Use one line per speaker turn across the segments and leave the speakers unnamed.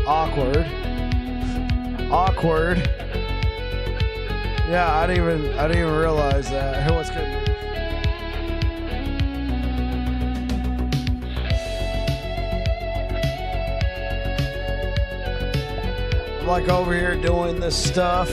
Awkward. Awkward. Yeah, I didn't even realize that. Hey, what's good? I'm like over here doing this stuff.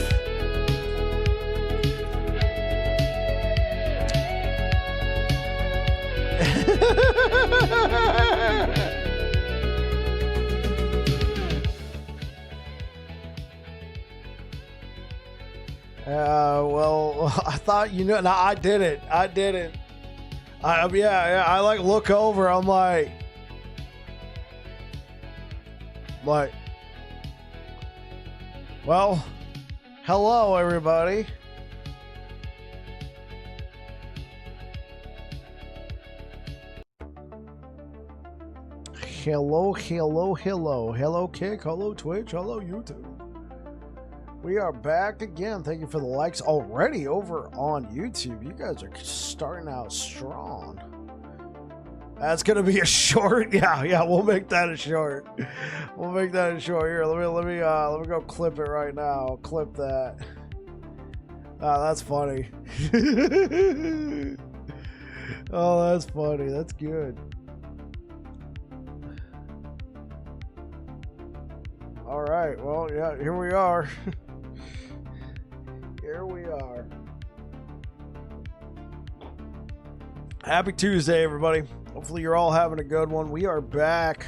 Well, I thought no, I didn't. Yeah, I like look over. I'm like, well, hello everybody. Hello, Kick, hello, Twitch, hello, YouTube. We are back again. Thank you for the likes already over on YouTube. You guys are starting out strong. That's gonna be a short. Yeah, we'll make that a short. We'll make that a short. Here, let me go clip it right now. I'll clip that. That's funny. Oh, that's funny. That's good. All right. Well, yeah, here we are. Here we are. Happy Tuesday, everybody. Hopefully you're all having a good one. We are back.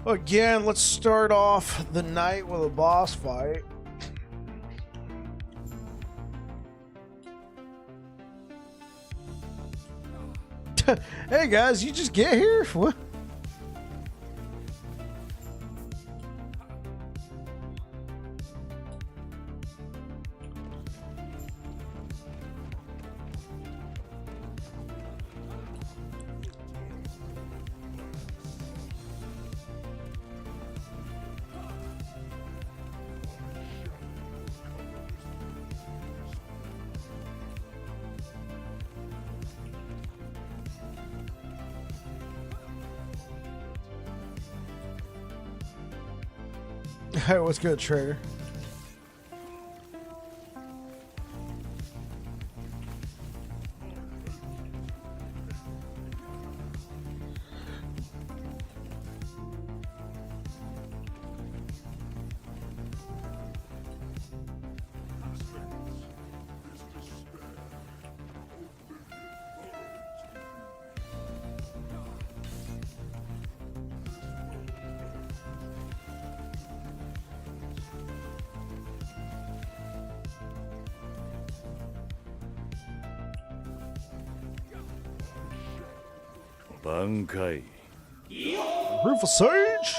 Again, let's start off the night with a boss fight. Hey guys, you just get here? What? Hey, what's good, Trader? Roof of Sage.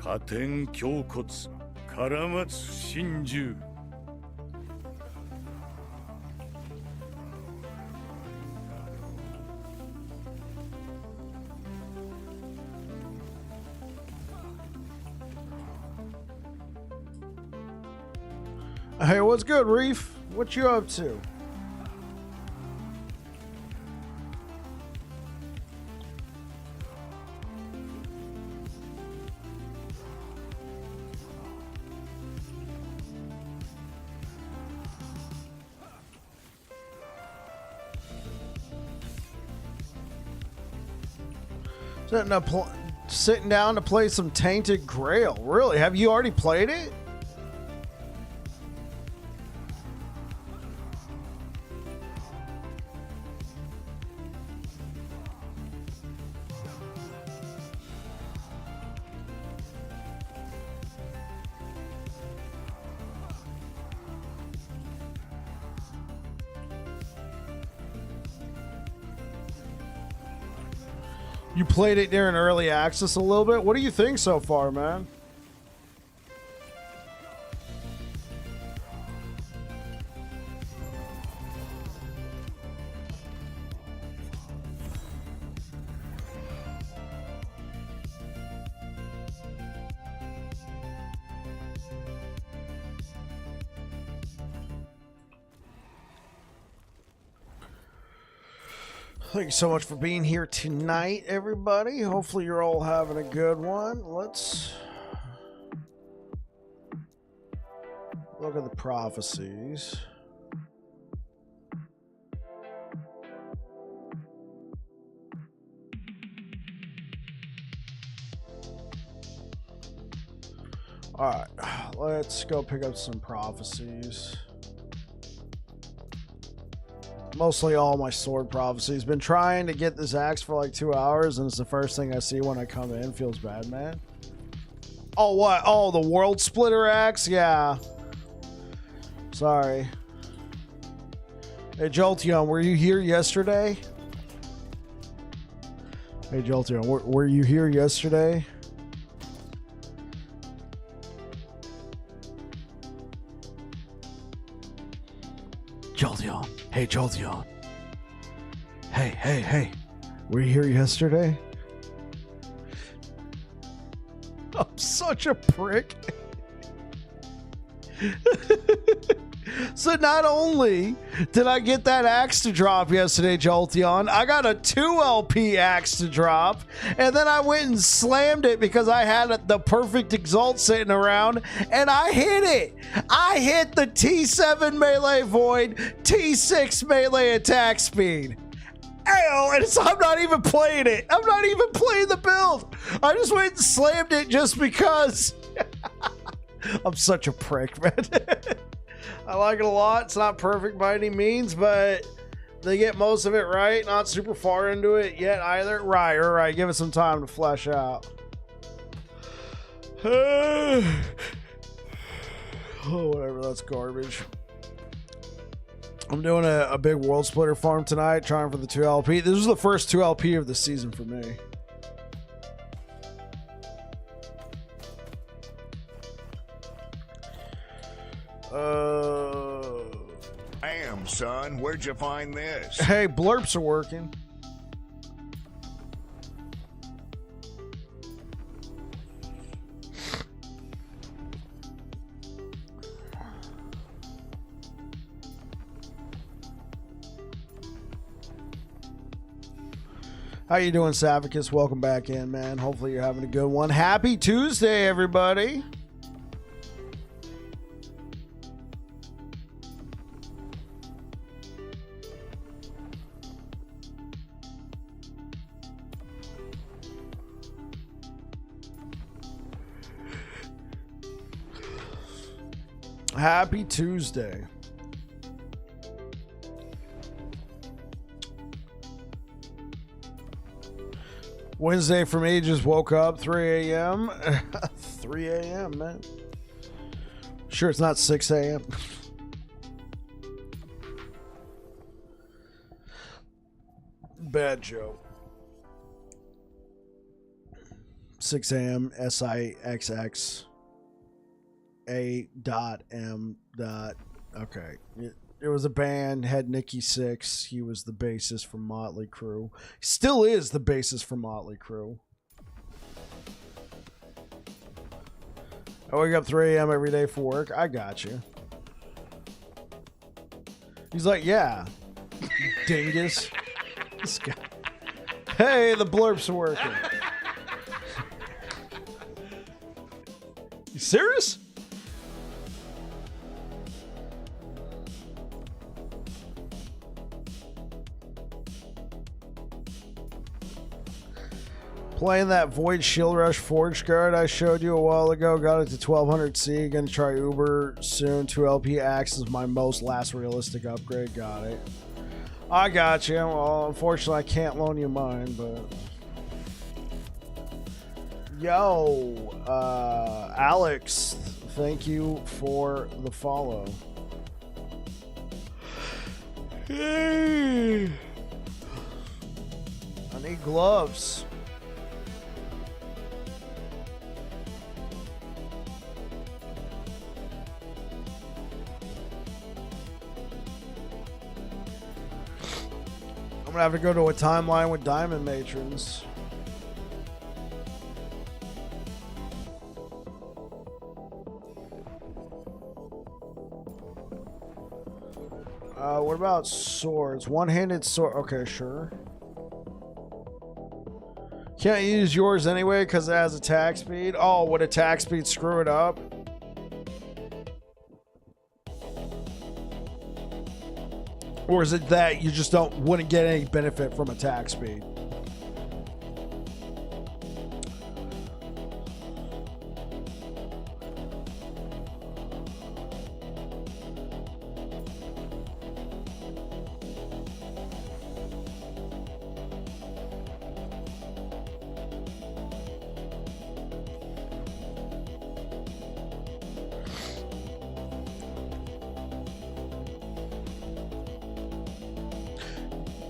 加点胸骨絡まつ真珠
Hey, what's good, Reef? What you up to? Sitting down to play some Tainted Grail. Really? Have you already played it? You played it during early access a little bit. What do you think so far, man? Thank you so much for being here tonight, everybody. Hopefully you're all having a good one. Let's look at the prophecies. Alright, let's go pick up some prophecies. Mostly all my sword prophecies. Been trying to get this axe for like 2 hours, and it's the first thing I see when I come in. Feels bad, man. Oh, what? Oh, the world splitter axe? Yeah. Sorry. Hey, Jolteon, were you here yesterday? Hey, Jolteon, were you here yesterday? Jolteon. Hey, Jolteon. Hey. Were you here yesterday? I'm such a prick. So not only did I get that axe to drop yesterday, Jolteon, I got a 2 LP axe to drop, and then I went and slammed it because I had the perfect exalt sitting around, and I hit it. I hit the T7 melee void, T6 melee attack speed. Ow, and so I'm not even playing it. I'm not even playing the build. I just went and slammed it just because. I'm such a prick, man. I like it a lot. It's not perfect by any means, but they get most of it right. Not super far into it yet either. Right. Give it some time to flesh out. Oh, whatever. That's garbage. I'm doing a big world splitter farm tonight, trying for the 2 LP. This is the first 2 LP of the season for me.
Damn, son, where'd you find this?
Hey, blurps are working. How you doing, Savicus? Welcome back in, man. Hopefully you're having a good one. Happy Tuesday, everybody. Happy Tuesday. Wednesday for me, just woke up 3 a.m. 3 a.m., man. Sure, it's not 6 a.m. Bad joke. 6 a.m. SIXX A.M. Okay. It was a band, had Nicky Six. He was the bassist for Motley Crue. Still is the bassist for Motley Crue. I wake up 3 a.m. every day for work. I got you. He's like, yeah. Dingus. This guy. Hey, the blurps are working. You serious? Playing that Void Shield Rush Forge Guard I showed you a while ago. Got it to 1200C. Gonna try Uber soon. 2 LP Axe is my most last realistic upgrade. Got it. I got you. Well, unfortunately, I can't loan you mine, but... Yo, Alex, thank you for the follow. Hey. I need gloves. I'm gonna have to go to a timeline with Diamond Matrons. What about swords? One-handed sword. Okay, sure. Can't use yours anyway because it has attack speed. Oh, would attack speed screw it up? Or is it that you just wouldn't get any benefit from attack speed?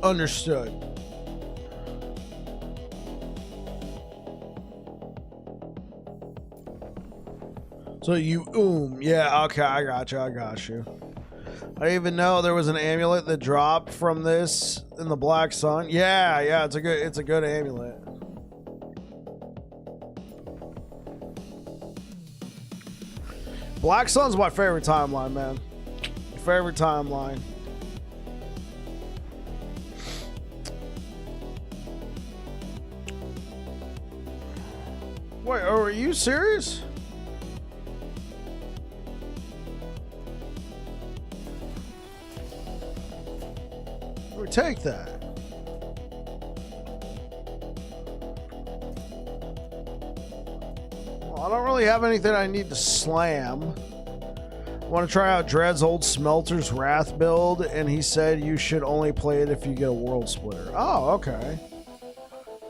Understood. So you yeah, okay, I got you. I didn't even know there was an amulet that dropped from this in the Black Sun. Yeah, it's a good amulet. Black Sun's my favorite timeline, man. Favorite timeline. Wait, are you serious? Or take that. Well, I don't really have anything I need to slam. I want to try out Dread's old Smelter's Wrath build, and he said you should only play it if you get a World Splitter. Oh, okay.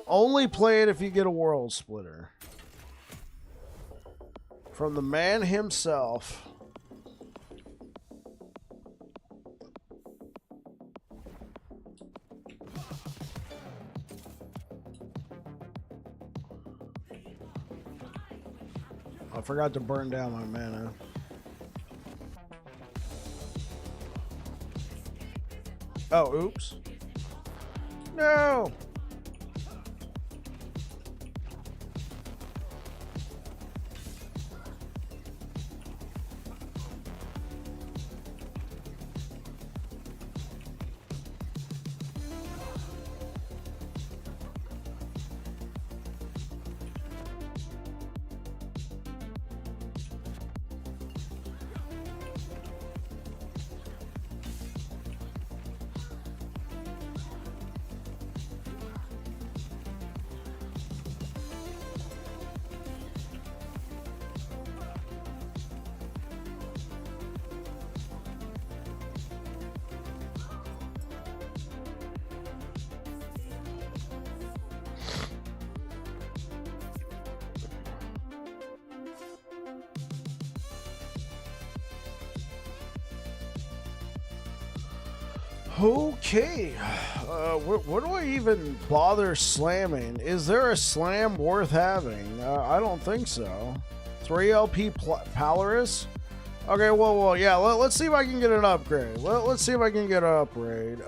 Only play it if you get a World Splitter. From the man himself. I forgot to burn down my mana. Oh, oops. No! Okay, what do I even bother slamming? Is there a slam worth having? I don't think so. 3 LP Polaris? Okay, well, yeah, let's see if I can get an upgrade. Let's see if I can get an upgrade.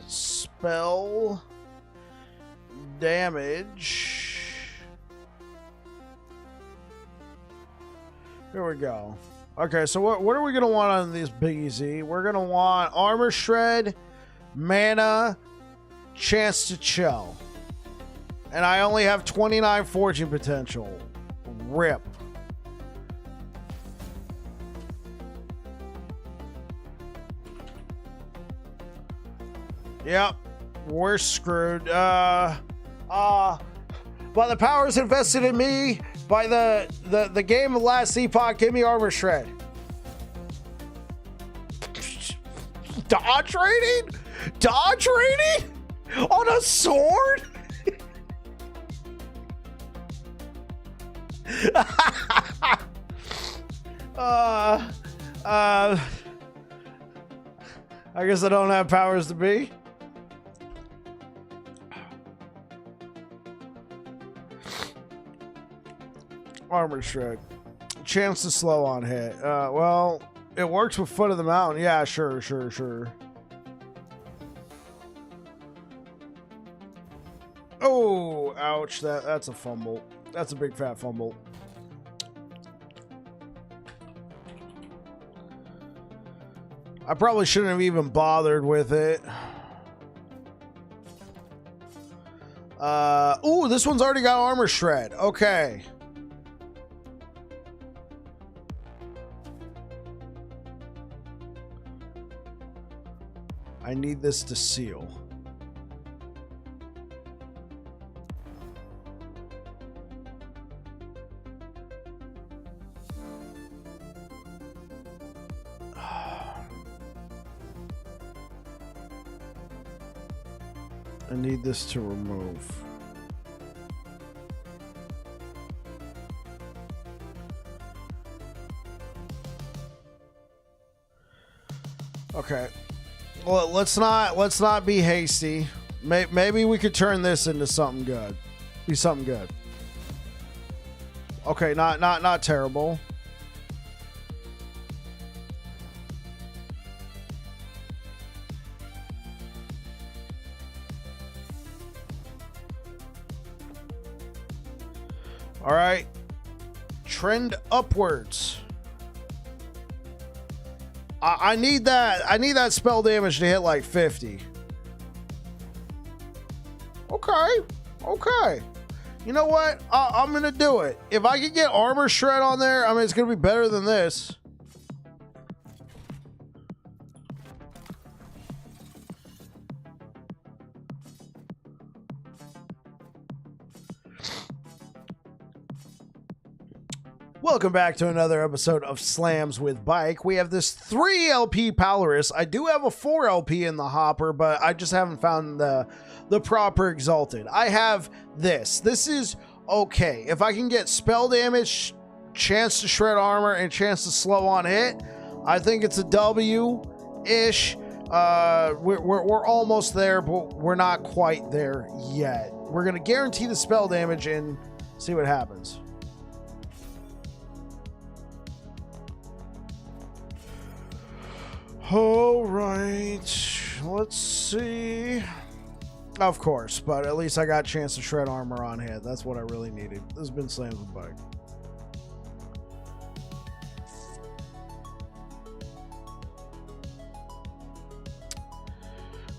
Spell damage. Here we go. Okay, so what are we going to want on these Big Z? We're going to want Armor Shred, Mana, Chance to Chill. And I only have 29 Fortune Potential. RIP. Yep, we're screwed. By the powers invested in me, by the game of last Epoch, give me Armor Shred. Dodge rating? Dodge rating? On a sword? I guess I don't have powers to be. Armor Shred. Chance to slow on hit. Well, it works with Foot of the Mountain. Yeah, sure. Oh, ouch. That's a fumble. That's a big fat fumble. I probably shouldn't have even bothered with it. Ooh, this one's already got armor shred. Okay. I need this to seal. I need this to remove. Okay. Well, let's not be hasty. Maybe we could turn this into something good. Be something good. Okay, not terrible. All right. Trend upwards. I need that spell damage to hit like 50. Okay. You know what? I'm gonna do it. If I can get armor shred on there, I mean, it's gonna be better than this. Welcome back to another episode of Slams with Bike. We have this 3 LP Polaris. I do have a 4 LP in the hopper, but I just haven't found the proper Exalted. I have this. This is okay. If I can get spell damage, chance to shred armor, and chance to slow on hit, I think it's a W-ish. We're almost there, but we're not quite there yet. We're going to guarantee the spell damage and see what happens. All right, let's see. Of course, but at least I got a chance to shred armor on hit. That's what I really needed. This has been Slams with Bike.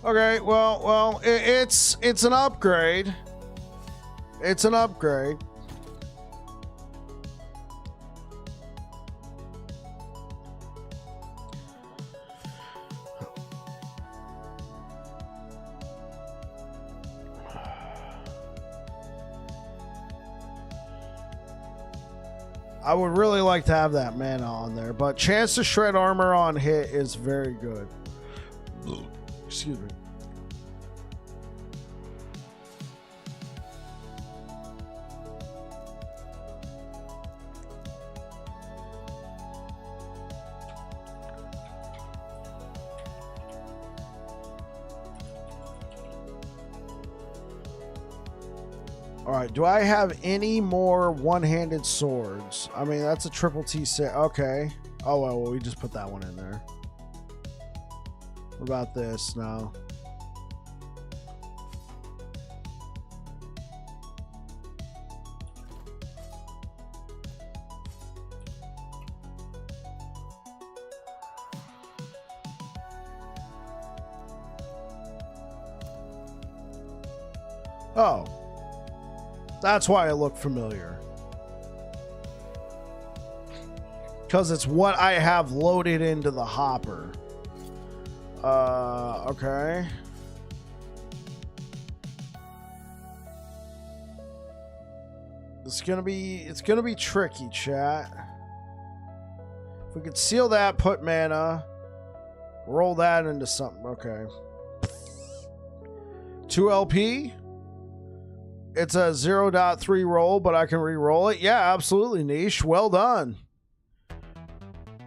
Okay, well, it's an upgrade. It's an upgrade. I would really like to have that mana on there, but chance to shred armor on hit is very good. Excuse me. All right, do I have any more one-handed swords? I mean, that's a triple T set. Okay. Oh, well, we just put that one in there. What about this now? Oh. That's why it looked familiar. Because it's what I have loaded into the hopper. Okay. It's gonna be tricky, chat. If we could seal that, put mana, roll that into something. Okay. 2 LP. It's a 0.3 roll, but I can re-roll it. Yeah, absolutely, Niche. Well done.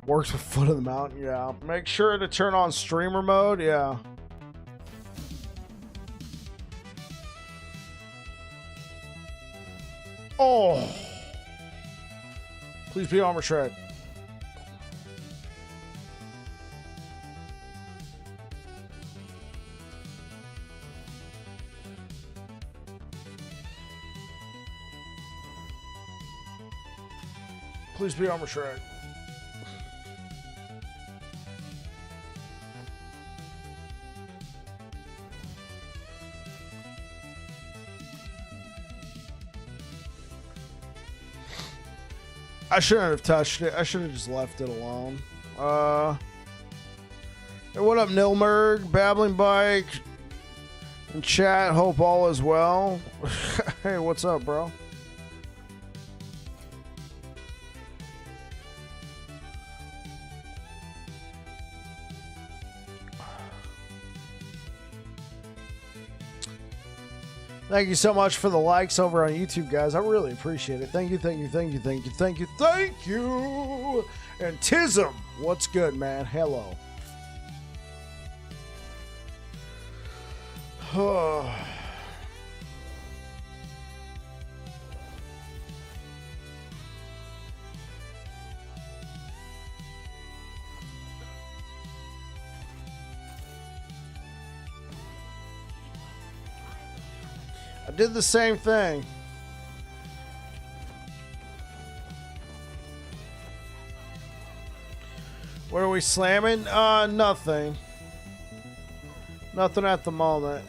Works with Foot of the Mountain. Yeah. Make sure to turn on streamer mode. Yeah. Oh. Please be armor shred. Please be armor shred. I shouldn't have touched it. I should have just left it alone. Hey, what up, Nilmerg, Babbling Bike, and chat? Hope all is well. Hey, what's up, bro? Thank you so much for the likes over on YouTube, guys. I really appreciate it. Thank you, thank you, thank you, thank you, thank you, thank you. And Tism, what's good, man? Hello. I did the same thing. What are we slamming? Nothing. Nothing at the moment.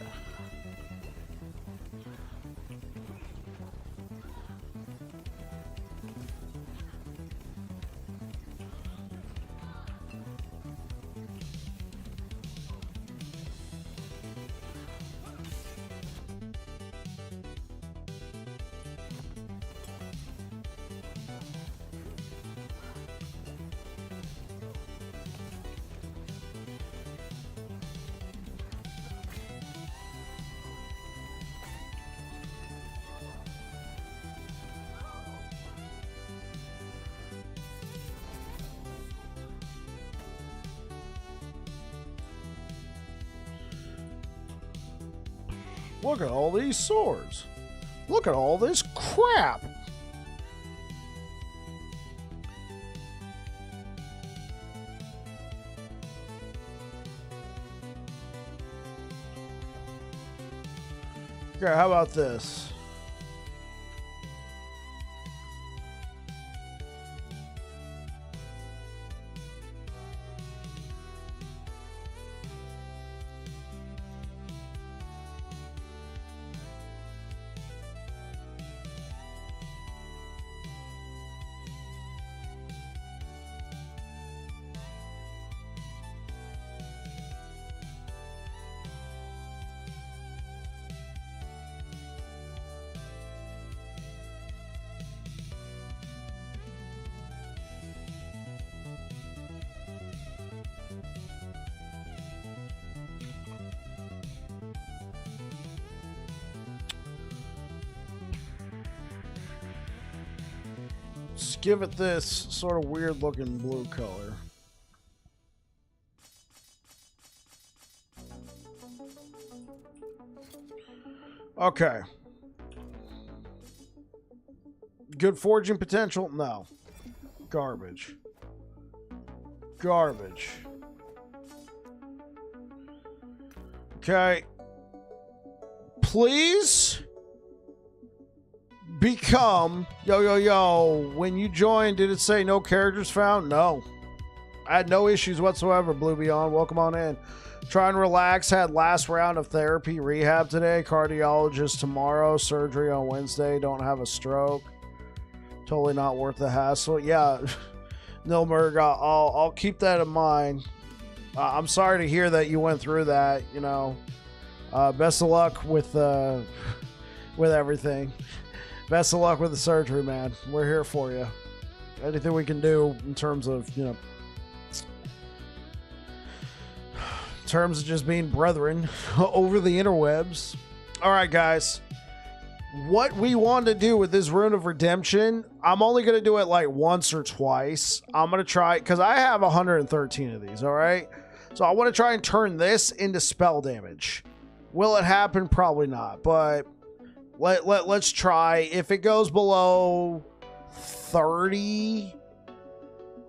Look at all these swords. Look at all this crap. Okay, how about this? Let's give it this sort of weird looking blue color. Okay. Good forging potential? No. Garbage. Garbage. Okay. Please become yo. When you joined, did it say no characters found? No. I had no issues whatsoever. Blue Beyond, welcome on in. Try and relax. Had last round of therapy rehab today. Cardiologist tomorrow. Surgery on Wednesday. Don't have a stroke. Totally not worth the hassle. Yeah, Nilmerg, I'll keep that in mind. I'm sorry to hear that you went through that. You know, best of luck with everything. Best of luck with the surgery, man. We're here for you. Anything we can do in terms of, you know, in terms of just being brethren over the interwebs. All right, guys. What we want to do with this Rune of Redemption, I'm only going to do it like once or twice. I'm going to try, because I have 113 of these, all right? So I want to try and turn this into spell damage. Will it happen? Probably not, but let's try. If it goes below 30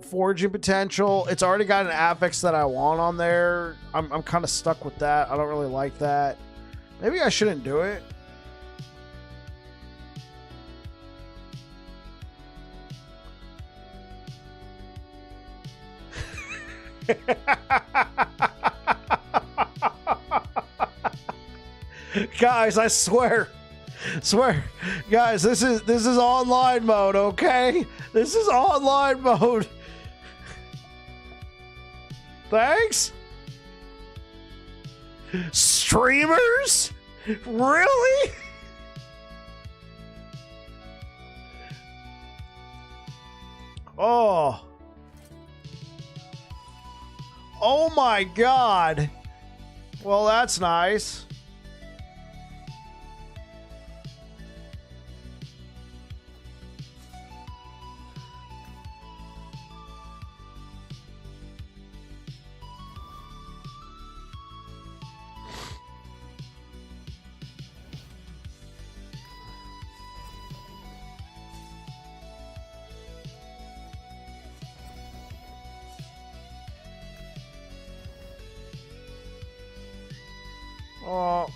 forging potential, it's already got an affix that I want on there. I'm kind of stuck with that. I don't really like that. Maybe I shouldn't do it. Guys, I swear Swear, guys, this is online mode, okay? This is online mode. Thanks. Streamers? Really? Oh. Oh my God. Well, that's nice. Oh.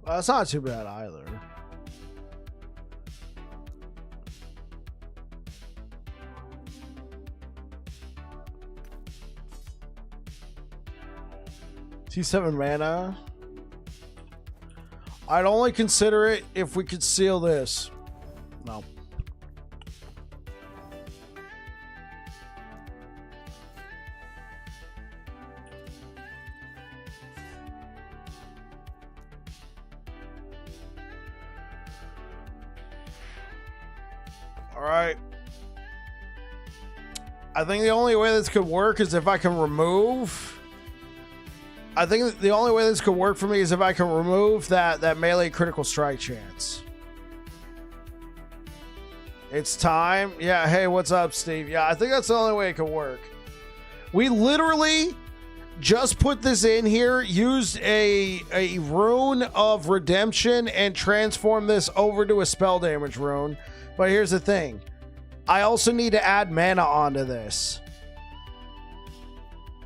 Well, that's not too bad either. T7 mana. I'd only consider it if we could seal this. No. Alright. I think the only way this could work is if I can remove... I think the only way this could work for me is if I can remove that melee critical strike chance. It's time. Yeah, hey, what's up, Steve? Yeah, I think that's the only way it could work. We literally just put this in here, used a rune of redemption, and transformed this over to a spell damage rune. But here's the thing. I also need to add mana onto this.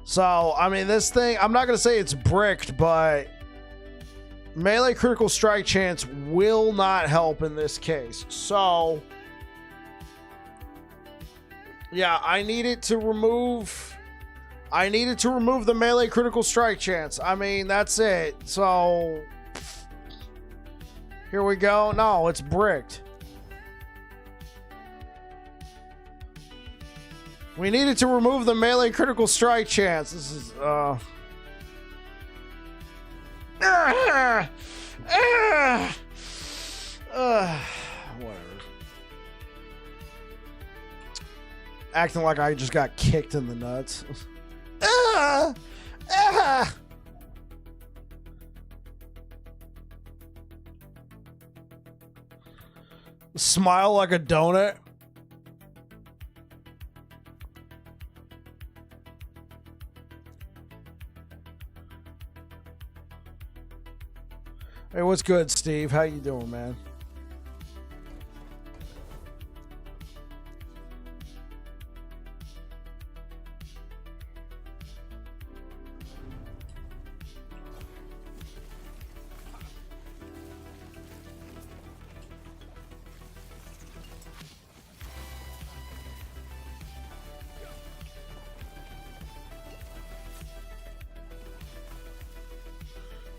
So, I mean, this thing, I'm not going to say it's bricked, but melee critical strike chance will not help in this case. So, yeah, I needed to remove the melee critical strike chance. I mean, that's it. So, here we go. No, it's bricked. We needed to remove the melee critical strike chance. This is, whatever. Acting like I just got kicked in the nuts. Smile like a donut. Hey, what's good, Steve? How you doing, man?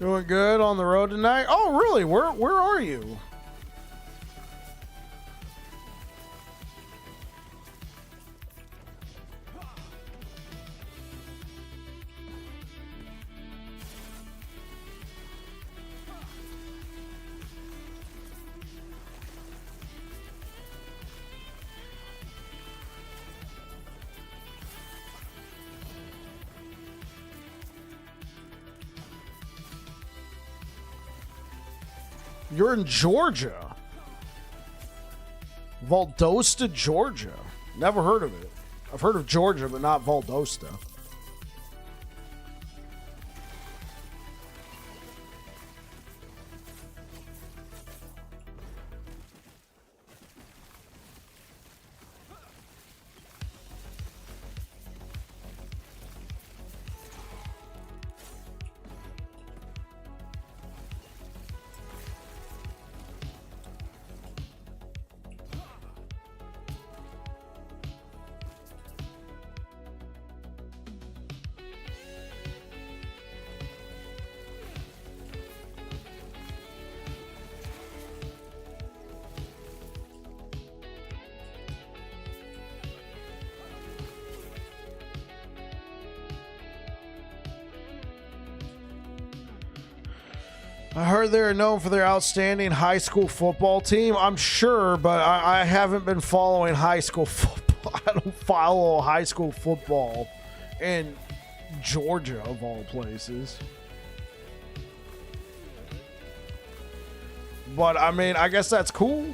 Doing good on the road tonight? Oh, really? Where are you? You're in Georgia. Valdosta, Georgia. Never heard of it. I've heard of Georgia, but not Valdosta. I heard they're known for their outstanding high school football team. I'm sure, but I haven't been following high school football. I don't follow high school football in Georgia, of all places. But, I mean, I guess that's cool.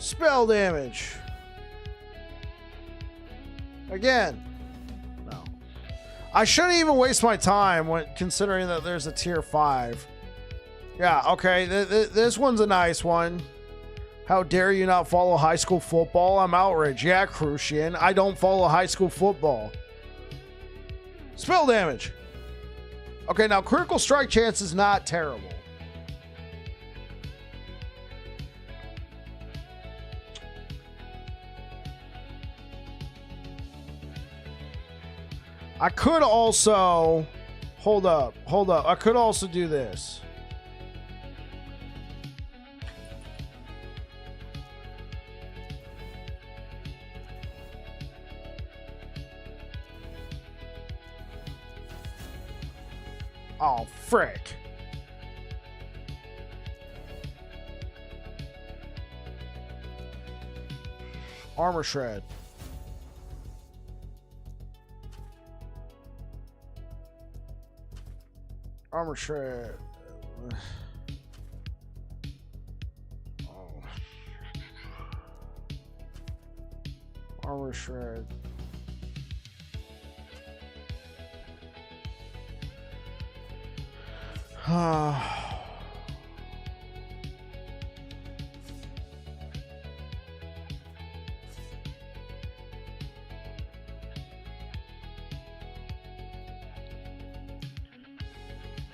Spell damage. Again. No. I shouldn't even waste my time when considering that there's a tier 5. Yeah, okay. This one's a nice one. How dare you not follow high school football? I'm outraged. Yeah, Crucian. I don't follow high school football. Spell damage. Okay, now critical strike chance is not terrible. I could also, hold up. I could also do this. Oh, frick. Armor shred. Armor shred. Oh. Armor shred.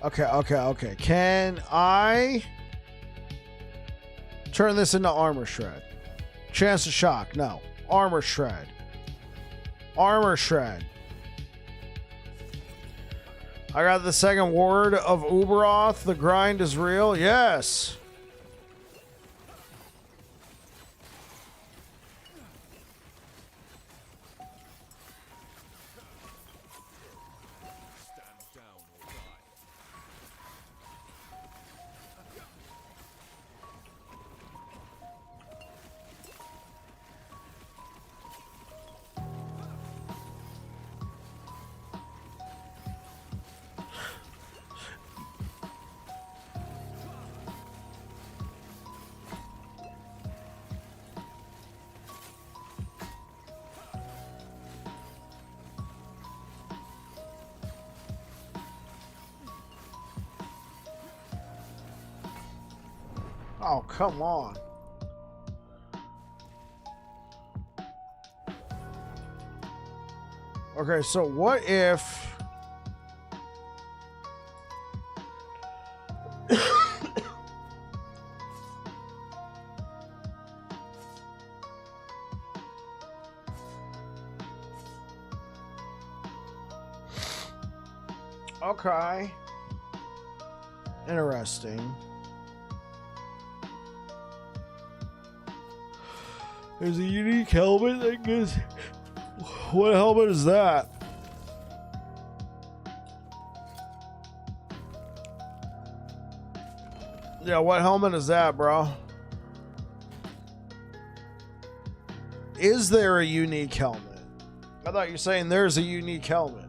Okay. Can I turn this into armor shred? Chance to shock. No. Armor shred. Armor shred. I got the second word of Uberoth. The grind is real. Yes. Oh, come on. Okay, so what if... Okay. Interesting. There's a unique helmet that gives... What helmet is that? Yeah, what helmet is that, bro? Is there a unique helmet? I thought you were saying there's a unique helmet.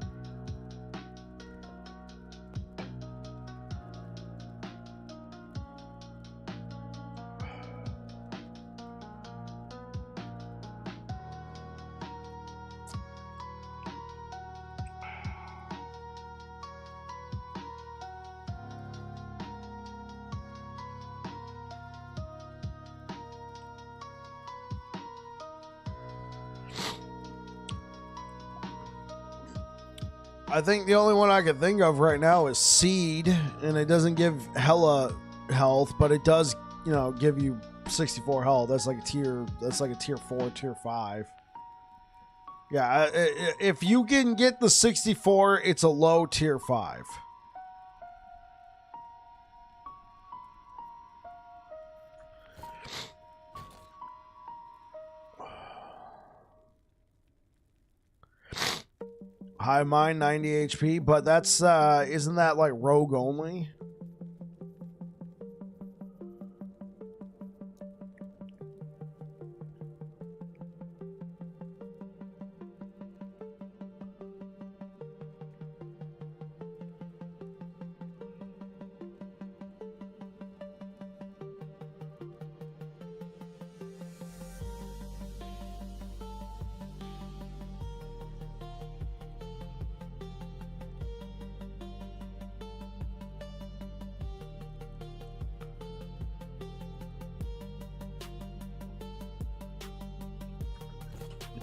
I think the only one I can think of right now is Seed, and it doesn't give hella health, but it does, you know, give you 64 health. That's like a tier 4, tier 5. Yeah, if you can get the 64, it's a low tier 5. High mine 90 HP, but that's isn't that like rogue only?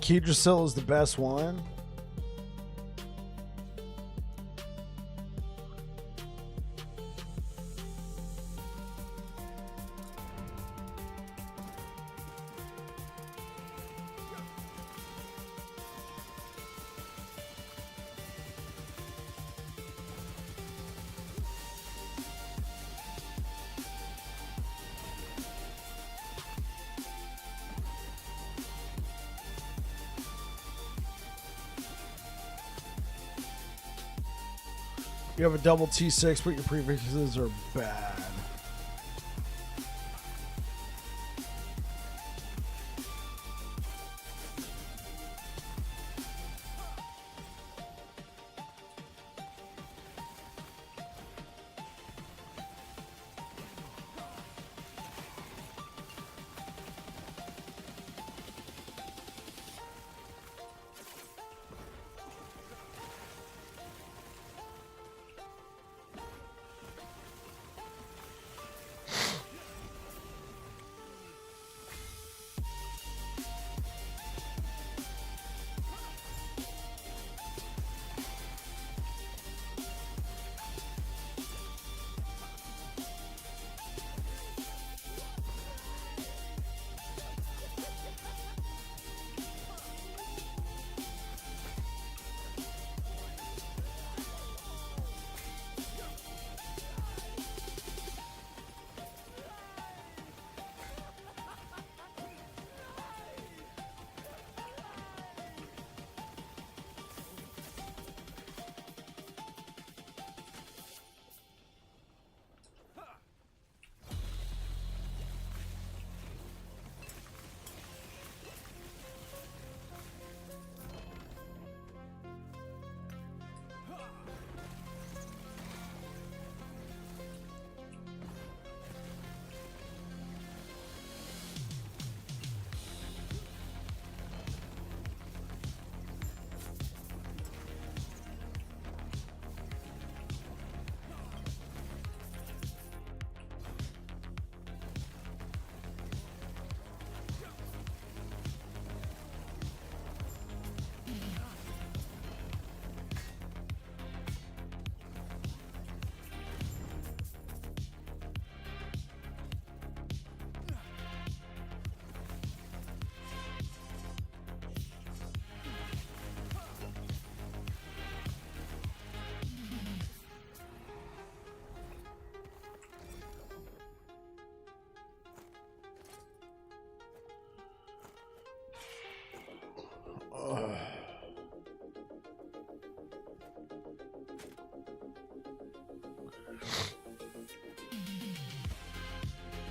Kedrasil is the best one. You have a double T6, but your prefixes are bad.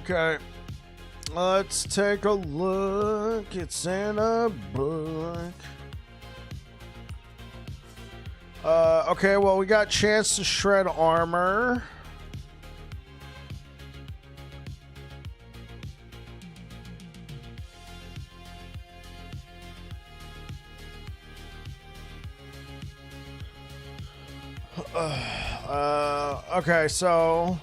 Okay. Let's take a look. It's in a book. Okay, well, we got chance to shred armor. Okay, so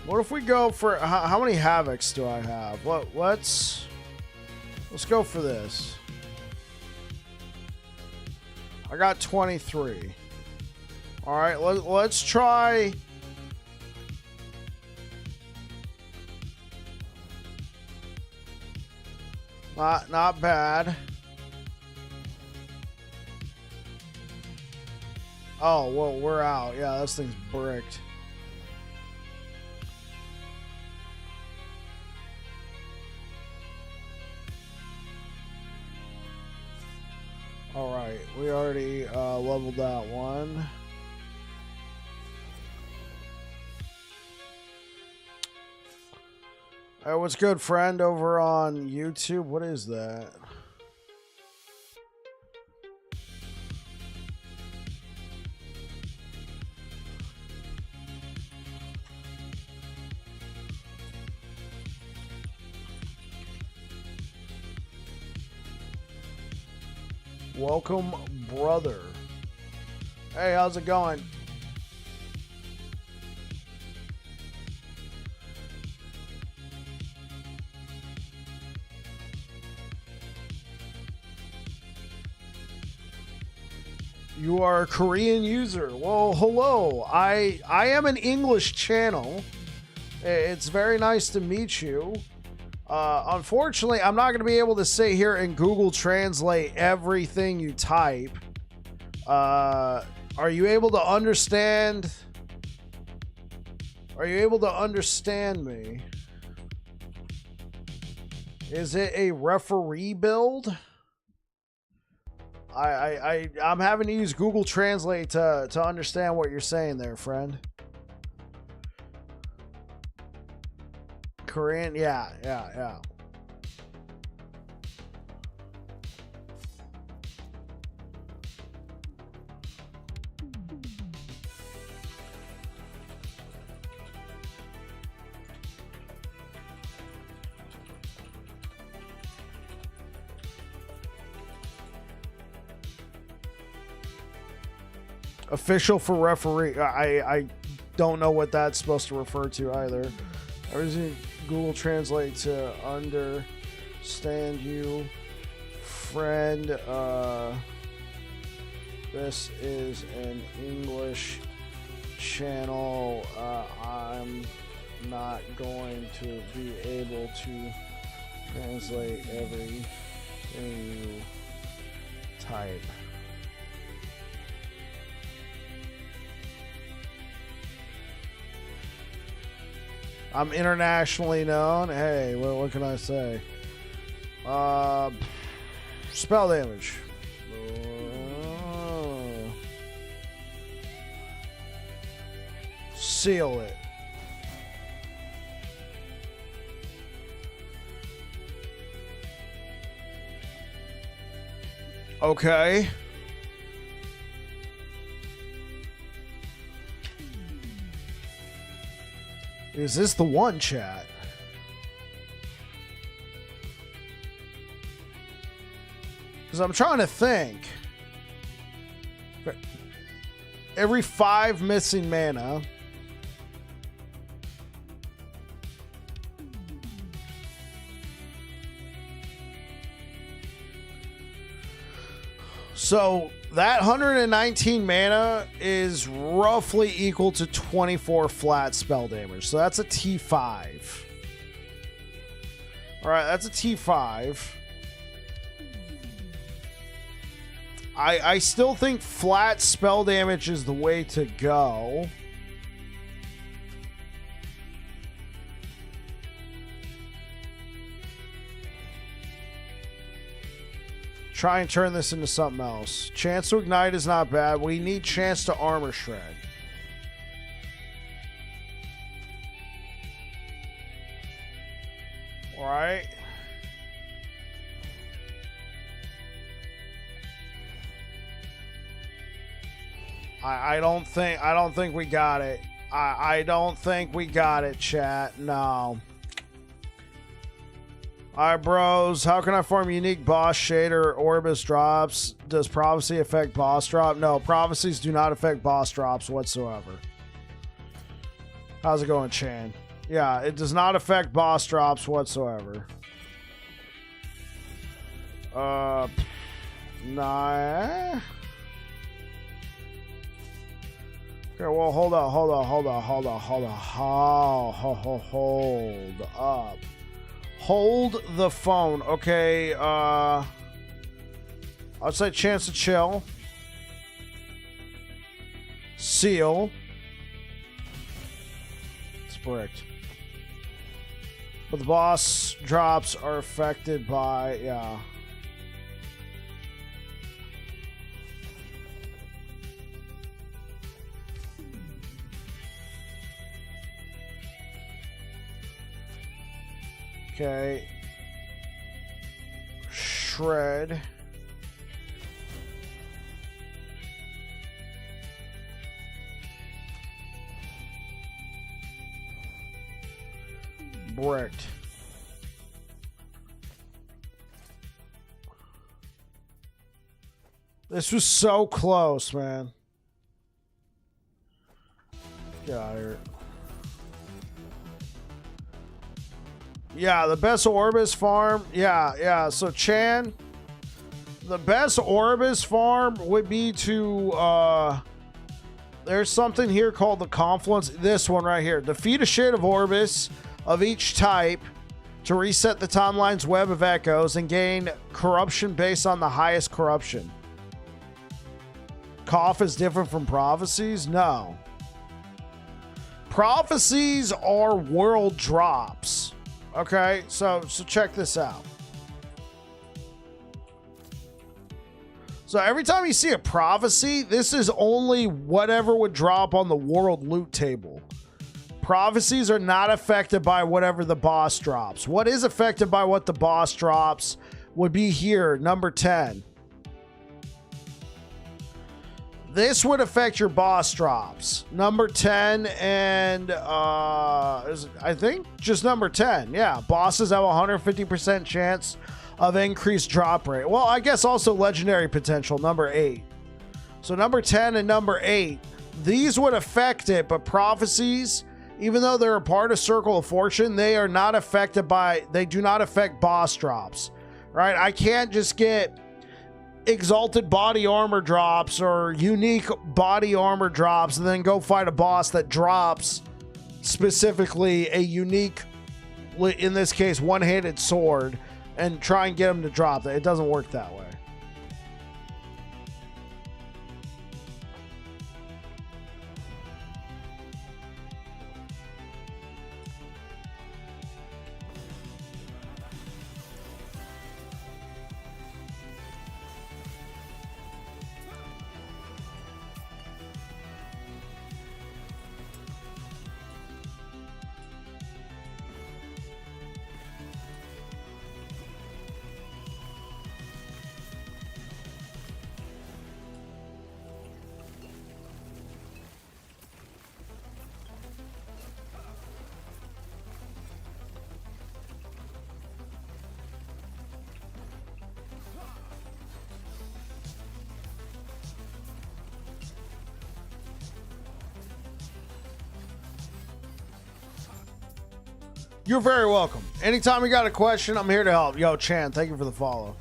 what if we go for how many havocs do I have? Let's go for this. I got 23. All right, let's try. Not bad. Oh, well, we're out. Yeah, this thing's bricked. All right, we already leveled that one. Hey, what's good, friend, over on YouTube? What is that? Welcome, brother. Hey, how's it going? You are a Korean user. Well, hello. I am an English channel. It's very nice to meet you. Unfortunately, I'm not going to be able to sit here and Google Translate everything you type. Are you able to understand? Are you able to understand me? Is it a referee build? I'm having to use Google Translate to understand what you're saying there, friend. Korean, yeah. Official for referee. I don't know what that's supposed to refer to either. I was using Google Translate to understand you, friend. This is an English channel. I'm not going to be able to translate everything you type. I'm internationally known. Hey, what can I say? Spell damage. Seal it. Okay. Is this the one, chat? Because I'm trying to think. Every 5 missing mana. So that 119 mana is roughly equal to 24 flat spell damage. So that's a T5. All right, that's a T5. I still think flat spell damage is the way to go. Try and turn this into something else. Chance to ignite is not bad. We need chance to armor shred. right. I don't think we got it. I don't think we got it, chat. No. Alright, bros. How can I farm unique boss shader Orbis drops? Does prophecy affect boss drop? No, prophecies do not affect boss drops whatsoever. How's it going, Chan? Yeah, it does not affect boss drops whatsoever. Nah. Okay, well, hold up. Hold the phone. Okay, I'd say chance to chill. Seal. It's bricked. But the boss drops are affected by, yeah. Okay. Shred. Bricked. This was so close, man. Get out of here. Yeah, the best Orbis farm. Yeah. So, Chan, the best Orbis farm would be to, there's something here called the Confluence. This one right here. Defeat a shade of Orbis of each type to reset the timeline's web of echoes and gain corruption based on the highest corruption. Cough is different from prophecies? No. Prophecies are world drops. Okay, so check this out. So every time you see a prophecy, this is only whatever would drop on the world loot table. Prophecies are not affected by whatever the boss drops. What is affected by what the boss drops would be here, number 10. This would affect your boss drops. Number 10 and, I think just number 10. Yeah, bosses have a 150% chance of increased drop rate. Well, I guess also legendary potential, number 8. So number 10 and number 8, these would affect it, but prophecies, even though they're a part of Circle of Fortune, they are not affected by, they do not affect boss drops, right? I can't just get exalted body armor drops or unique body armor drops and then go fight a boss that drops specifically a unique, in this case, one-handed sword and try and get them to drop that. It doesn't work that way. You're very welcome. Anytime you got a question, I'm here to help. Yo, Chan, thank you for the follow.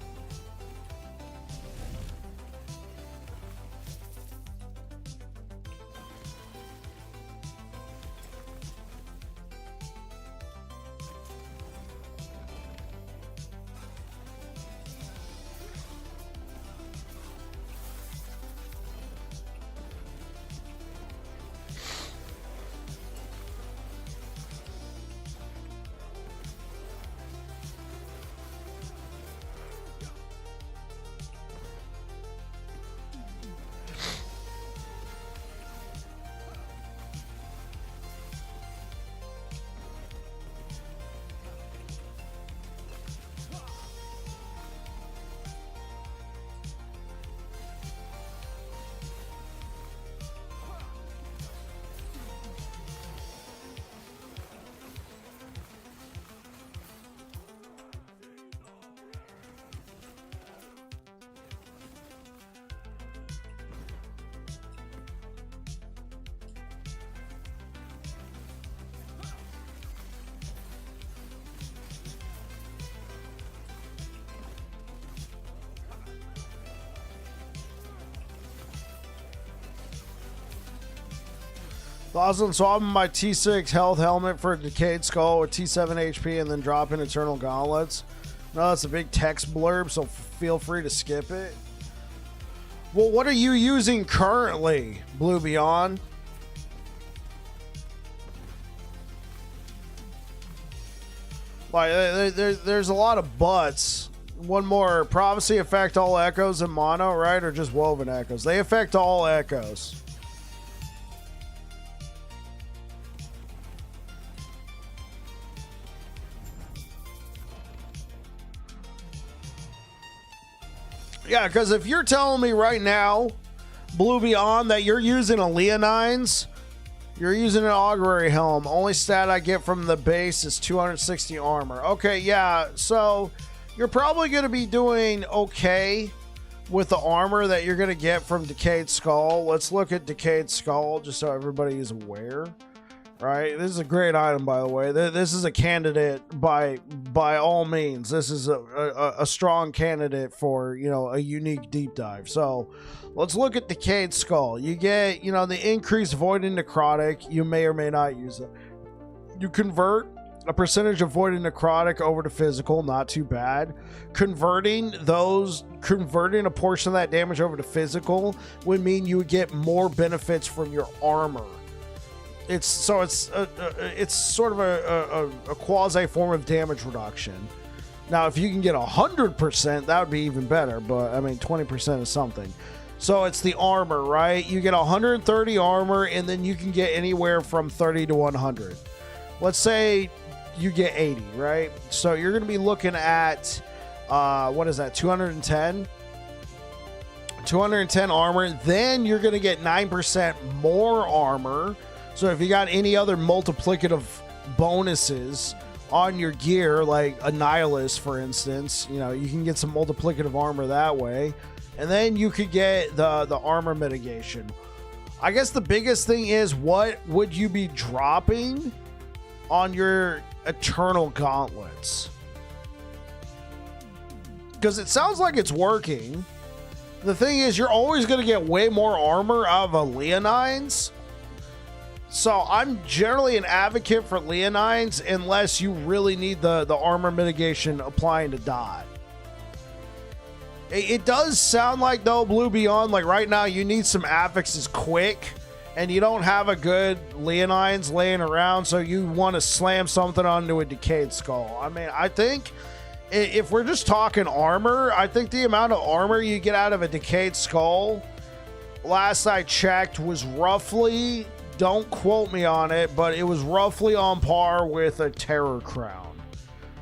Thoughts on swapping my T6 health helmet for a decayed skull with T7 HP and then dropping eternal gauntlets? No, that's a big text blurb, so feel free to skip it. Well, what are you using currently, Blue Beyond? Like, there's a lot of buts. One more. Prophecy affect all echoes in mono, right? Or just woven echoes? They affect all echoes. Yeah, because if you're telling me right now, Blue Beyond, that you're using a Leonines, you're using an augury helm. Only stat I get from the base is 260 armor. Okay, yeah, so you're probably going to be doing okay with the armor that you're going to get from Decayed Skull. Let's look at Decayed Skull just so everybody is aware. Right, this is a great item, by the way. This is a candidate by all means. This is a strong candidate for, you know, a unique deep dive. So let's look at Decayed Skull. You get, you know, the increased void and necrotic. You may or may not use it. You convert a percentage of void and necrotic over to physical. Not too bad. Converting a portion of that damage over to physical would mean you would get more benefits from your armor. It's sort of a quasi form of damage reduction. Now, if you can get 100%, that would be even better. But I mean, 20% is something. So it's the armor, right? You get 130 armor, and then you can get anywhere from 30 to 100. Let's say you get 80, right? So you're going to be looking at what is that? 210. 210 armor. Then you're going to get 9% more armor. So if you got any other multiplicative bonuses on your gear, like a Nihilist, for instance, you know, you can get some multiplicative armor that way. And then you could get the armor mitigation. I guess the biggest thing is, what would you be dropping on your Eternal Gauntlets? Because it sounds like it's working. The thing is, you're always going to get way more armor out of a Leonines. So I'm generally an advocate for Leonines unless you really need the armor mitigation applying to dot. It does sound like, though, Blue Beyond, like right now you need some affixes quick and you don't have a good Leonines laying around, so you want to slam something onto a Decayed Skull. I mean, I think if we're just talking armor, I think the amount of armor you get out of a Decayed Skull, last I checked, was roughly... Don't quote me on it, but it was roughly on par with a Terror Crown.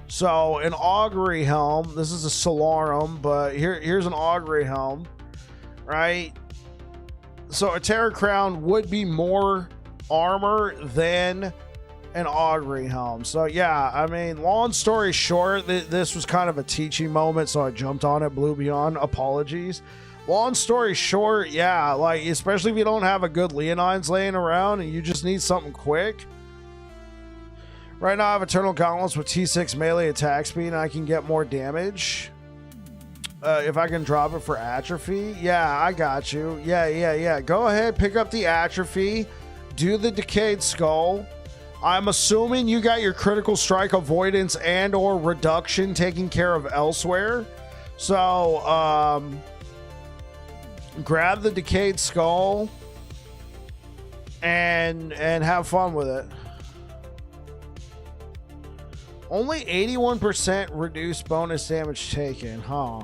So an augury helm, this is a Solarum, but here's an augury helm, right? So a Terror Crown would be more armor than an augury helm. So yeah, I mean, long story short, this was kind of a teaching moment, so I jumped on it, Blue Beyond. Apologies. Long story short, yeah, like, especially if you don't have a good Leonines laying around and you just need something quick. Right now I have Eternal Gauntlets with T6 melee attack speed and I can get more damage. If I can drop it for atrophy. Yeah, I got you. Yeah. Go ahead, pick up the atrophy. Do the Decayed Skull. I'm assuming you got your critical strike avoidance and or reduction taken care of elsewhere. So, grab the Decayed Skull and have fun with it. Only 81% reduced bonus damage taken, huh?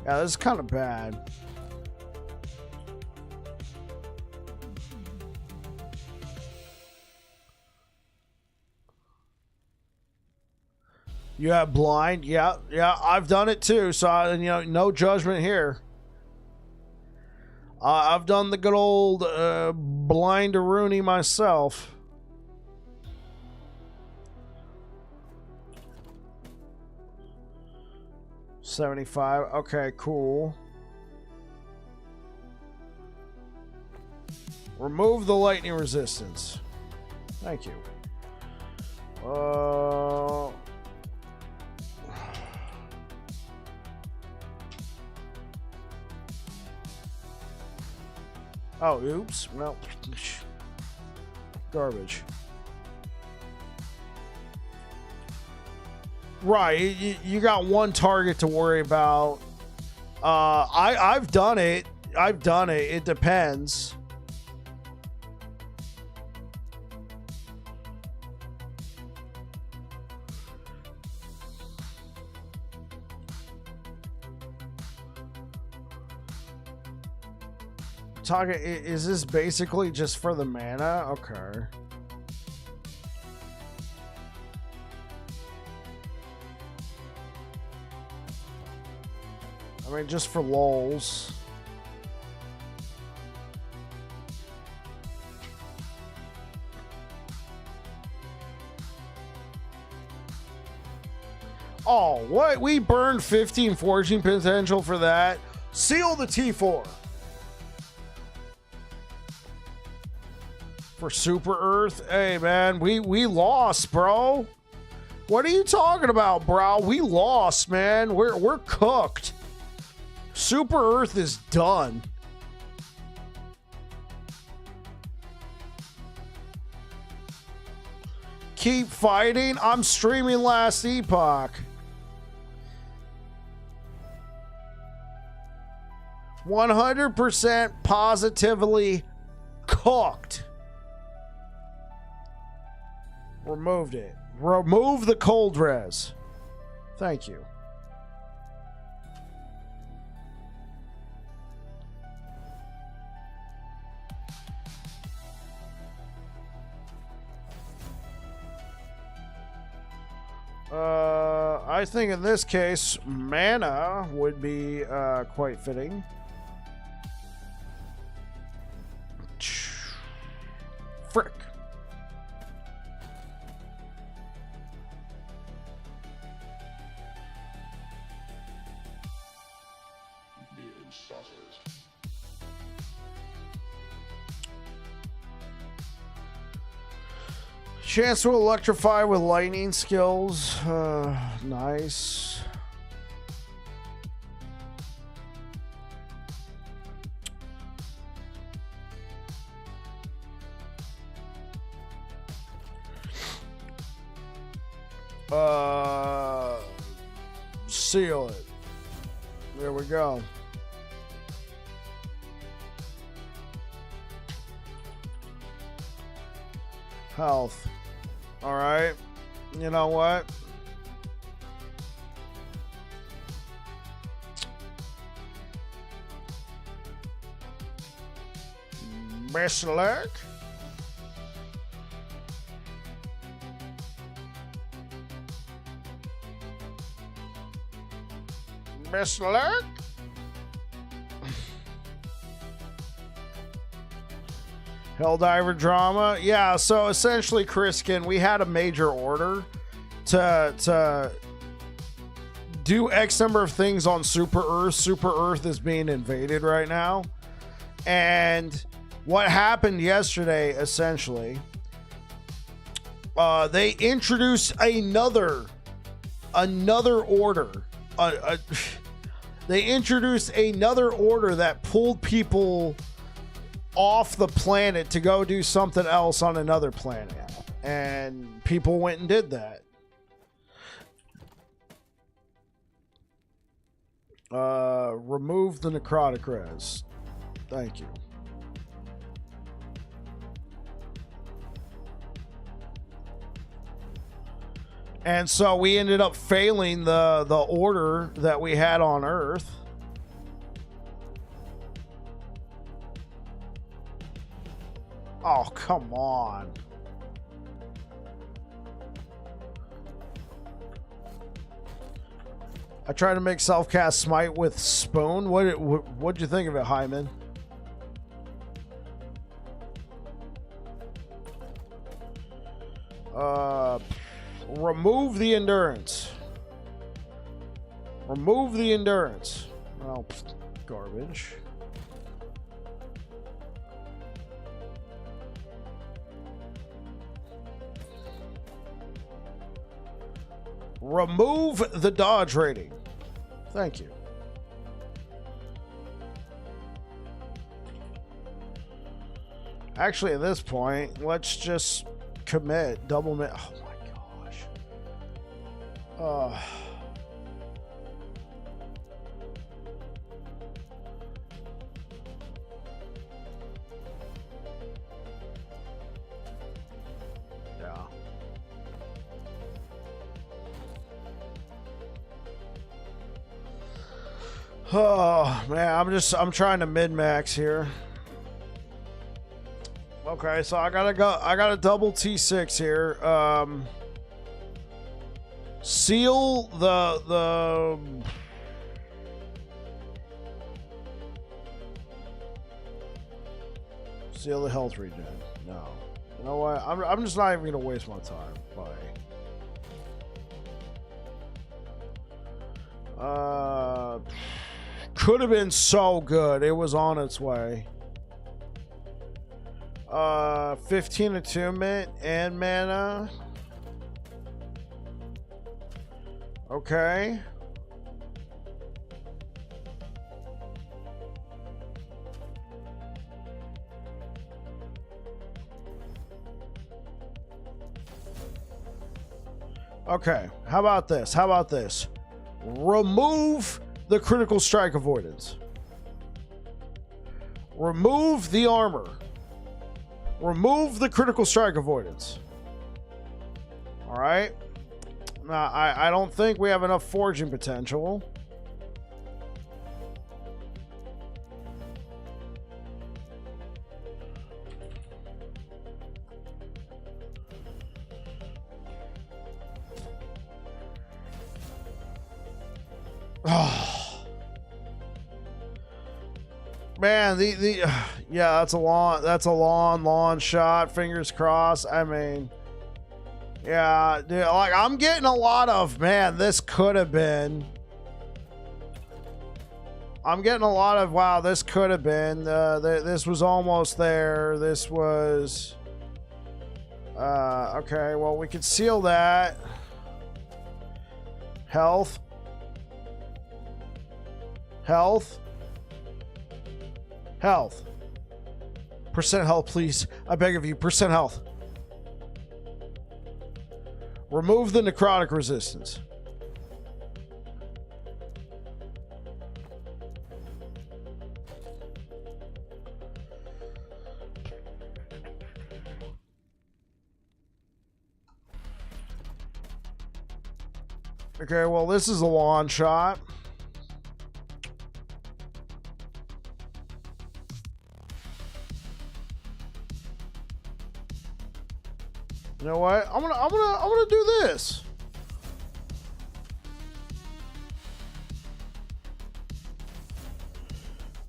Yeah, this is kind of bad. You have blind? Yeah, I've done it too, so you know, no judgment here. I've done the good old blind Rooney myself. $75. Okay, cool. Remove the lightning resistance. Thank you. Oh, oops. Well, Garbage. Right, you got one target to worry about. I've done it. It depends. Talking, is this basically just for the mana? Okay. I mean, just for lols. Oh, what? We burned 15 forging potential for that? Seal the T4. For Super Earth? Hey, man, we lost, bro. What are you talking about, bro? We lost, man. We're cooked. Super Earth is done. Keep fighting. I'm streaming last Epoch. 100% positively cooked. Removed it. Remove the cold res. Thank you. I think in this case, mana would be quite fitting. Frick. Chance to electrify with lightning skills. Nice. Seal it. There we go. Health. All right. You know what? Best of luck. Best of luck. Helldiver drama. Yeah, so essentially, Chriskin, we had a major order to do X number of things on Super Earth. Super Earth is being invaded right now. And what happened yesterday, essentially, they introduced another order. They introduced another order that pulled people off the planet to go do something else on another planet, and people went and did that. Remove the necrotic res. Thank you. And so we ended up failing the order that we had on Earth. Oh, come on. I tried to make self-cast Smite with Spoon. What'd you think of it, Hyman? Remove the endurance. Remove the endurance. Oh, garbage. Remove the dodge rating. Thank you. Actually, at this point, let's just commit double mint. Oh my gosh. Yeah. Oh man, I'm trying to min-max here. Okay, so I got a double T6 here. Seal the seal the health regen. No. You know what? I'm just not even gonna waste my time. Bye. Could have been so good. It was on its way. 15 attunement and mana. Okay. Okay. How about this? How about this? Remove the critical strike avoidance. Remove the armor. Remove the critical strike avoidance. All right. Now, I don't think we have enough forging potential. Oh. Man, yeah, that's a long shot. Fingers crossed. I mean, yeah, dude, like I'm getting a lot of, man, this could have been. I'm getting a lot of, wow, this could have been. This was almost there. This was. Okay, well, we could seal that. Health. Health. Health. Percent health, please. I beg of you, percent health. Remove the necrotic resistance. Okay, well, this is a long shot. You know what? I'm gonna do this.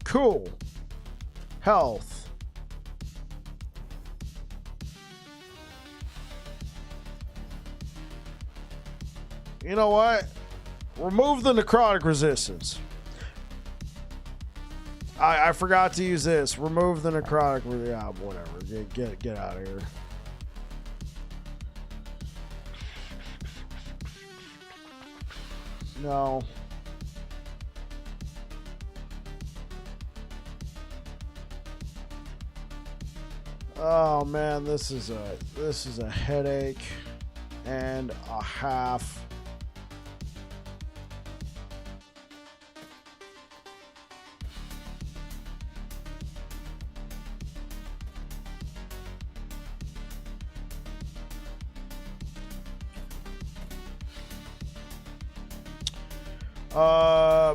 Cool. Health. You know what? Remove the necrotic resistance. I forgot to use this. Remove the necrotic. Yeah, whatever. Get out of here. No. Oh man, this is a headache and a half.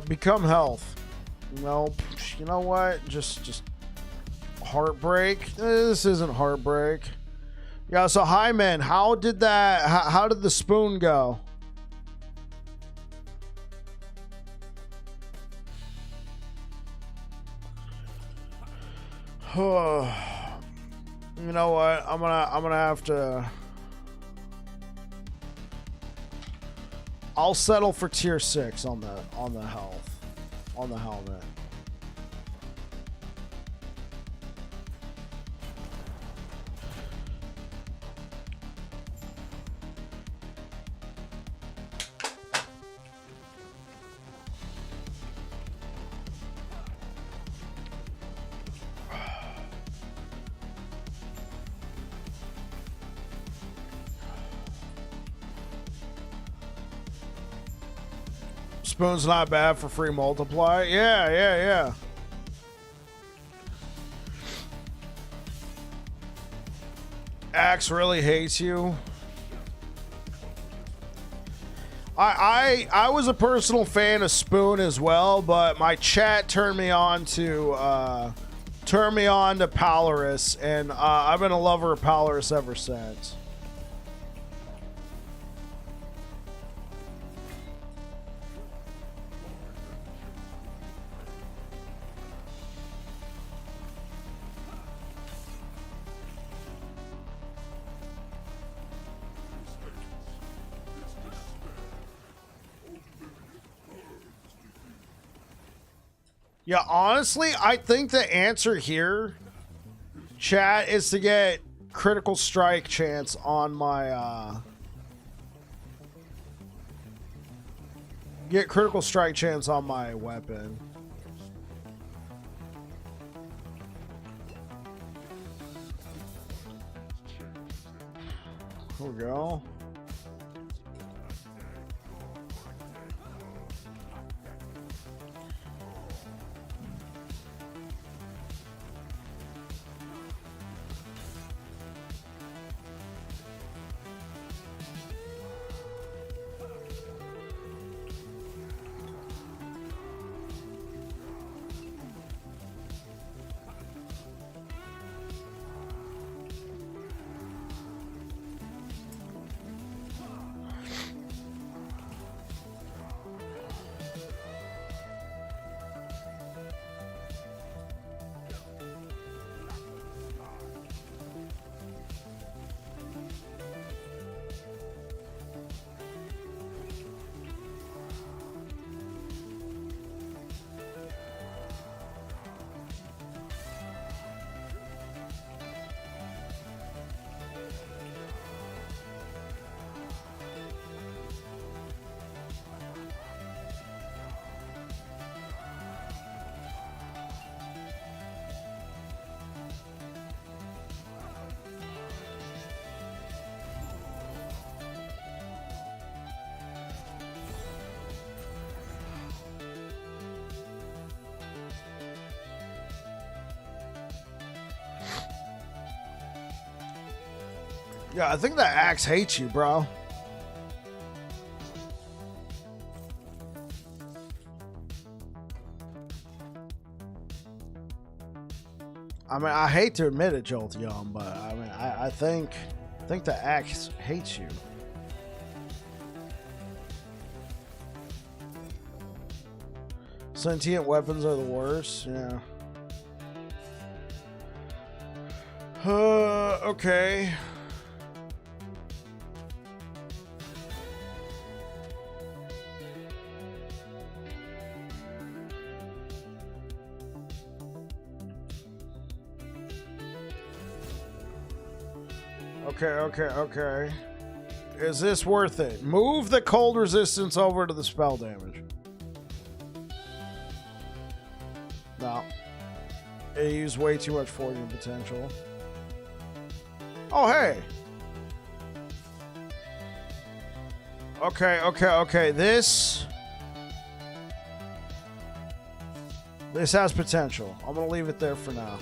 Become health. Nope. You know what? Just heartbreak. This isn't heartbreak. Yeah. So hi, man. How did that? How did the spoon go? You know what? I'm gonna have to. I'll settle for tier 6 on the health, on the helmet. Spoon's not bad for free multiply. Yeah. Axe really hates you. I was a personal fan of Spoon as well, but my chat turned me on to Polaris, and I've been a lover of Polaris ever since. Yeah, honestly, I think the answer here, chat, is to get critical strike chance on my weapon. Here we go. Yeah, I think the axe hates you, bro. I mean, I hate to admit it, Jolteon, but I mean, I think the axe hates you. Sentient weapons are the worst. Yeah. Okay. Okay. Is this worth it? Move the cold resistance over to the spell damage. No. It used way too much forging potential. Oh, hey. Okay. This has potential. I'm going to leave it there for now.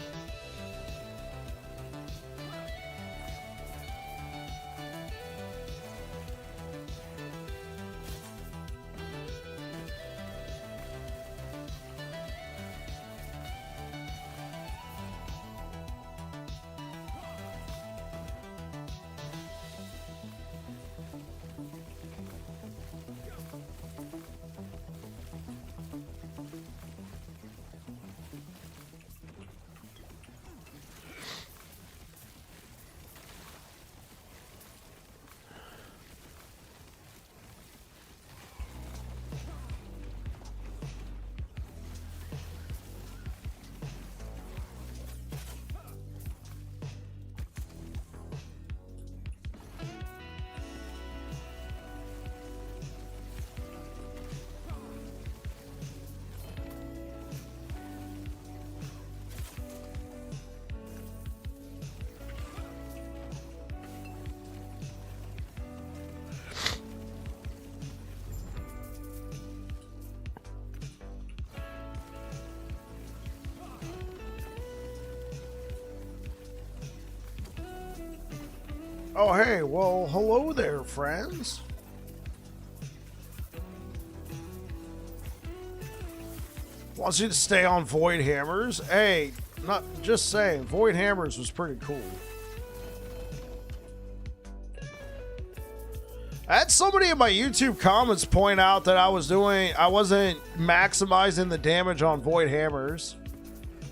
Oh, hey, well, hello there, friends. Wants you to stay on Void Hammers. Hey, not just saying, Void Hammers was pretty cool. I had somebody in my YouTube comments point out that I wasn't maximizing the damage on Void Hammers.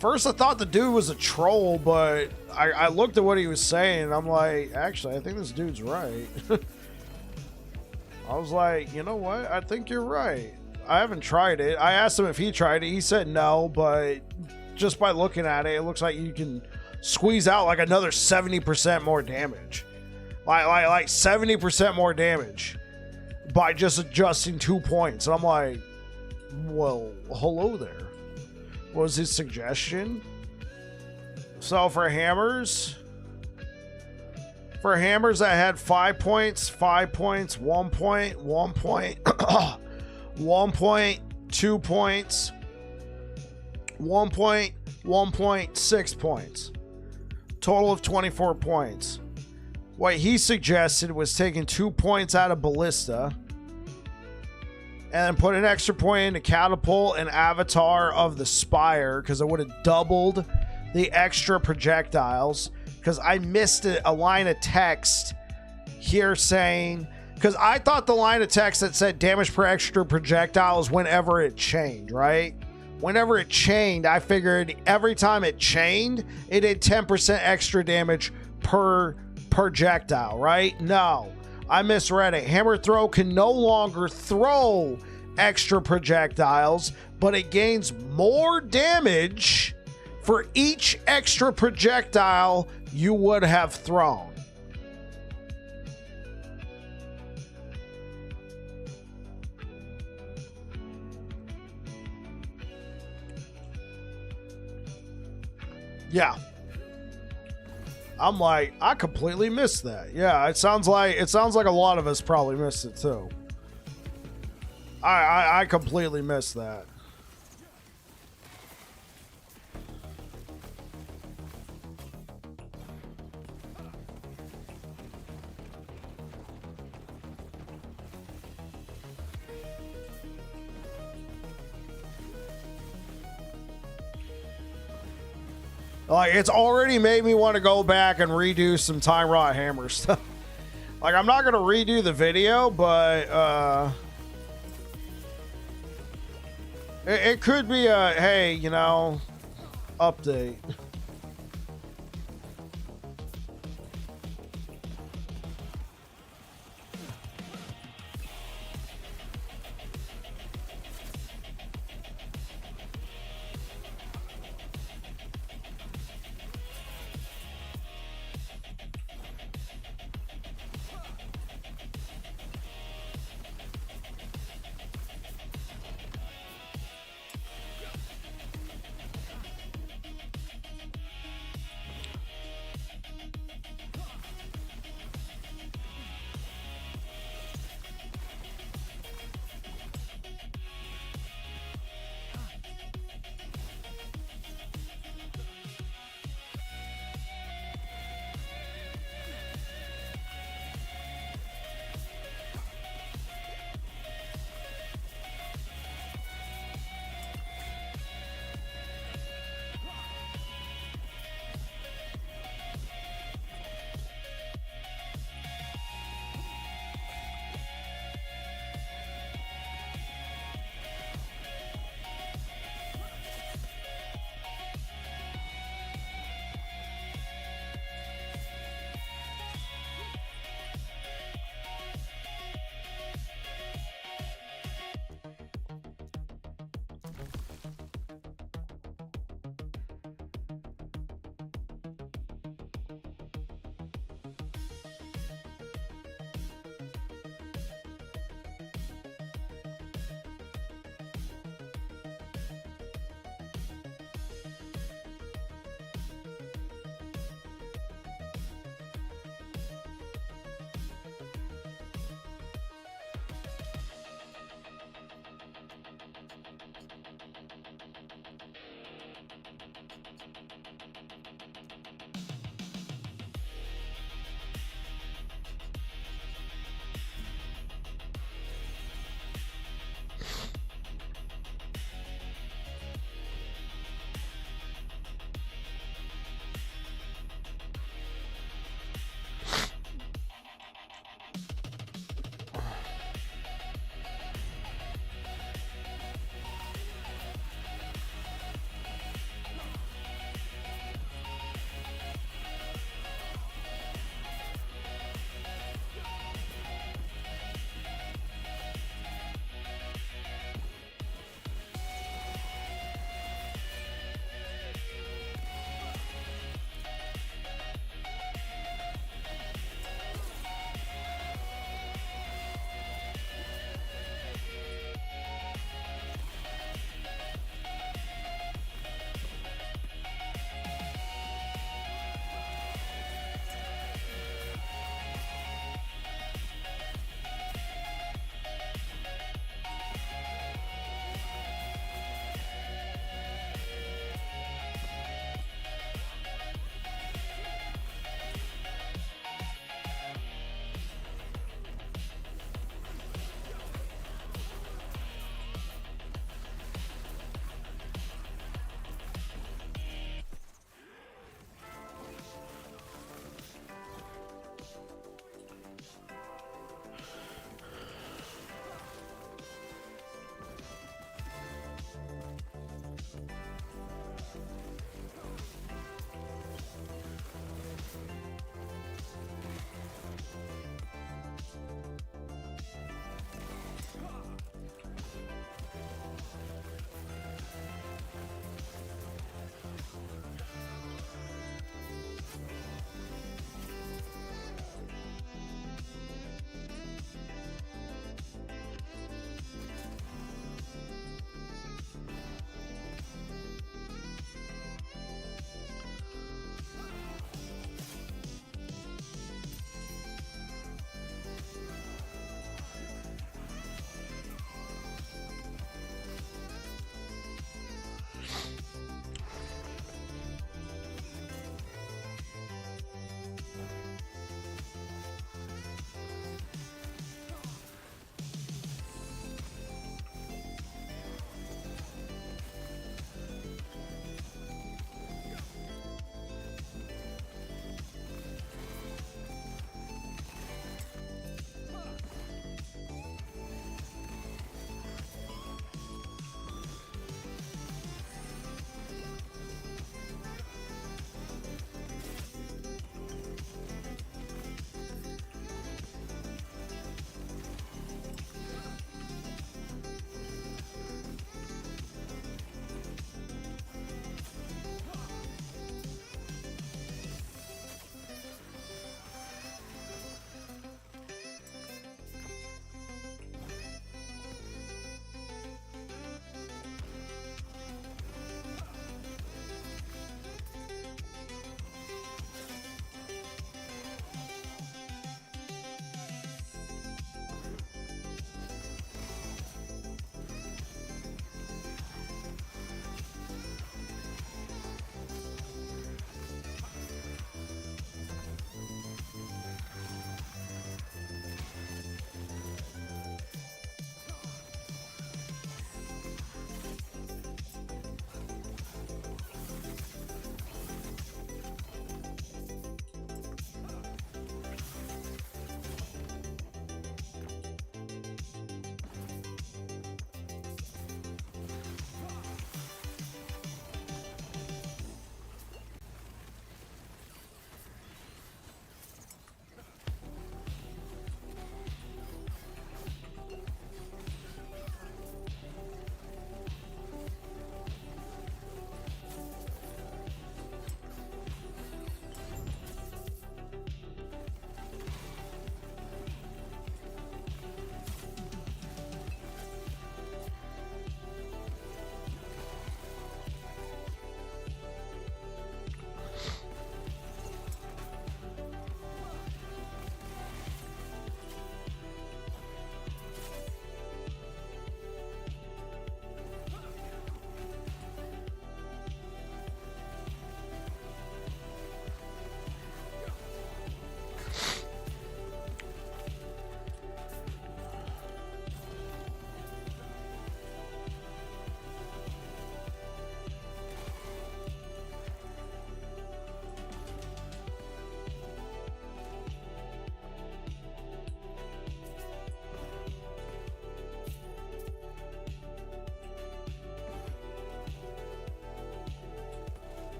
First, I thought the dude was a troll, but I looked at what he was saying, and I'm like, actually, I think this dude's right. I was like, you know what? I think you're right. I haven't tried it. I asked him if he tried it. He said no, but just by looking at it, it looks like you can squeeze out like another 70% more damage. Like 70% more damage by just adjusting 2 points. And I'm like, well, hello there. What was his suggestion? So for hammers that had 5 points, 5 points, 1 point, 1 point, 1 point, 2 points, 1 point, 1 point, 6 points. Total of 24 points. What he suggested was taking 2 points out of Ballista and then put an extra point into Catapult and Avatar of the Spire because it would have doubled the extra projectiles. Because I missed a line of text here saying, because I thought the line of text that said damage per extra projectile is whenever it chained, right? Whenever it chained, I figured every time it chained, it did 10% extra damage per projectile, right? No, I misread it. Hammer Throw can no longer throw extra projectiles, but it gains more damage for each extra projectile you would have thrown. Yeah. I'm like, I completely missed that. Yeah, it sounds like a lot of us probably missed it too. I completely missed that. Like, it's already made me want to go back and redo some Time Rot Hammer stuff. Like, I'm not going to redo the video, but it could be a, hey, you know, update.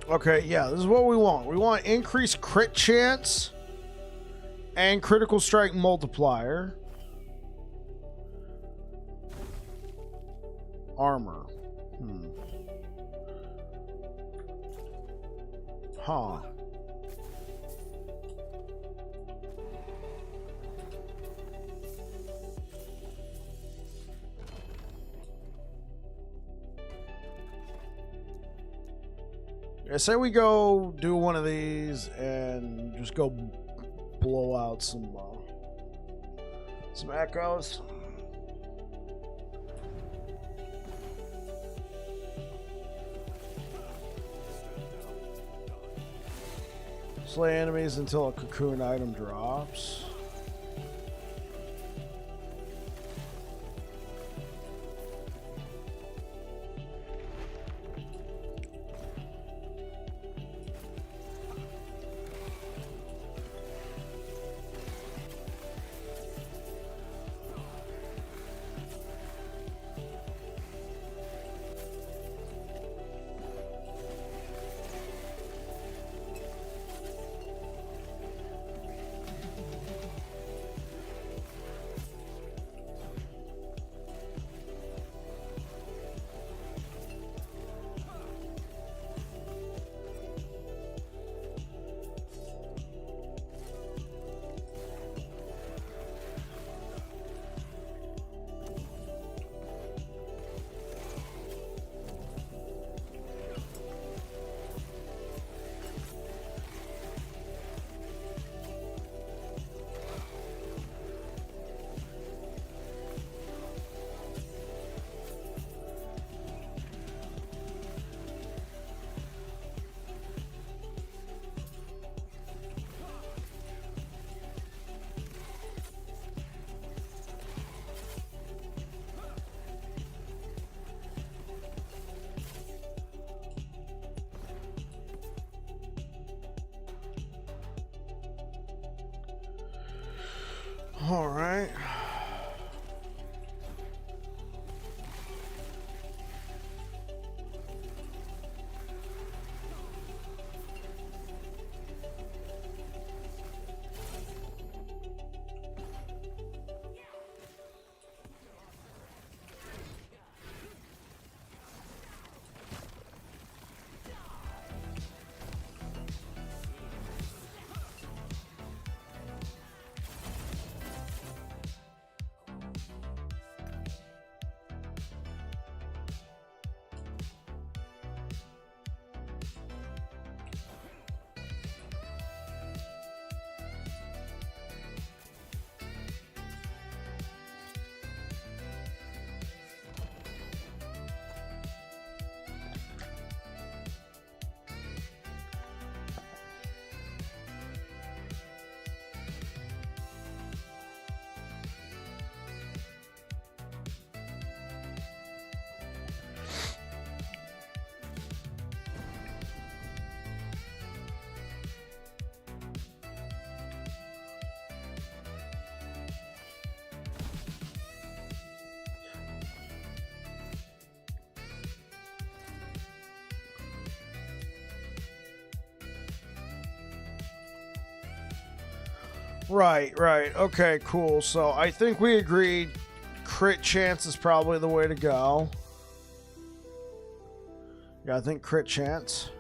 Okay, yeah, this is what we want. We want increased crit chance and critical strike multiplier. Armor. Huh. I say we go do one of these and just go blow out some echoes. Slay enemies until a cocoon item drops. All right. Right, right. Okay, cool. So I think we agreed crit chance is probably the way to go. Yeah, I think crit chance.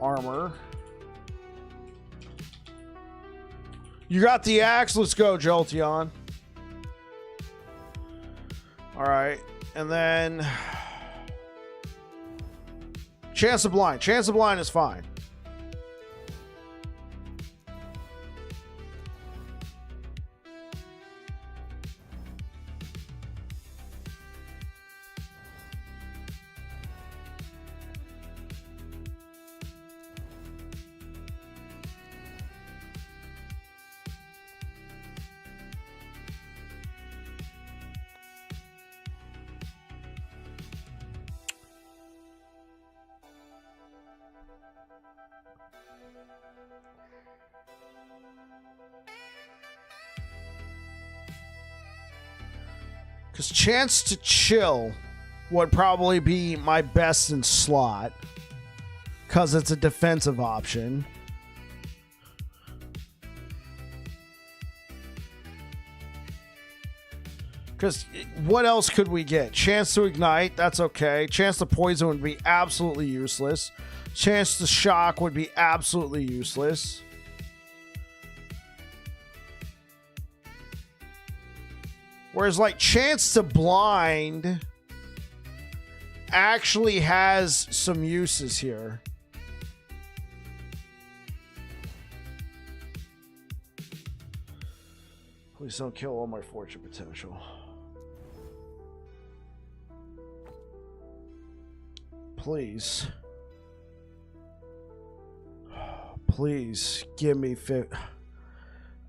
Armor. You got the axe. Let's go, Jolteon. All right. And then Chance of Blind. Chance of Blind is fine. Because chance to chill would probably be my best in slot. Because it's a defensive option. Because what else could we get? Chance to ignite, that's okay. Chance to poison would be absolutely useless. Chance to shock would be absolutely useless. Whereas, like, chance to blind actually has some uses here. Please don't kill all my fortune potential. Please. Please give me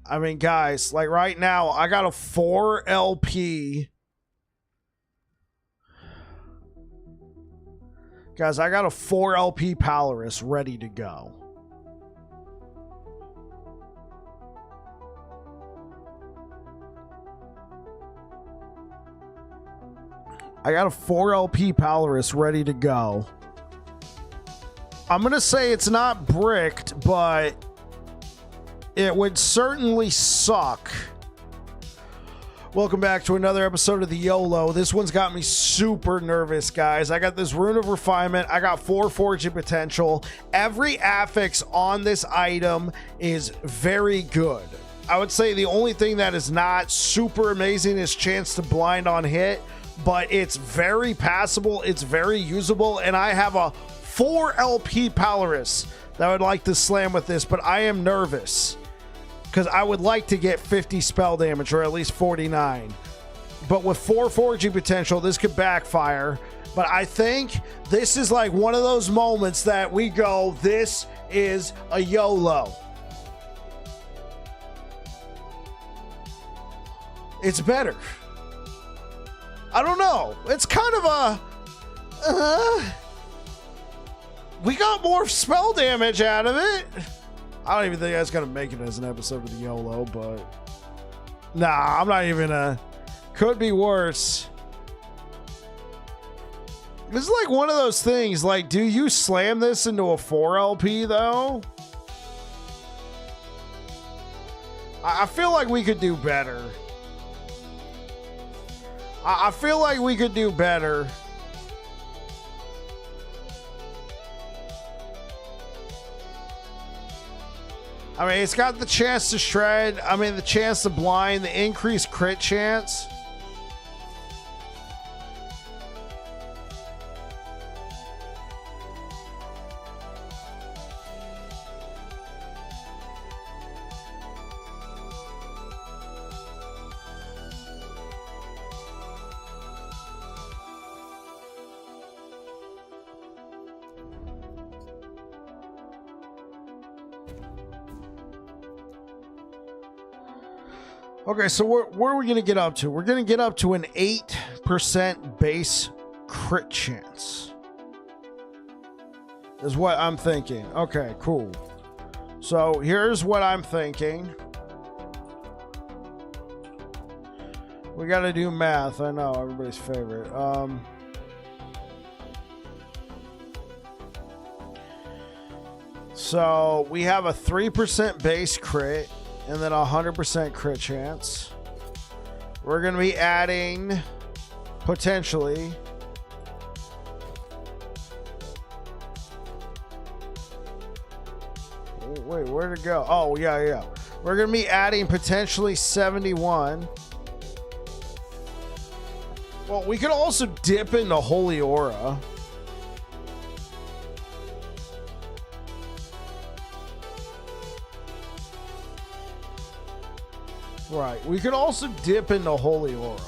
I mean, guys, like right now, I got a 4 LP. Guys, I got a 4 LP Polaris ready to go. I got a 4 LP Polaris ready to go. I'm going to say it's not bricked, but it would certainly suck. Welcome back to another episode of the Yolo. This one's got me super nervous, guys. I got this Rune of Refinement. I got 4 forging potential. Every affix on this item is very good. I would say the only thing that is not super amazing is chance to blind on hit, but it's very passable. It's very usable, and I have a 4 LP Polaris that I would like to slam with this, but I am nervous because I would like to get 50 spell damage, or at least 49. But with 4 forging potential, this could backfire. But I think this is like one of those moments that we go, this is a YOLO. It's better. I don't know. It's kind of a... we got more spell damage out of it. I don't even think that's going to make it as an episode of the YOLO, but... Nah, I'm not even a... Could be worse. This is like one of those things, like, do you slam this into a 4 LP, though? I feel like we could do better. I feel like we could do better. I mean, it's got the chance to shred. I mean, the chance to blind, the increased crit chance. Okay, so where are we going to get up to? We're going to get up to an 8% base crit chance. Is what I'm thinking. Okay, cool. So here's what I'm thinking. We got to do math. I know, everybody's favorite. So we have a 3% base crit. And then 100% crit chance. We're going to be adding, potentially, wait, where'd it go? Oh, yeah. We're going to be adding potentially 71. Well, we could also dip into Holy Aura. Right. We could also dip into Holy Aura.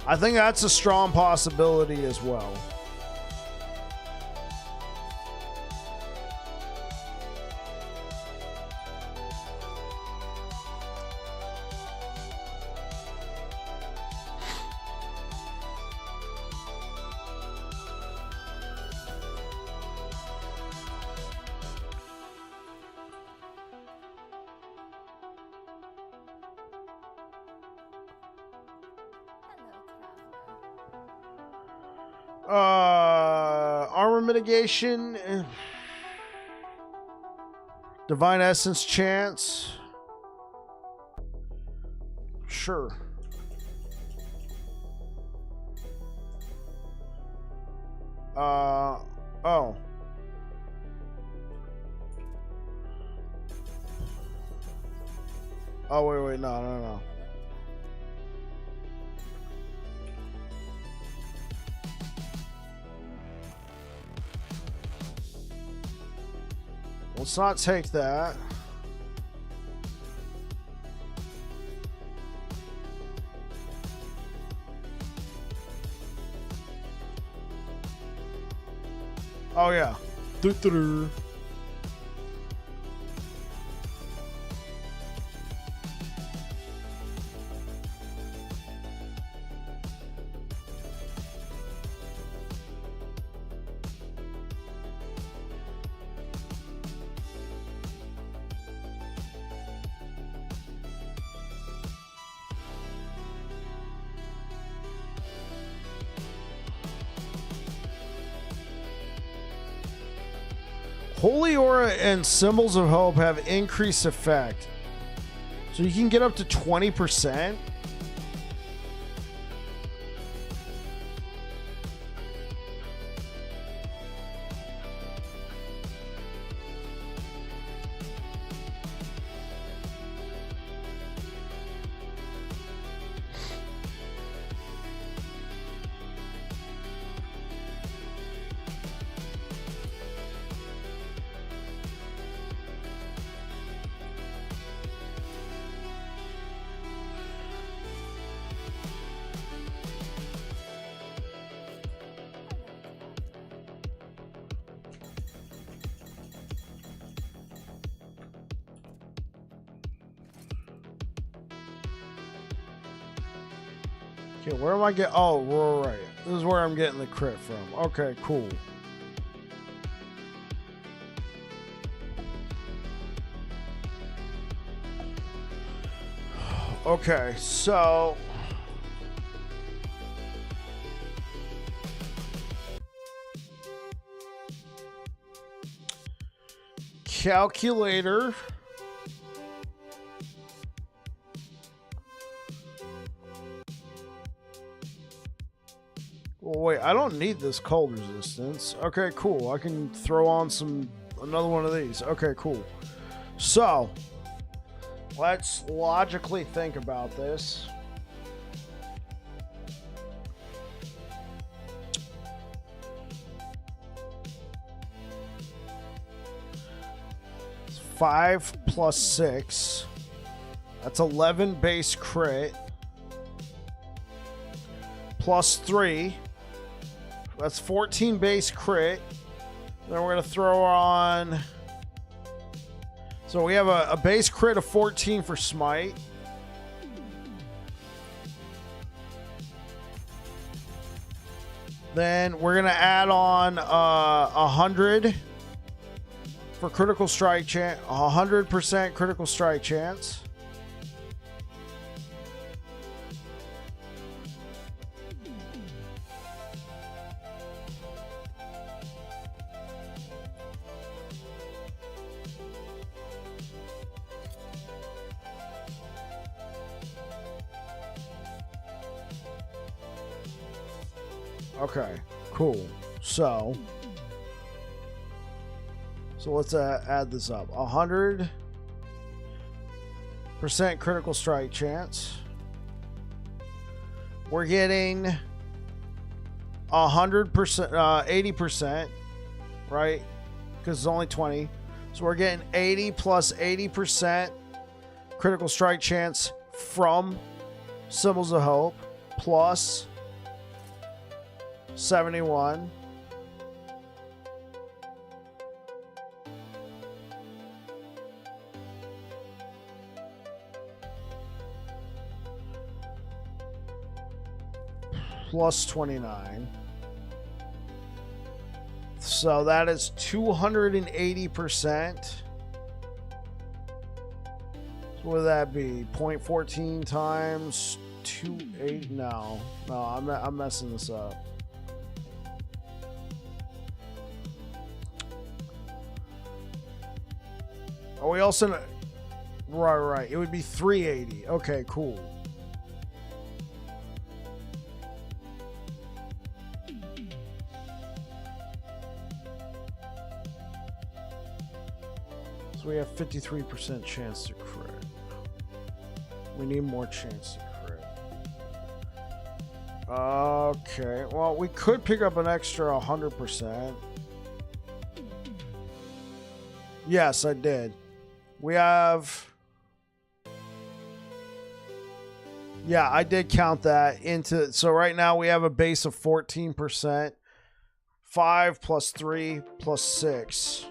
I think that's a strong possibility as well. Armor mitigation. Divine essence chance. Sure. Oh. Oh, wait, no. Let's not take that. Oh, yeah. Doo-doo-doo. Holy Aura and Symbols of Hope have increased effect. So you can get up to 20%. Okay, where am I getting? Oh, right. This is where I'm getting the crit from. Okay, cool. Okay, so calculator. Well, wait, I don't need this cold resistance. Okay, cool. I can throw on another one of these. Okay, cool. So, let's logically think about this. It's 5 plus 6. That's 11 base crit. Plus 3. That's 14 base crit. Then we're going to throw on... So we have a base crit of 14 for Smite. Then we're going to add on 100 for critical strike chance. 100% critical strike chance. Okay, cool. So let's add this up. 100% critical strike chance. We're getting 100%, 80%, right? Because it's only 20. So we're getting 80 plus 80% critical strike chance from Symbols of Hope plus 71. Plus 29. So that is 280%. So what would that be? 0.14 times 2.8? No, I'm messing this up. Oh, we also... Right. It would be 380. Okay, cool. So we have 53% chance to crit. We need more chance to crit. Okay, well, we could pick up an extra 100%. Yes, I did. We have... Yeah, I did count that into... So right now we have a base of 14%. 5 plus 3 plus 6.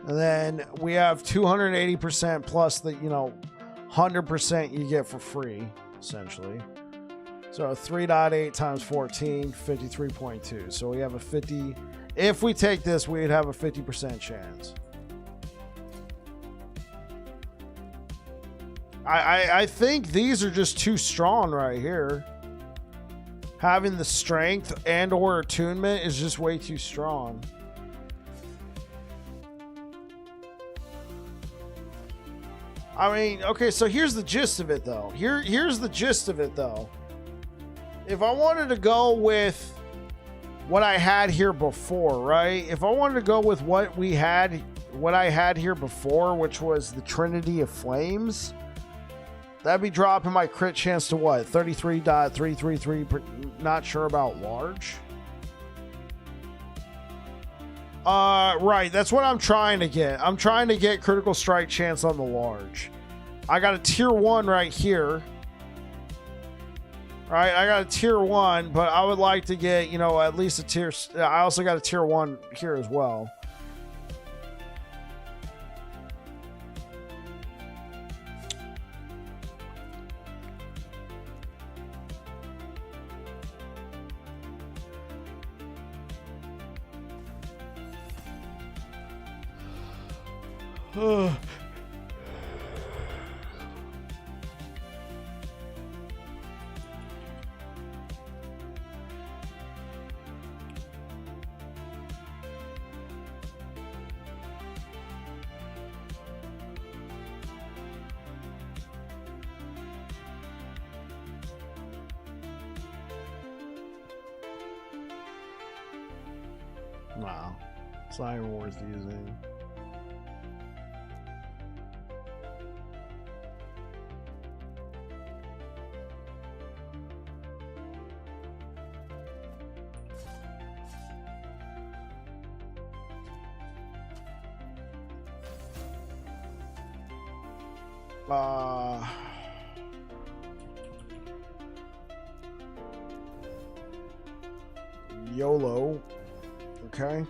And then we have 280% plus the, 100% you get for free, essentially. So 3.8 times 14, 53.2. So we have a 50. If we take this, we'd have a 50% chance. I think these are just too strong right here. Having the strength and or attunement is just way too strong. I mean, okay, so here's the gist of it, though. Here's the gist of it, though. If I wanted to go with what I had here before, right? If I wanted to go with what I had here before, which was the Trinity of Flames, that'd be dropping my crit chance to what? 33.333. Not sure about large. Right. That's what I'm trying to get. I'm trying to get critical strike chance on the large. I got a tier 1 right here. Right, I got a tier 1, but I would like to get, at least a tier... I also got a tier 1 here as well. Wow. It's not even worth using. Yolo. Okay.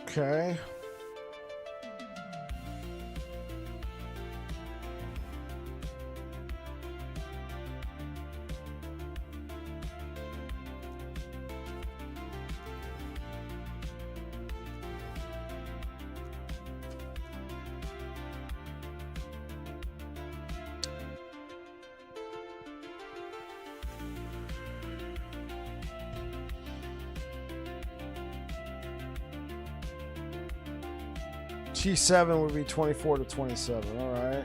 Okay. T7 would be 24 to 27. All right.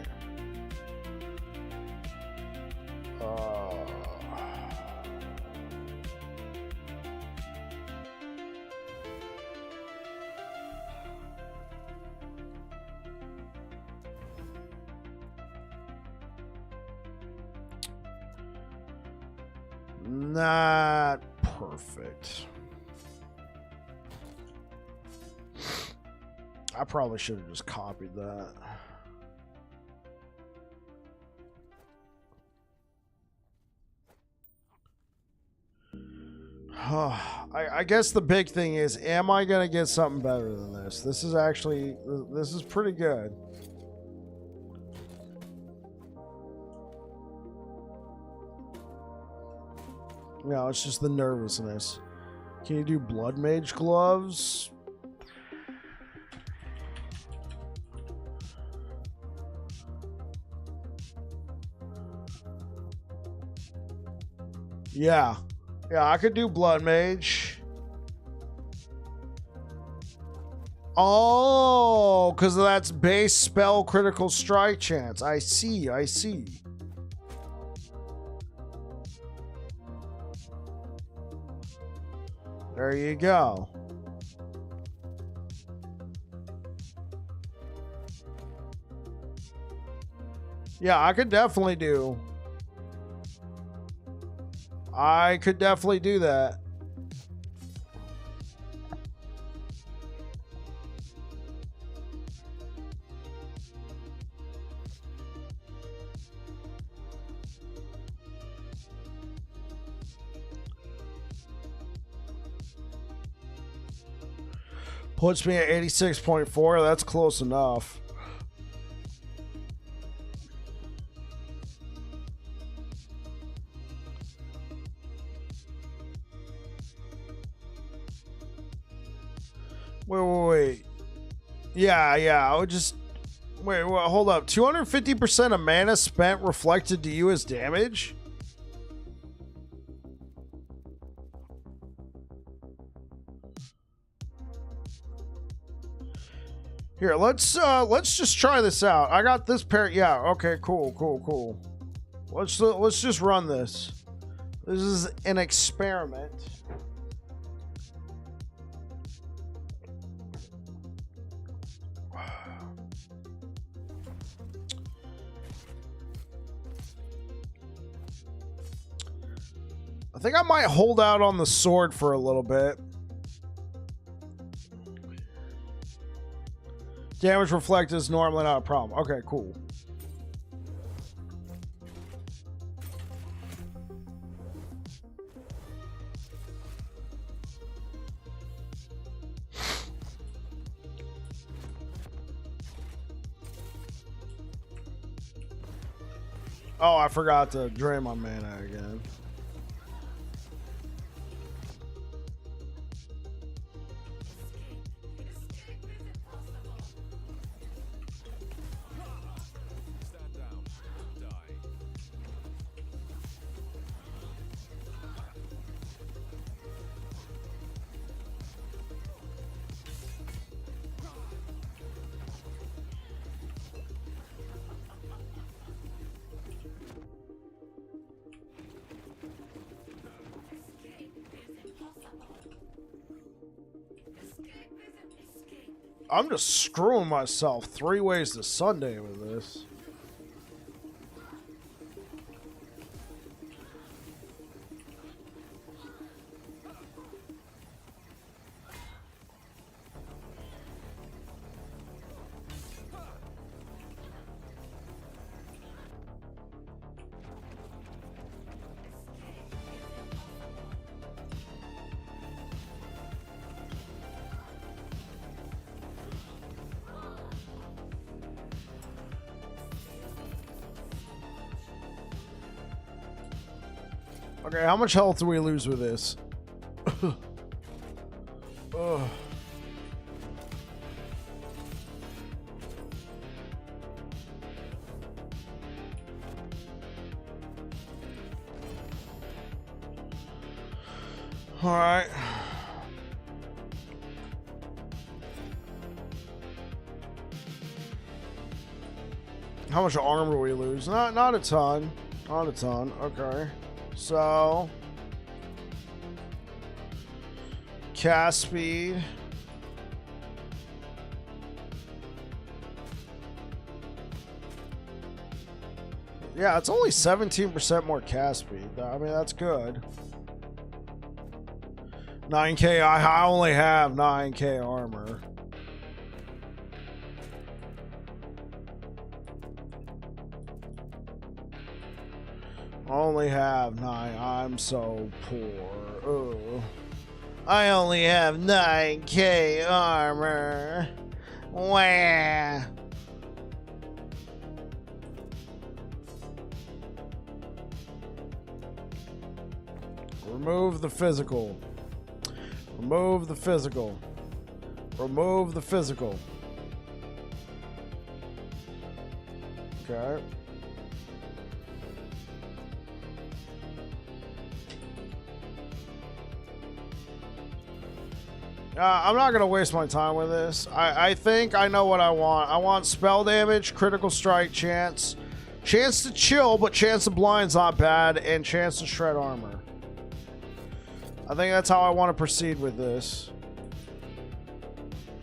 Not perfect. I probably should have just copied that. I guess the big thing is, am I going to get something better than this? This is pretty good. No, it's just the nervousness. Can you do Blood Mage gloves? Yeah. Yeah, I could do Blood Mage. Oh, because that's base spell critical strike chance. I see, I see. There you go. Yeah, I could definitely do. I could definitely do that. Puts me at 86.4. That's close enough. Wait. Yeah. I would just... Wait, hold up. 250% of mana spent reflected to you as damage? Here, let's just try this out. I got this pair. Yeah, okay, cool. Let's just run this. This is an experiment. I think I might hold out on the sword for a little bit. Damage reflect is normally not a problem. Okay, cool. Oh, I forgot to drain my mana again. I'm just screwing myself 3 ways to Sunday with this. Okay, how much health do we lose with this? Ugh. All right. How much armor we lose? Not a ton. Not a ton. Okay. So, cast speed. Yeah, it's only 17% more cast speed. I mean, that's good. 9k, I only have 9k armor. Only have 9. I'm so poor. Ugh. I only have 9k armor. Wah. Remove the physical. Remove the physical. Remove the physical. Okay. I'm not going to waste my time with this. I think I know what I want. I want spell damage, critical strike chance, chance to chill, but chance to blind's not bad, and chance to shred armor. I think that's how I want to proceed with this.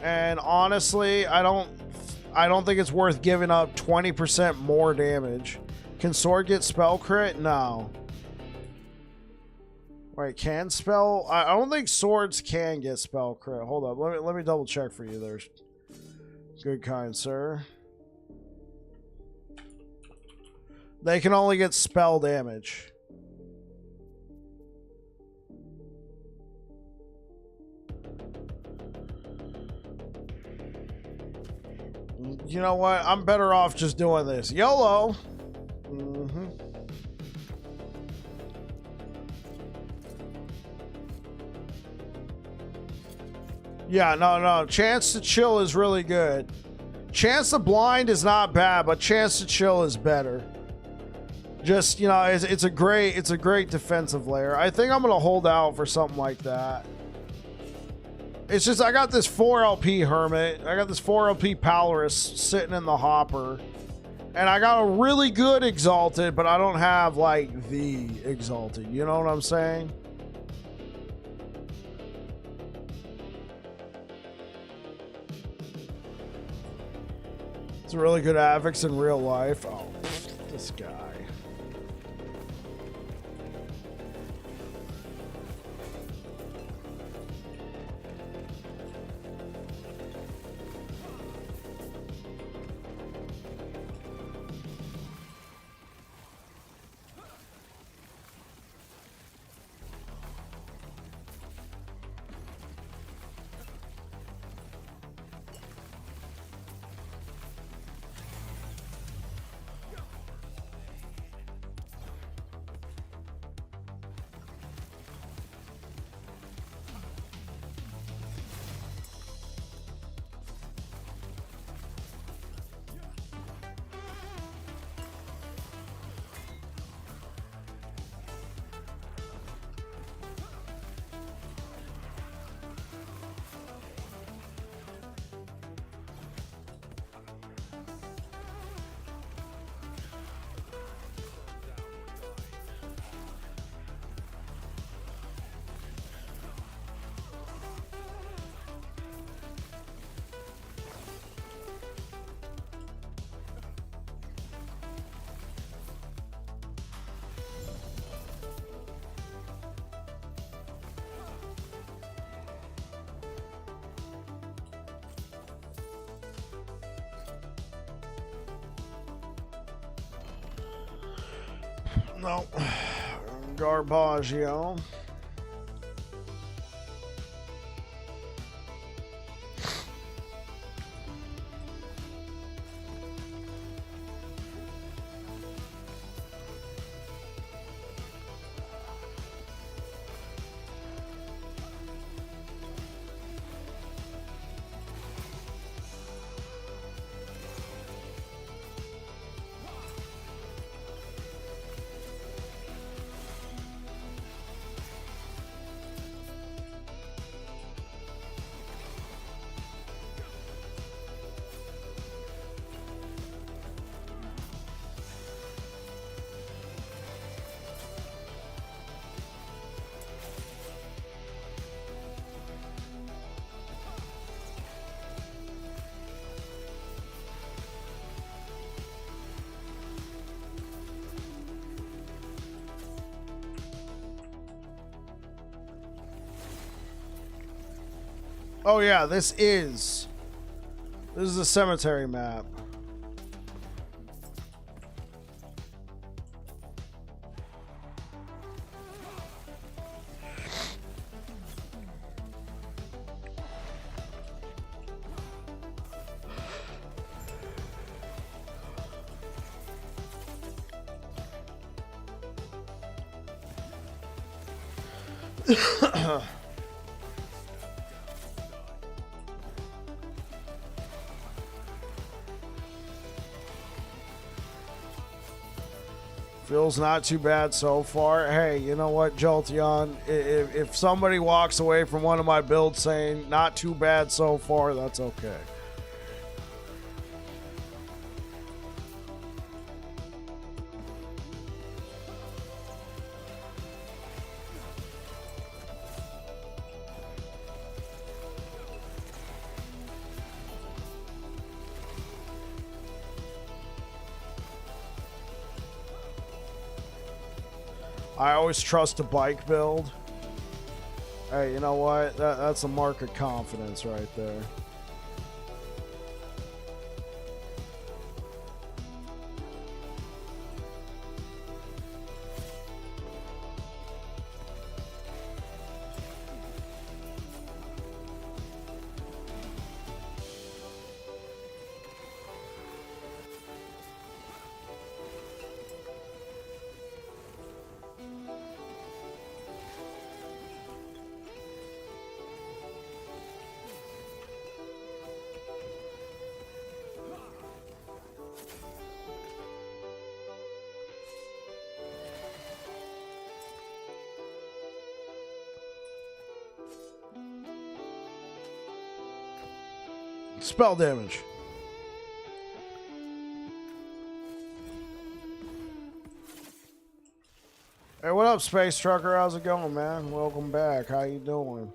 And honestly, I don't think it's worth giving up 20% more damage. Can sword get spell crit? No. Wait, can spell? I don't think swords can get spell crit. Hold up, let me double check for you there. Good kind sir. They can only get spell damage. You know what? I'm better off just doing this. YOLO! Yeah, no. Chance to chill is really good. Chance to blind is not bad, but chance to chill is better. Just, you know, it's a great defensive layer. I think I'm gonna hold out for something like that. It's just I got this 4 LP Hermit, I got this 4 LP Polaris sitting in the hopper, and I got a really good Exalted, but I don't have like the Exalted. You know what I'm saying? It's a really good Avix in real life. Oh, this guy. No. Garbaggio. Oh yeah, this is a cemetery map. Feels not too bad so far. Hey, you know what, Jolteon? If somebody walks away from one of my builds saying not too bad so far, that's okay. I always trust a bike build. Hey, you know what? That's a mark of confidence right there. Spell damage. Hey, what up, Space Trucker? How's it going, man? Welcome back. How you doing?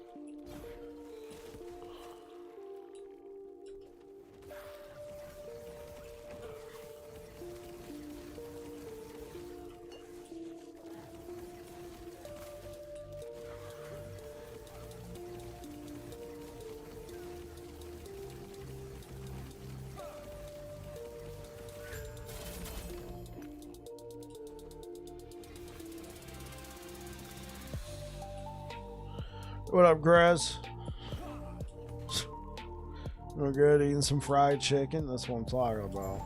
What up, Graz? We're good, eating some fried chicken. That's what I'm talking about.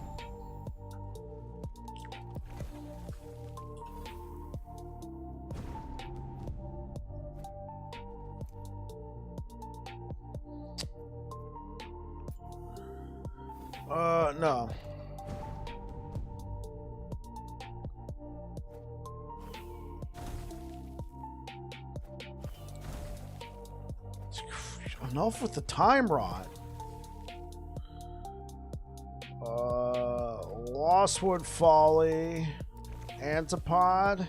No. Enough with the time rot. Lostwood Folly, Antipod.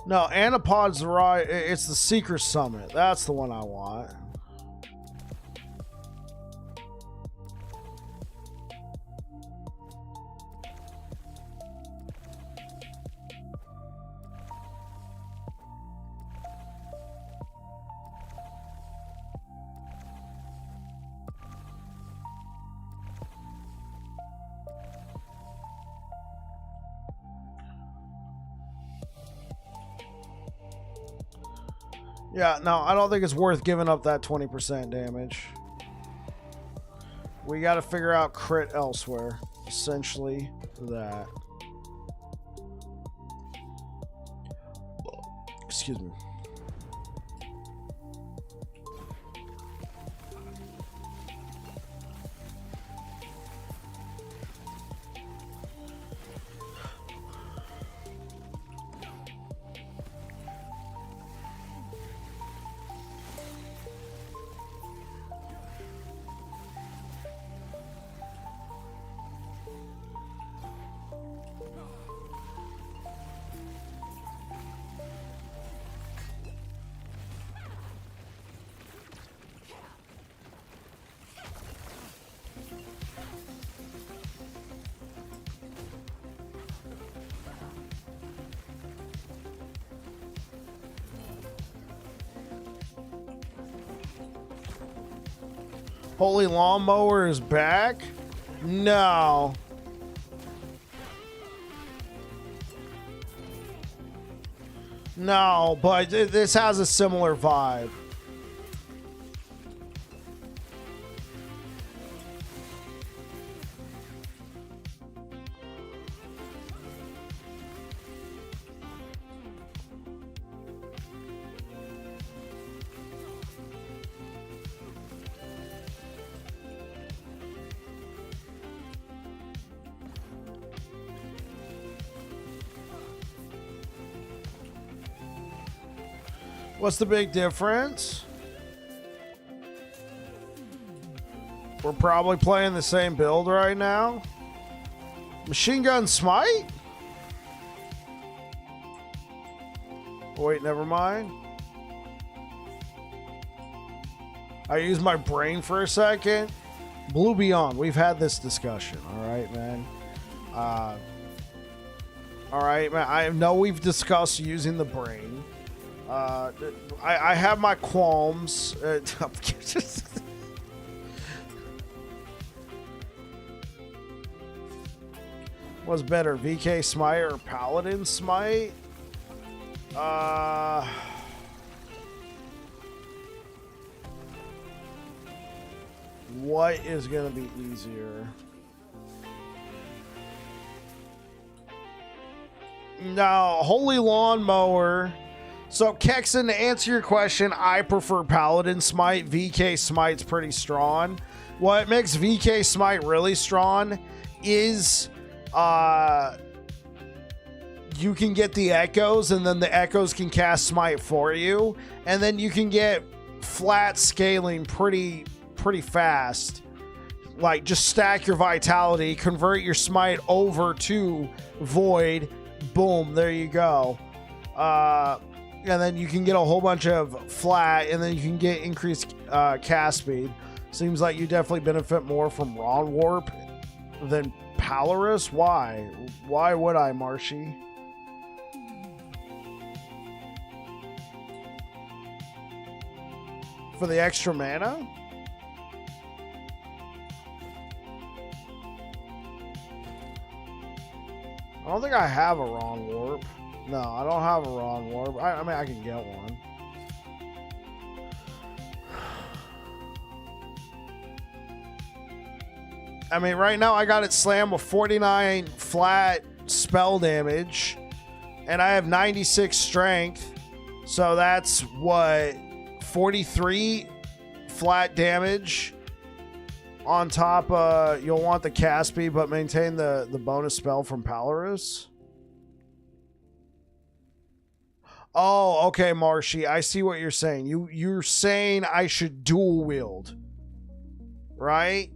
No, Antipod's the right. It's the Seeker Summit. That's the one I want. Yeah, no, I don't think it's worth giving up that 20% damage. We got to figure out crit elsewhere. Essentially, that. Excuse me. Holy Lawnmower is back? No. No, but this has a similar vibe. What's the big difference? We're probably playing the same build right now. Machine gun smite? Wait, never mind. I used my brain for a second. Blue Beyond. We've had this discussion. All right, man. All right, man. I know we've discussed using the brain. I have my qualms. What's better, VK Smite or Paladin Smite? What is going to be easier? No, Holy Lawnmower. So, Kexen, to answer your question, I prefer Paladin Smite. VK Smite's pretty strong. What makes VK Smite really strong is you can get the echoes, and then the echoes can cast Smite for you, and then you can get flat scaling pretty fast. Like, just stack your vitality, convert your Smite over to Void, boom, there you go. And then you can get a whole bunch of flat, and then you can get increased cast speed. Seems like you definitely benefit more from Ron Warp than Polaris. Why? Why would I, Marshy? For the extra mana? I don't think I have a Ron Warp. No, I don't have a Ron Warp. I mean, I can get one. I mean, right now I got it slammed with 49 flat spell damage, and I have 96 strength. So that's what, 43 flat damage on top. You'll want the cast speed, but maintain the bonus spell from Polaris. Oh, okay, Marshy. I see what you're saying. You're saying I should dual wield, right?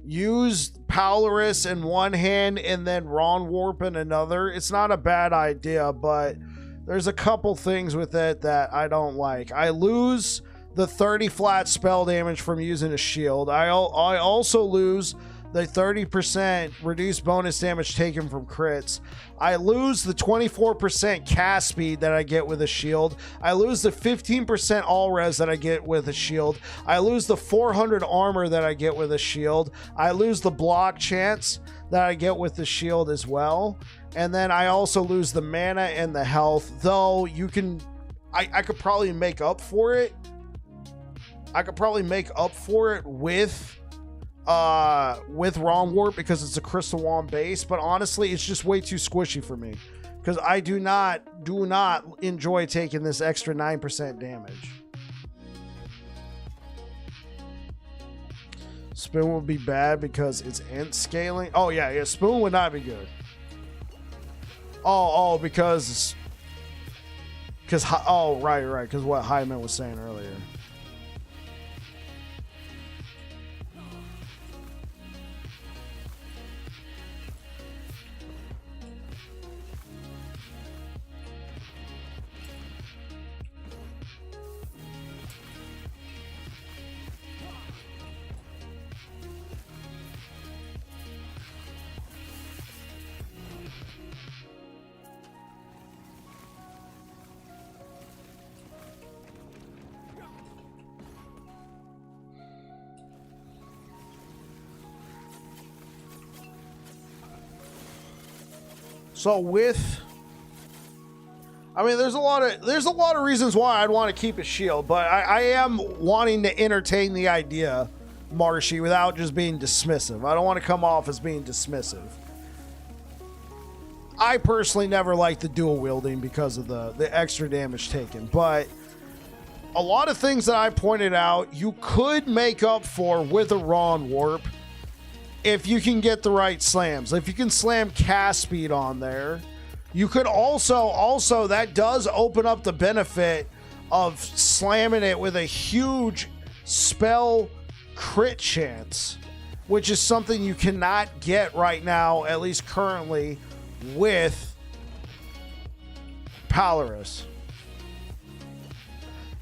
Use Polaris in one hand and then Ron Warp in another. It's not a bad idea, but there's a couple things with it that I don't like. I lose the 30 flat spell damage from using a shield. I also lose the 30% reduced bonus damage taken from crits. I lose the 24% cast speed that I get with a shield. I lose the 15% all res that I get with a shield. I lose the 400 armor that I get with a shield. I lose the block chance that I get with the shield as well. And then I also lose the mana and the health, though you can, I could probably make up for it. I could probably make up for it with Ron Warp because it's a Crystal Wand base, but honestly, it's just way too squishy for me because I do not enjoy taking this extra 9% damage. Spoon would be bad because it's int scaling. Oh yeah, Spoon would not be good. Because right, because what Hyman was saying earlier. So there's a lot of reasons why I'd want to keep a shield, but I am wanting to entertain the idea, Marshy, without just being dismissive. I don't want to come off as being dismissive. I personally never liked the dual wielding because of the extra damage taken, but a lot of things that I pointed out, you could make up for with a Ron Warp if you can get the right slams. If you can slam cast speed on there, you could also that does open up the benefit of slamming it with a huge spell crit chance, which is something you cannot get right now, at least currently, with Polaris.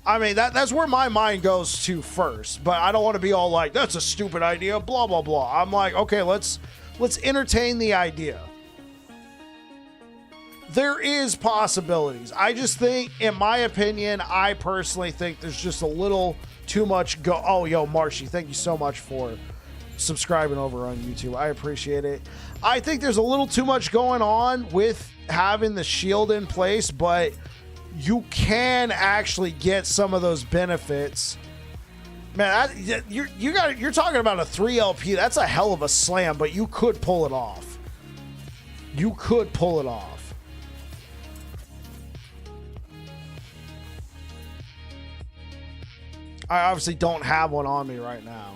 I mean, that's where my mind goes to first, but I don't want to be all like, that's a stupid idea, blah, blah, blah. I'm like, okay, let's entertain the idea. There is possibilities. I just think, in my opinion, I personally think there's just a little too much oh, yo, Marshy, thank you so much for subscribing over on YouTube. I appreciate it. I think there's a little too much going on with having the shield in place, but you can actually get some of those benefits. Man, you're talking about a 3 LP. That's a hell of a slam, but you could pull it off. You could pull it off. I obviously don't have one on me right now.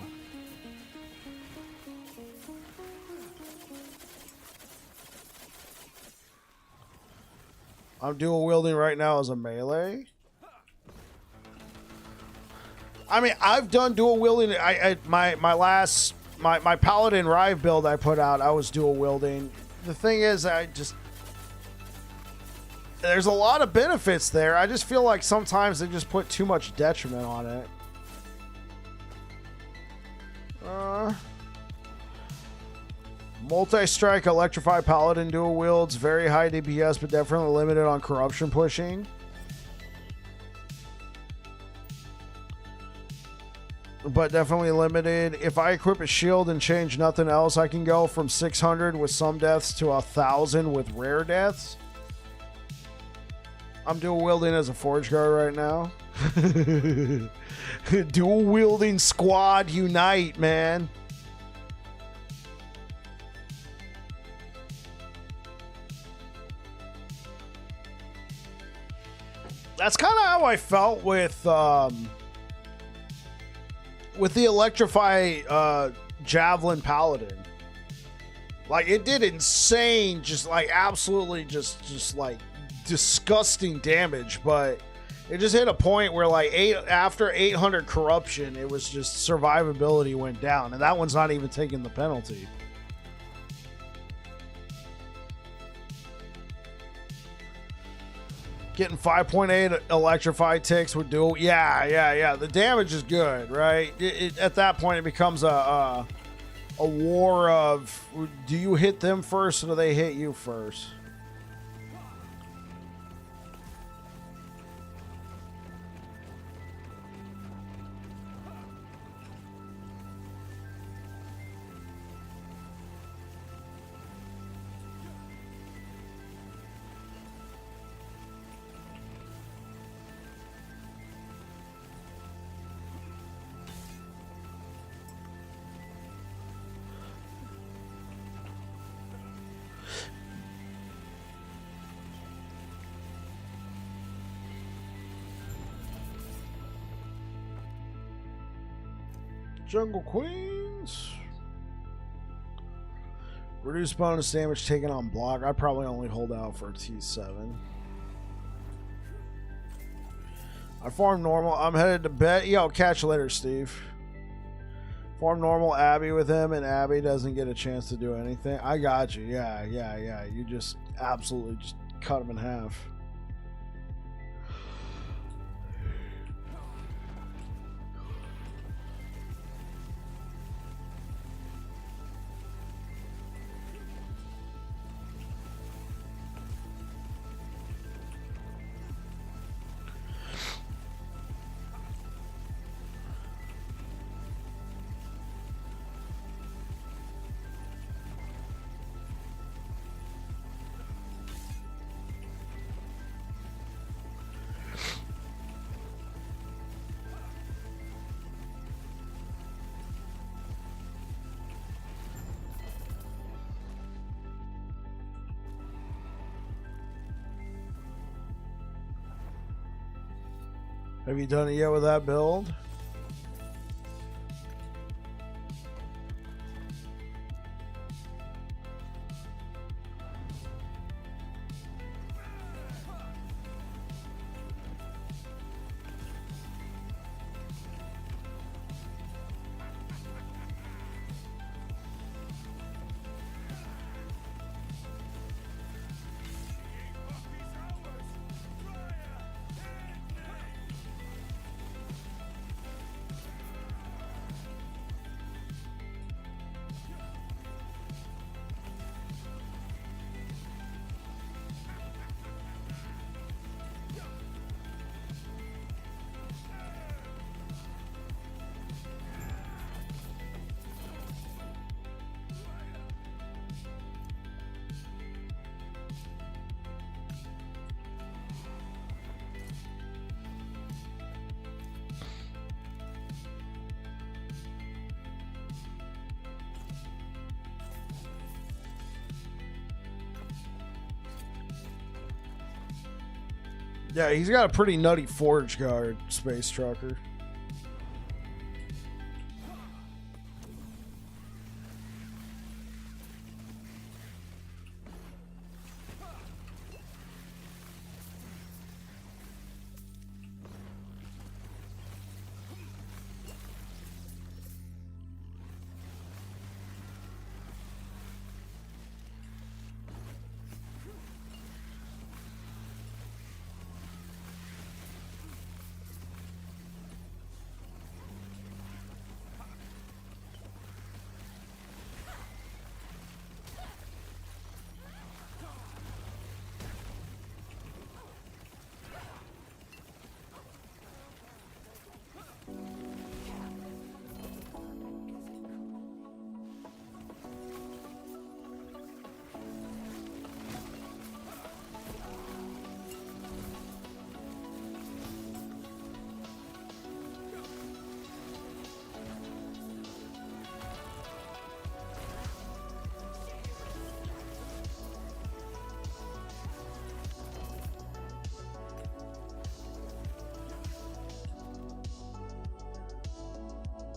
I'm dual wielding right now as a melee. I mean, I've done dual wielding. My Paladin Rive build I put out, I was dual wielding. The thing is, there's a lot of benefits there. I just feel like sometimes they just put too much detriment on it. Multi-strike Electrify Paladin dual wields, very high DPS, but definitely limited on corruption pushing. But definitely limited. If I equip a shield and change nothing else, I can go from 600 with some deaths to 1,000 with rare deaths. I'm dual wielding as a Forge Guard right now. Dual wielding squad unite, man. That's kind of how I felt with the Electrify Javelin Paladin. Like, it did insane, just like absolutely just like disgusting damage, but it just hit a point where like after 800 corruption, it was just survivability went down, and that one's not even taking the penalty. Getting 5.8 electrify ticks with dual. Yeah. The damage is good, right? At that point, it becomes a war of, do you hit them first or do they hit you first? Jungle Queens. Reduce bonus damage taken on block. I probably only hold out for a T7. I farm normal. I'm headed to bed. Yo, catch you later, Steve. Farm normal Abby with him, and Abby doesn't get a chance to do anything. I got you. Yeah. You just absolutely just cut him in half. Have you done it yet with that build? Yeah, he's got a pretty nutty forge guard, Space Trucker.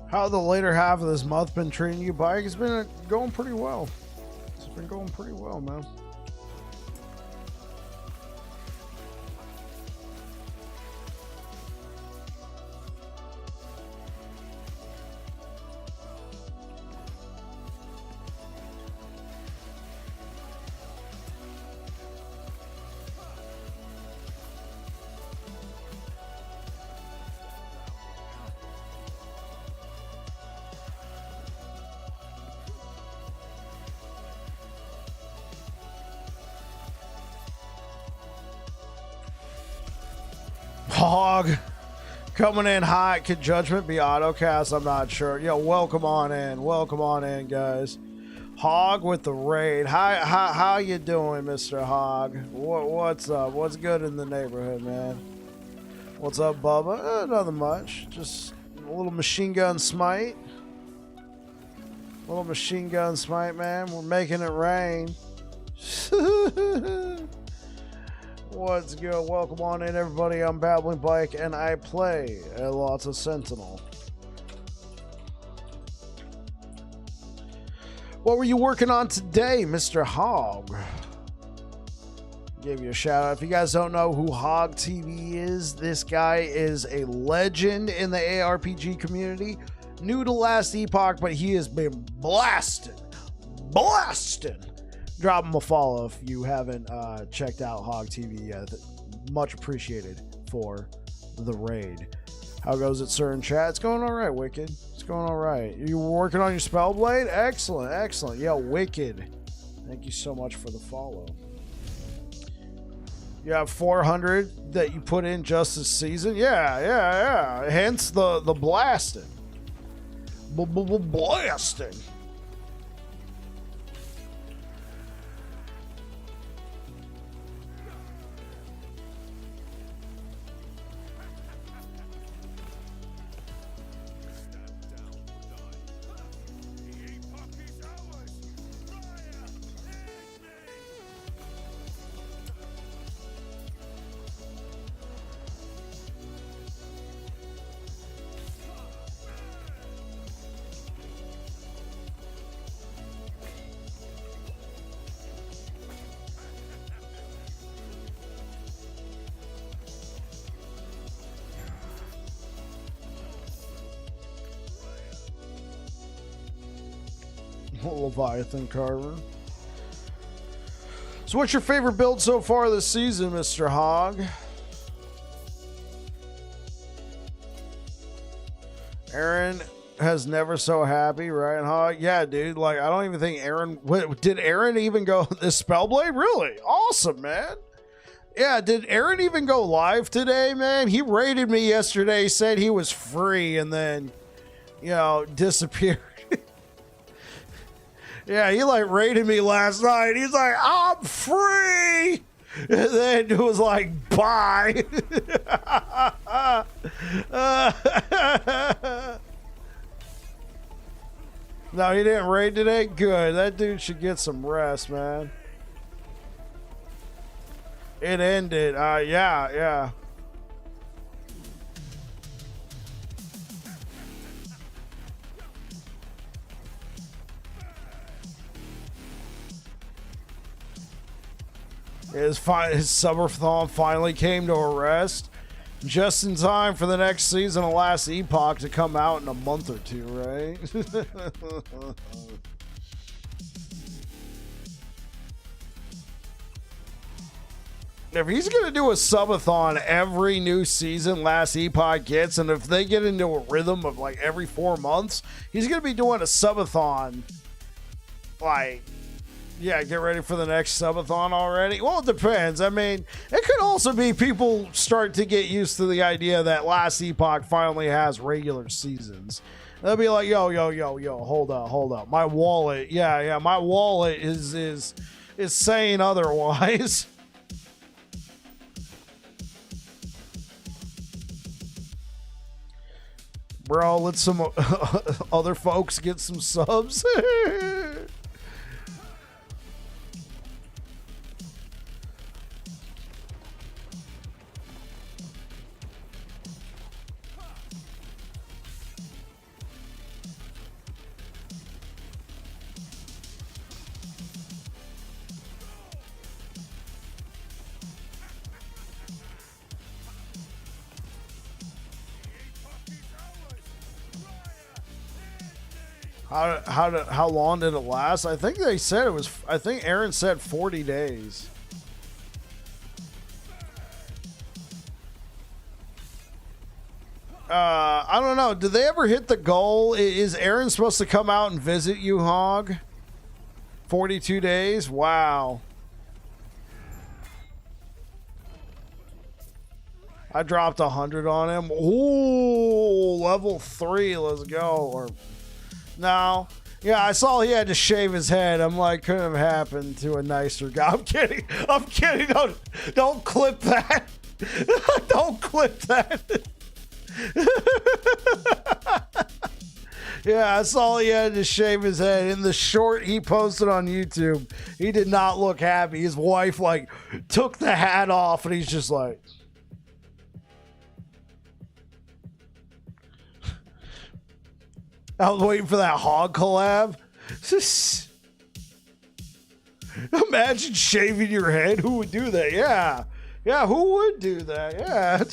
How the later half of this month been treating you, Bike? It's been going pretty well. It's been going pretty well, man. Hog coming in hot. Could Judgment be autocast? I'm not sure. Yo, welcome on in. Welcome on in, guys. Hog with the raid. How you doing, Mr. Hog? What's up? What's good in the neighborhood, man? What's up, Bubba? Nothing much. Just a little machine gun smite. A little machine gun smite, man. We're making it rain. What's good? Welcome on in, everybody. I'm Babbling Bike, and I play lots of Sentinel. What were you working on today, Mr. Hog? Give you a shout out. If you guys don't know who Hog TV is, this guy is a legend in the ARPG community. New to last Epoch, but he has been blasting. Drop him a follow if you haven't checked out Hog TV yet. Much appreciated for the raid. How goes it, sir, in chat? It's going all right, Wicked. It's going all right. You were working on your Spellblade? Excellent, excellent. Yeah, Wicked. Thank you so much for the follow. You have 400 that you put in just this season? Yeah. Hence the blasting. Blasting. Leviathan Carver. So what's your favorite build so far this season, Mr. Hog? Aaron has never so happy, right, Hog? Yeah, dude. Like, I don't even think Aaron... Did Aaron even go this Spellblade? Really? Awesome, man. Yeah, did Aaron even go live today, man? He raided me yesterday, said he was free, and then, you know, disappeared. Yeah, he like raided me last night. He's like, I'm free. And then it was like, bye. No, he didn't raid today? Good. That dude should get some rest, man. It ended. Yeah. His Summerthon finally came to a rest, just in time for the next season of Last Epoch to come out in a month or two, right? If he's going to do a subathon every new season Last Epoch gets, and if they get into a rhythm of like every 4 months, he's going to be doing a subathon like... Yeah, get ready for the next subathon already. Well, it depends. I mean, it could also be people start to get used to the idea that Last Epoch finally has regular seasons. They'll be like, yo, hold up. My wallet, my wallet is saying otherwise. Bro, let some other folks get some subs. How long did it last? I think they said it was. I think Aaron said 40 days. I don't know. Did they ever hit the goal? Is Aaron supposed to come out and visit you, Hog? 42 days? Wow. I dropped 100 on him. Ooh, level 3. Let's go. Or no. Yeah, I saw he had to shave his head. I'm like, couldn't have happened to a nicer guy. I'm kidding. Don't clip that. Don't clip that. Yeah, I saw he had to shave his head. In the short he posted on YouTube, he did not look happy. His wife like took the hat off and he's just like, I was waiting for that Hog collab. Imagine shaving your head. Who would do that? Yeah. Yeah, who would do that? Yeah.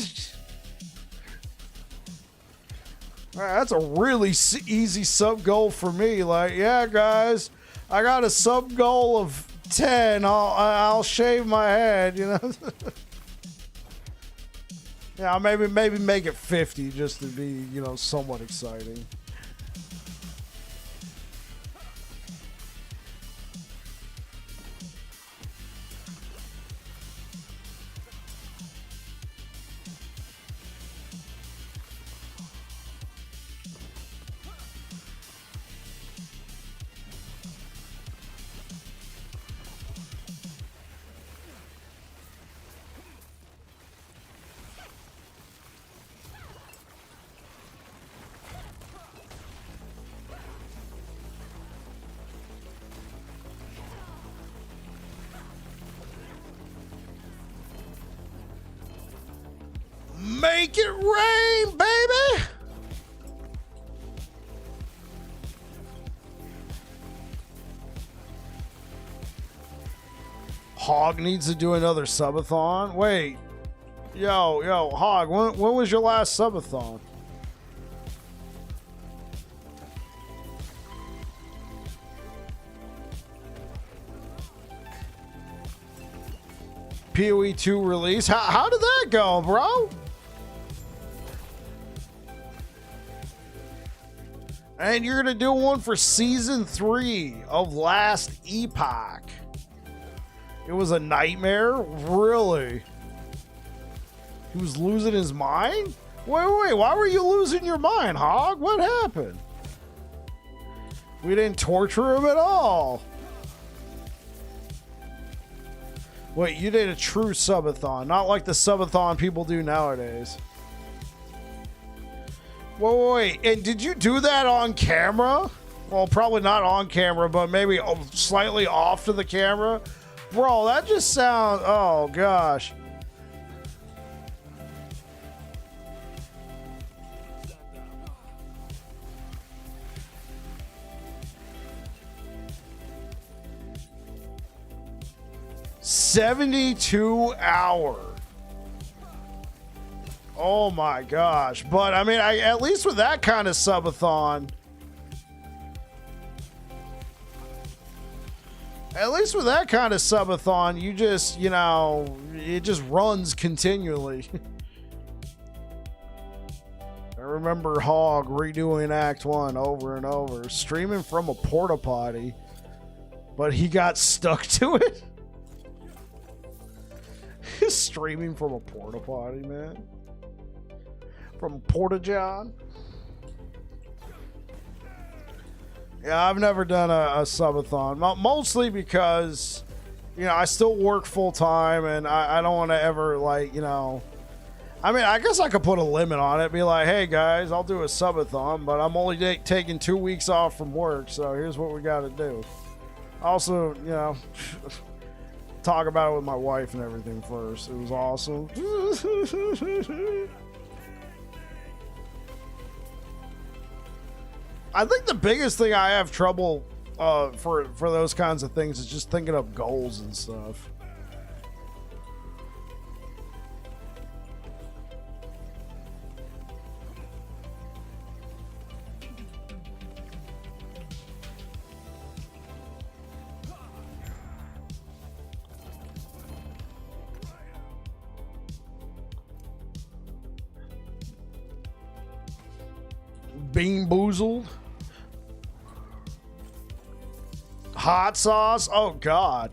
All right, that's a really easy sub goal for me. Like, yeah, guys, I got a sub goal of 10. I'll shave my head, you know. Yeah, maybe make it 50 just to be, you know, somewhat exciting. Make it rain, baby! Hog needs to do another subathon? Wait. Yo, Hog, when was your last subathon? PoE 2 release? How did that go, bro? And you're going to do one for Season 3 of Last Epoch. It was a nightmare? Really? He was losing his mind? Wait, why were you losing your mind, Hog? What happened? We didn't torture him at all. Wait, you did a true subathon, not like the subathon people do nowadays. Wait, and did you do that on camera? Well, probably not on camera, but maybe slightly off to the camera. Bro, that just sounds... Oh, gosh. $72-hour. Oh my gosh. But I mean, at least with that kind of subathon, you just, you know, it just runs continually. I remember Hog redoing Act 1 over and over, streaming from a porta potty, but he got stuck to it. Streaming from a porta potty, man. From Porta John. Yeah, I've never done a subathon. Mostly because, you know, I still work full time and I don't want to ever, like, you know. I mean, I guess I could put a limit on it. Be like, hey guys, I'll do a subathon, but I'm only taking 2 weeks off from work, so here's what we got to do. Also, you know, talk about it with my wife and everything first. It was awesome. I think the biggest thing I have trouble for those kinds of things is just thinking of goals and stuff. Bean boozled. Hot sauce. Oh God.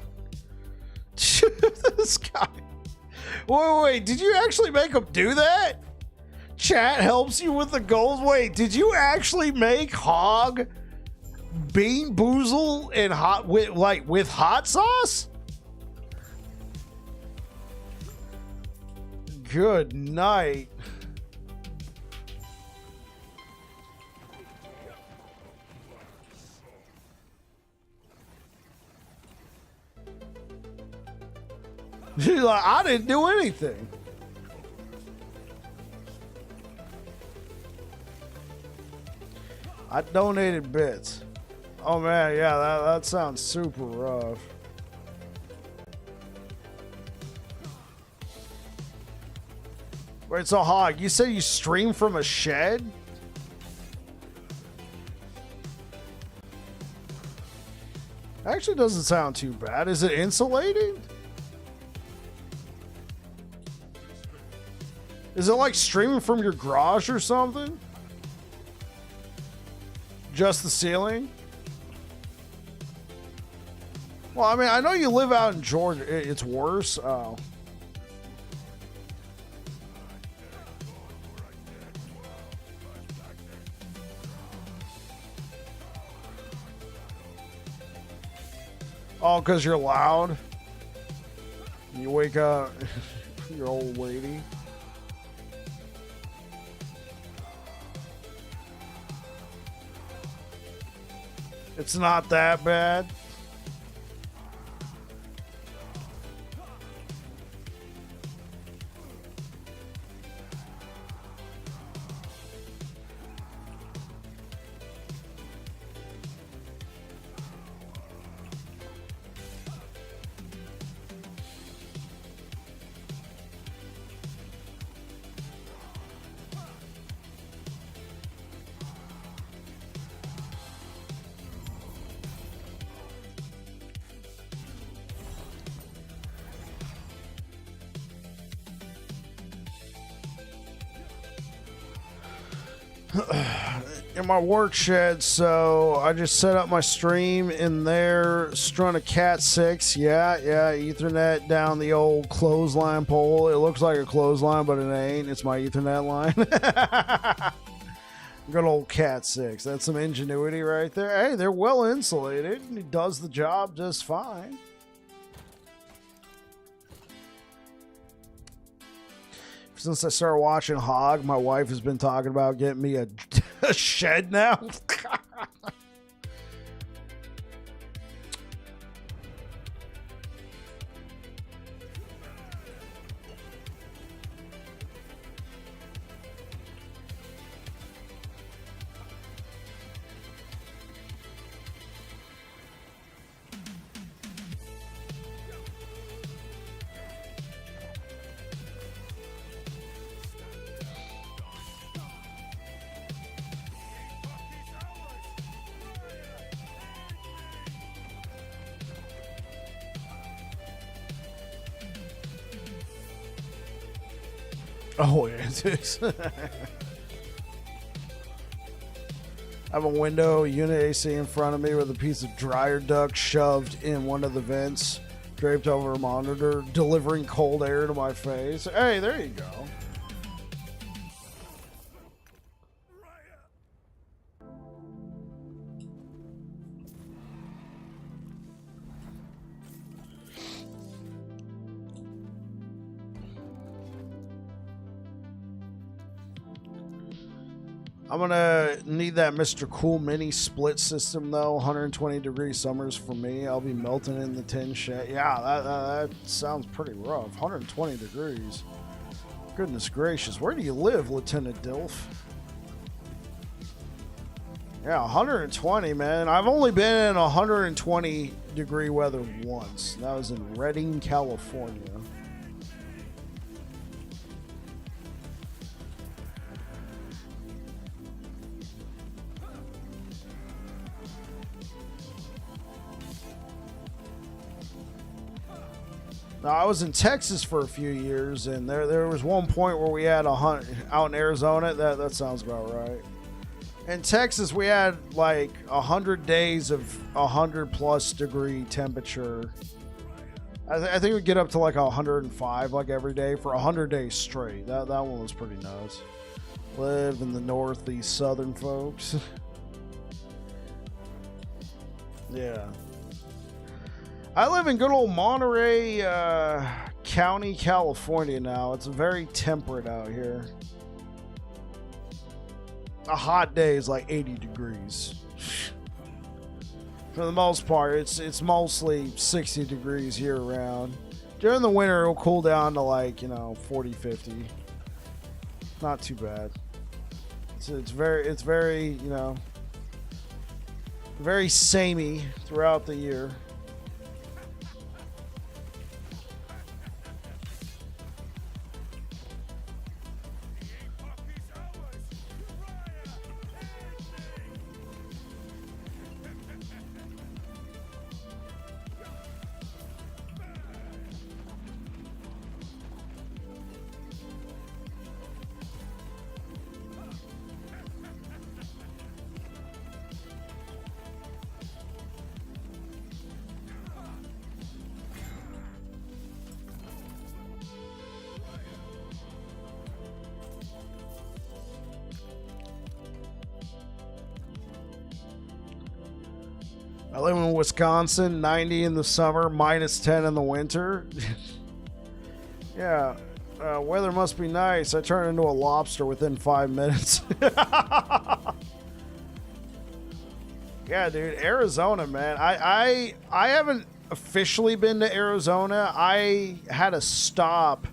This guy. Wait. Did you actually make him do that? Chat helps you with the goals. Wait, did you actually make Hog Bean boozle and with hot sauce? Good night. She's like, I didn't do anything. I donated bits. Oh man, yeah, that sounds super rough. Wait, so Hog, you said you stream from a shed? Actually doesn't sound too bad. Is it insulated? Is it like streaming from your garage or something? Just the ceiling? Well, I mean, I know you live out in Georgia. It's worse. Oh. Oh, because you're loud? You wake up, your old lady. It's not that bad. In my work shed, so I just set up my stream in there, strung a Cat 6, yeah, Ethernet down the old clothesline pole. It looks like a clothesline, but it ain't. It's my Ethernet line. Good old Cat 6. That's some ingenuity right there. Hey, they're well insulated. It does the job just fine. Since I started watching Hog, my wife has been talking about getting me a shed now. Oh, it is. I have a window, unit AC in front of me with a piece of dryer duct shoved in one of the vents, draped over a monitor, delivering cold air to my face. Hey, there you go. I'm gonna need that Mr. Cool Mini split system though. 120 degree summers for me. I'll be melting in the tin shed. Yeah, that sounds pretty rough. 120 degrees. Goodness gracious. Where do you live, Lieutenant Dilf? Yeah, 120, man. I've only been in 120 degree weather once. That was in Redding, California. Now, I was in Texas for a few years, and there was one point where we had a hunt out in Arizona. That sounds about right. In Texas, we had like 100 days of 100+ degree temperature. I think we get up to like 105 like every day for 100 days straight. That one was pretty nice. Live in the northeast southern folks. Yeah. I live in good old Monterey County, California now. It's very temperate out here. A hot day is like 80 degrees. For the most part, it's mostly 60 degrees year round. During the winter, it'll cool down to like, 40, 50. Not too bad. It's very, very samey throughout the year. I live in Wisconsin, 90 in the summer, -10 in the winter. Yeah, weather must be nice. I turn into a lobster within 5 minutes. Yeah, dude, Arizona, man. I haven't officially been to Arizona. I had a stop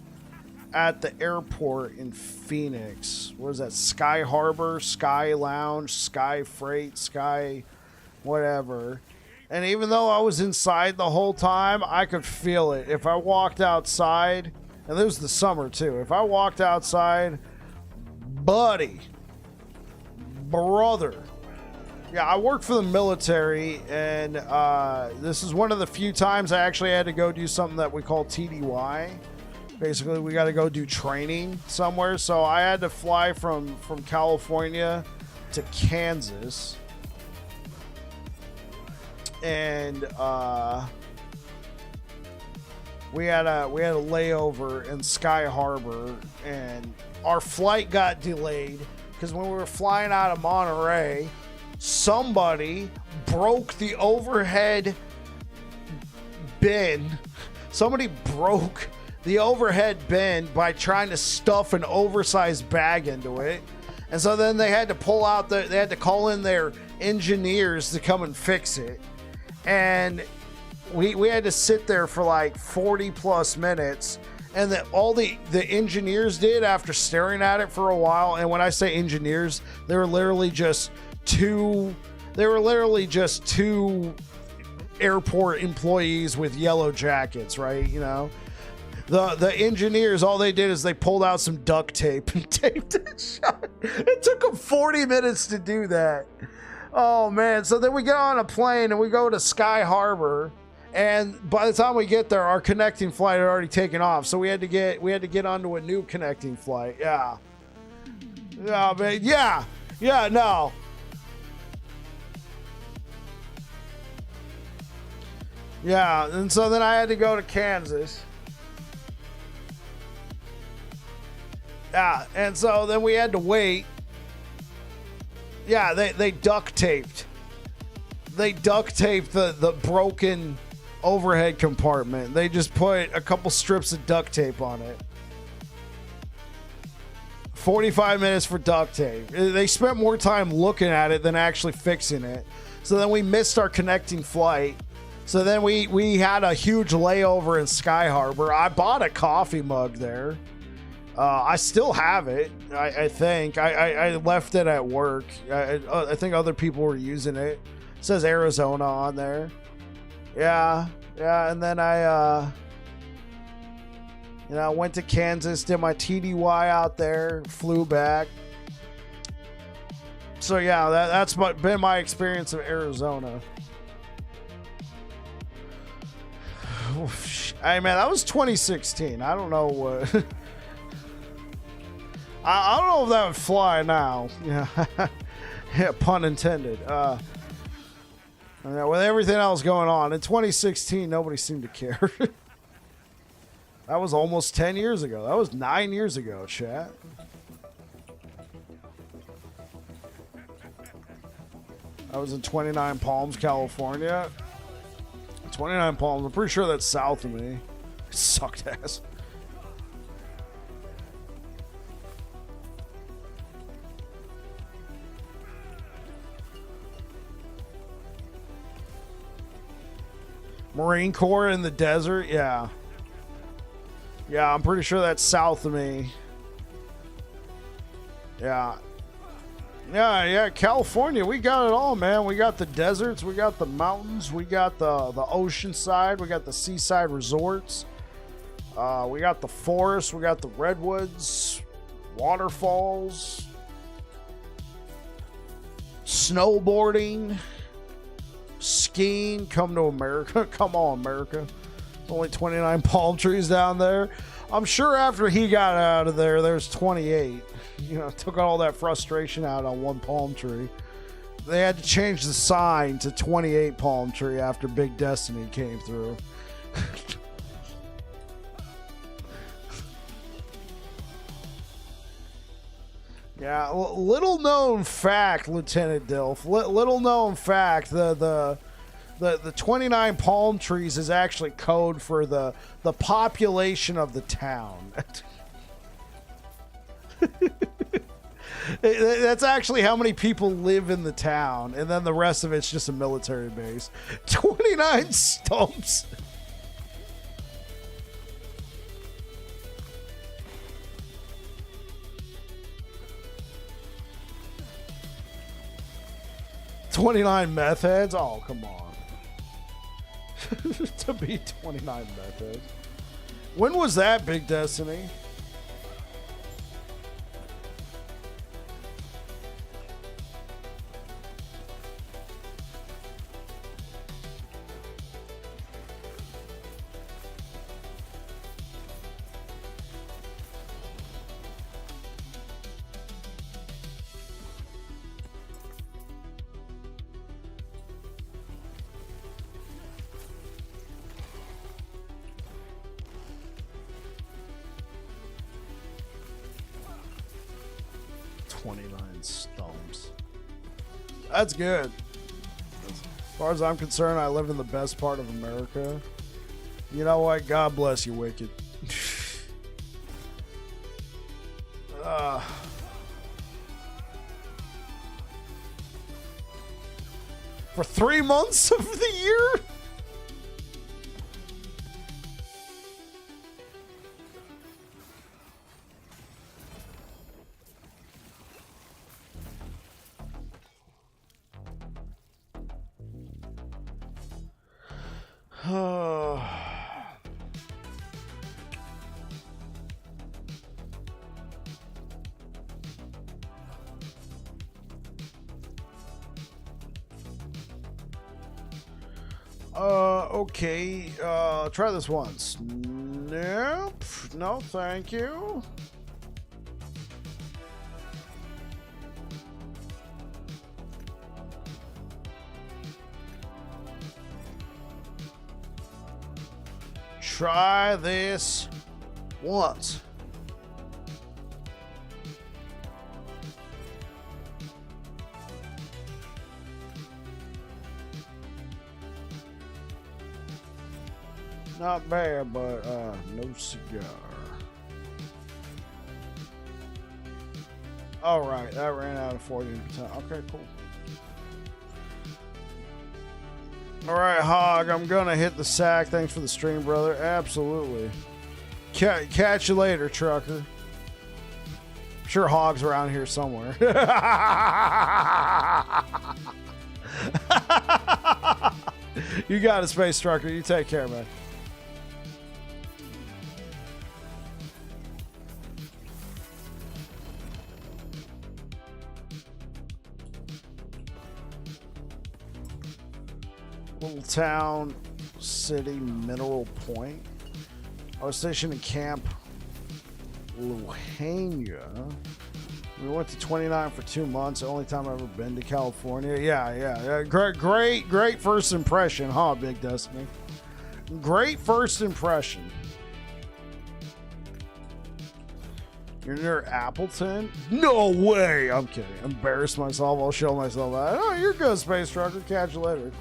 at the airport in Phoenix. What is that? Sky Harbor, Sky Lounge, Sky Freight, Sky whatever. And even though I was inside the whole time, I could feel it. If I walked outside, and this was the summer too, if I walked outside, buddy, brother. Yeah, I worked for the military, and this is one of the few times I actually had to go do something that we call TDY. Basically, we got to go do training somewhere. So I had to fly from California to Kansas. And we had a layover in Sky Harbor, and our flight got delayed because when we were flying out of Monterey, somebody broke the overhead bin. Somebody broke the overhead bin by trying to stuff an oversized bag into it. And so then they had to they had to call in their engineers to come and fix it. And we had to sit there for like 40 plus minutes. And that all the engineers did after staring at it for a while. And when I say engineers, they were literally just two airport employees with yellow jackets, right? The engineers, all they did is they pulled out some duct tape and taped it shut. It took them 40 minutes to do that. Oh, man. So then we get on a plane and we go to Sky Harbor. And by the time we get there, our connecting flight had already taken off, so we had to get onto a new connecting flight. Yeah, man. Yeah, no. Yeah, and so then I had to go to Kansas. Yeah, and so then we had to wait. Yeah, they duct taped. They duct taped the broken overhead compartment. They just put a couple strips of duct tape on it. 45 minutes for duct tape. They spent more time looking at it than actually fixing it. So then we missed our connecting flight. So then we had a huge layover in Sky Harbor. I bought a coffee mug there. I still have it. I think I left it at work. I think other people were using it. It says Arizona on there. Yeah. And then I went to Kansas, did my TDY out there, flew back. So yeah, that's been my experience of Arizona. Hey man, that was 2016. I don't know what. I don't know if that would fly now. Yeah, yeah, pun intended. With everything else going on in 2016, nobody seemed to care. That was almost 10 years ago. That was 9 years ago, chat. I was in 29 Palms, California. 29 Palms. I'm pretty sure that's south of me. It sucked ass. Marine Corps in the desert? Yeah. Yeah, I'm pretty sure that's south of me. Yeah. Yeah, California, we got it all, man. We got the deserts, we got the mountains, we got the ocean side, we got the seaside resorts, we got the forest, we got the redwoods, waterfalls, snowboarding, skiing. Come to America. Come on, America. Only 29 palm trees down there. I'm sure after he got out of there, there's 28. Took all that frustration out on one palm tree. They had to change the sign to 28 palm tree after Big Destiny came through. Yeah, little known fact, Lieutenant Dilf. Little known fact, the 29 palm trees is actually code for the population of the town. That's actually how many people live in the town, and then the rest of it's just a military base. 29 stumps. $29 meth heads? Oh, come on. To be 29 meth heads. When was that, Big Destiny? That's good. As far as I'm concerned, I live in the best part of America. You know what? God bless you, Wicked. For 3 months of the year? Okay. Try this once. Nope. No, thank you. Try this once. Not bad, but no cigar. All right, that ran out of 14%. Okay, cool. All right, Hog, I'm gonna hit the sack. Thanks for the stream, brother. Absolutely. Catch you later, trucker. I'm sure Hog's around here somewhere. You got it, Space Trucker. You take care, man. Little town, city, Mineral Point. I was stationed in Camp Luhania. We went to 29 for 2 months. The only time I've ever been to California. Yeah. Great first impression, huh, Big Destiny? Great first impression. You're near Appleton? No way! I'm kidding. Embarrass myself. I'll show myself that. Oh, you're good, Space Trucker. Catch you later.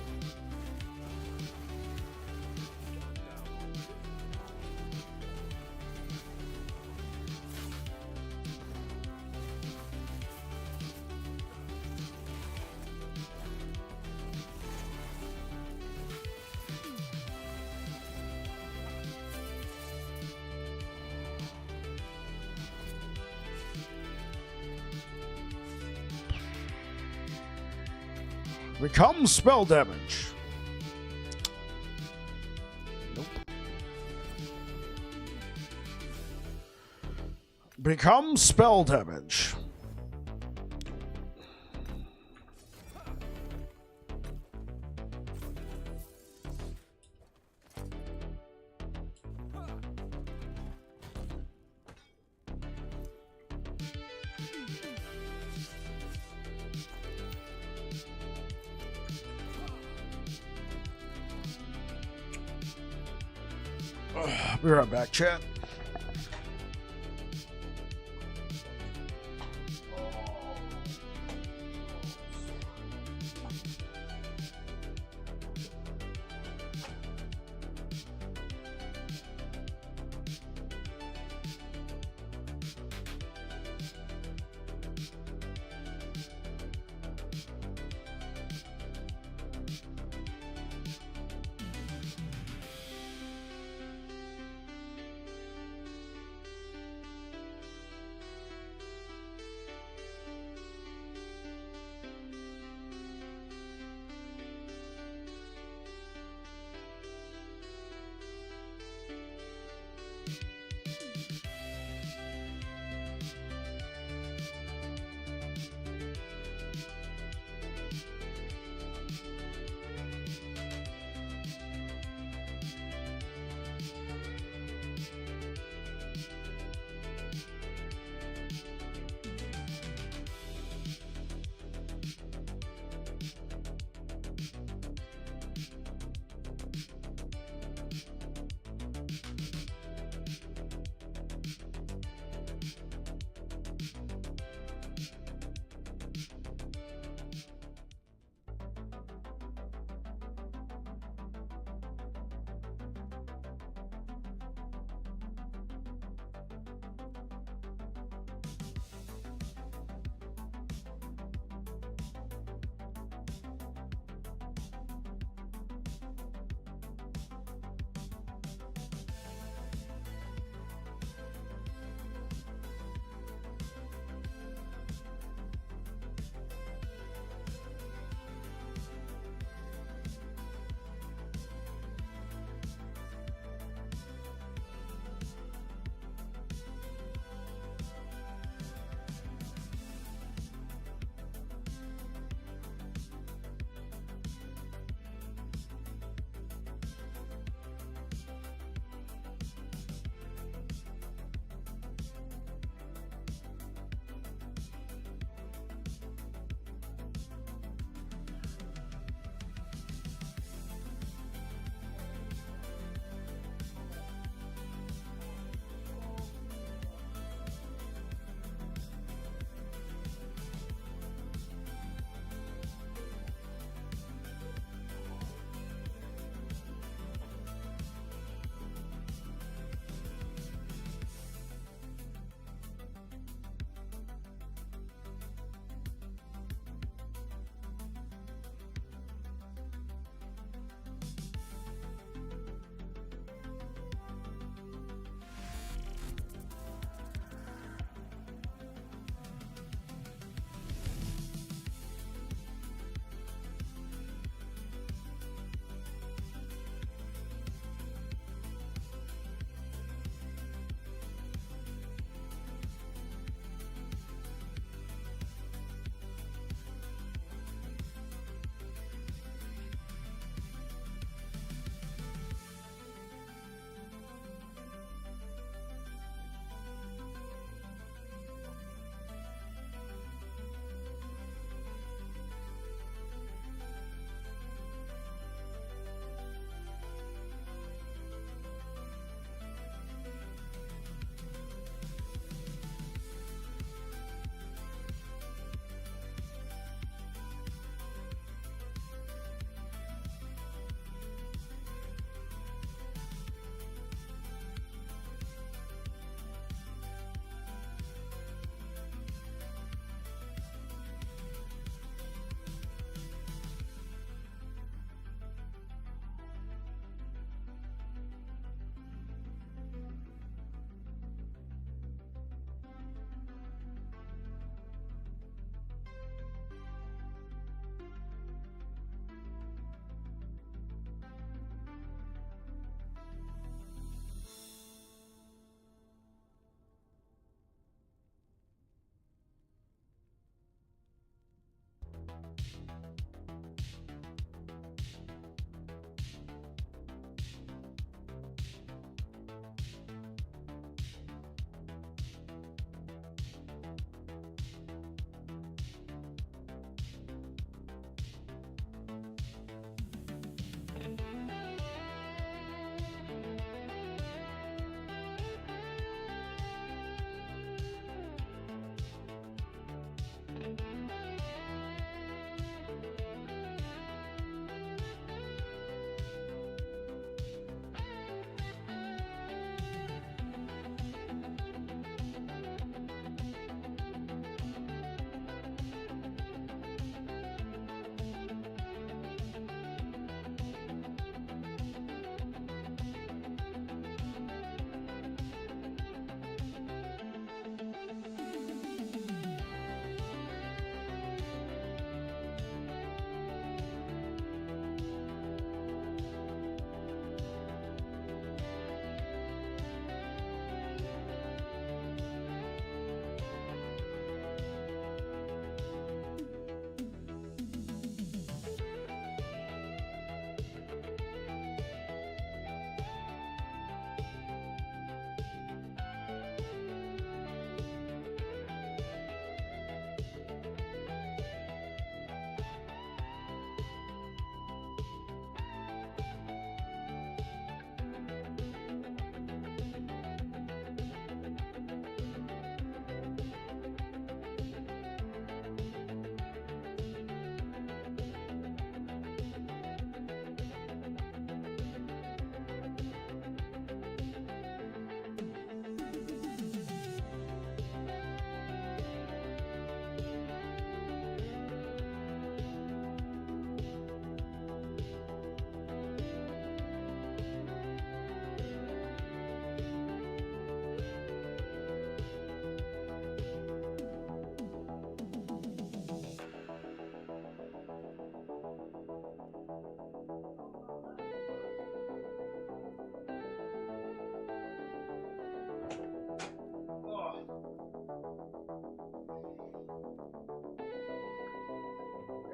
Become spell damage. Nope. Become spell damage. Be right back, chat.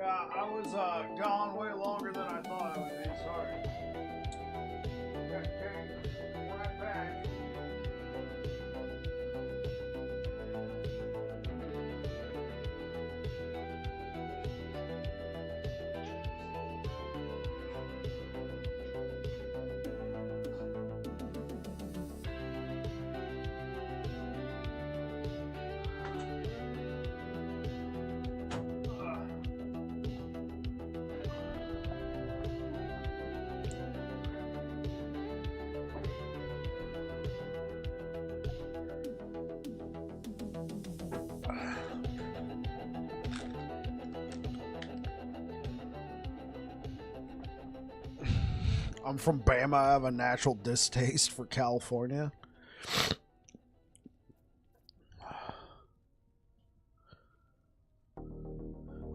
Yeah, I was gone way longer than I thought I would be. Sorry. Okay, right back. I'm from Bama. I have a natural distaste for California.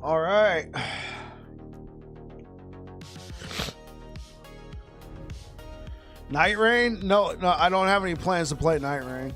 All right. Night Rain? No, I don't have any plans to play Night Rain.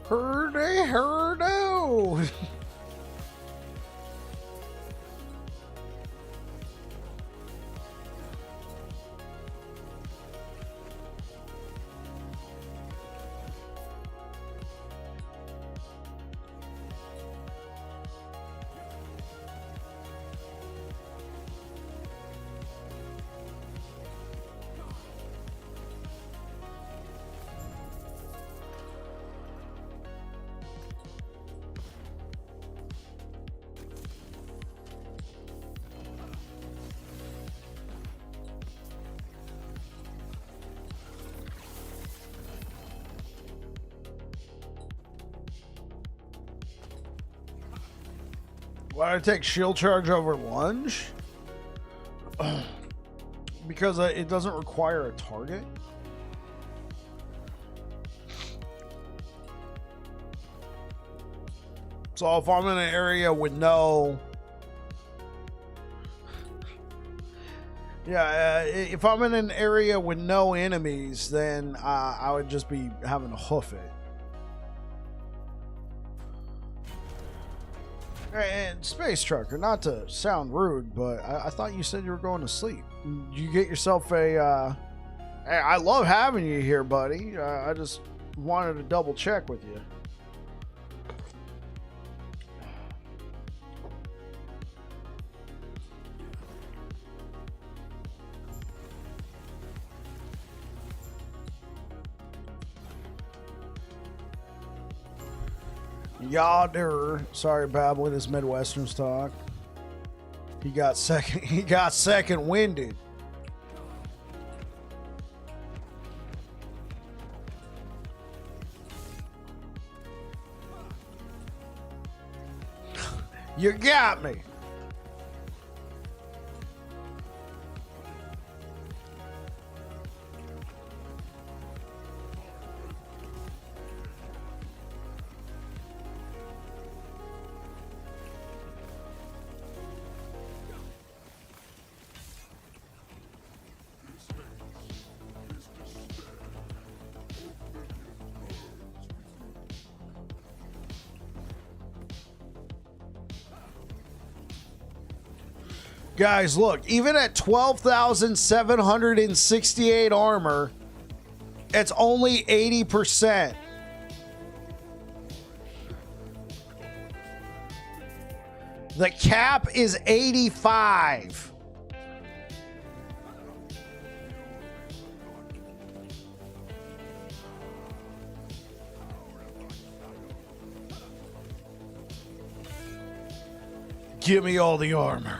Herdo. Why did I take shield charge over lunge? Because it doesn't require a target. So if I'm in an area with no... Yeah, if I'm in an area with no enemies, then I would just be having to hoof it. And Space Trucker, not to sound rude, but I thought you said you were going to sleep. You get yourself a... I love having you here, buddy. I just wanted to double check with you. Yodder. Sorry, babbling this Midwestern's talk. He got second winded. You got me. Guys, look, even at 12,768 armor, it's only 80%. The cap is 85. Give me all the armor.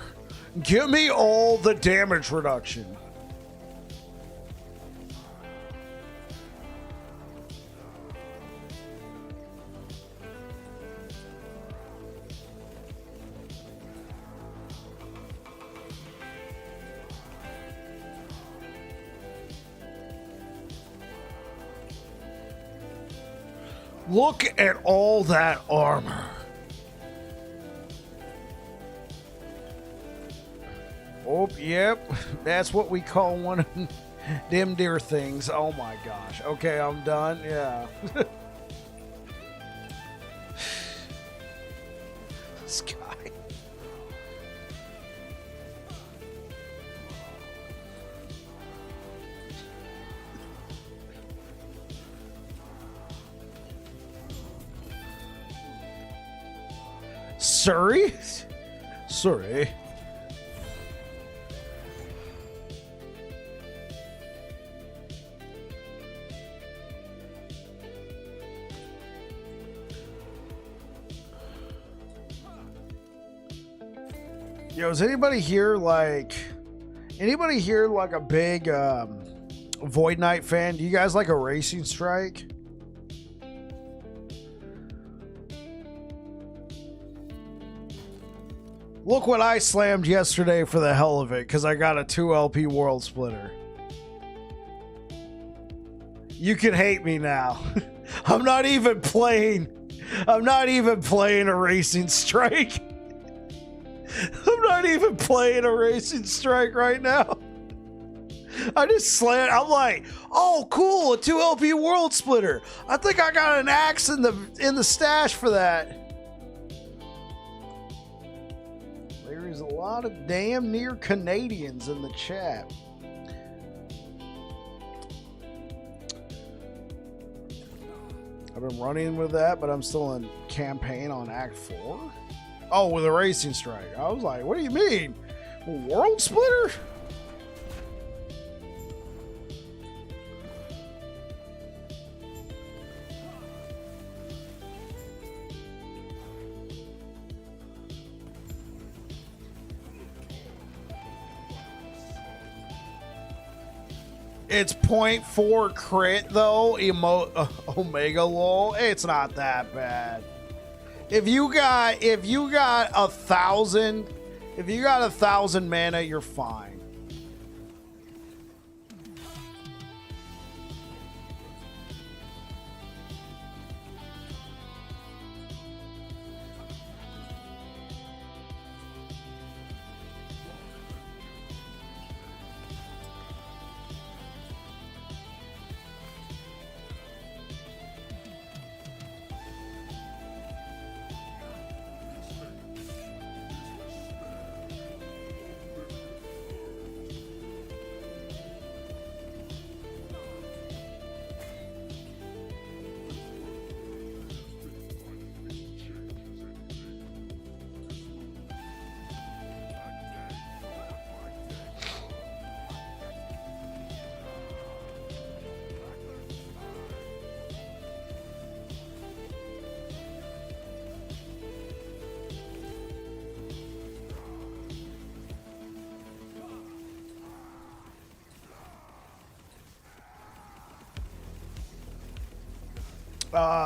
Give me all the damage reduction. Look at all that armor. Oh, yep. That's what we call one of them deer things. Oh my gosh. Okay, I'm done. Yeah. This guy. Surrey? Surrey. Yo, is anybody here like a big Void Knight fan? Do you guys like a Racing Strike? Look what I slammed yesterday for the hell of it, because I got a 2 LP World Splitter. You can hate me now. I'm not even playing a Racing Strike. I'm not even playing a Racing Strike right now. I just slammed. I'm like, oh, cool, a 2 LP World Splitter. I think I got an axe in the stash for that. There's a lot of damn near Canadians in the chat. I've been running with that, but I'm still in campaign on Act 4. Oh, with a Racing Strike. I was like, what do you mean? A World Splitter? It's 0.4 crit though, Omega lol. It's not that bad. If you got 1,000 mana, you're fine.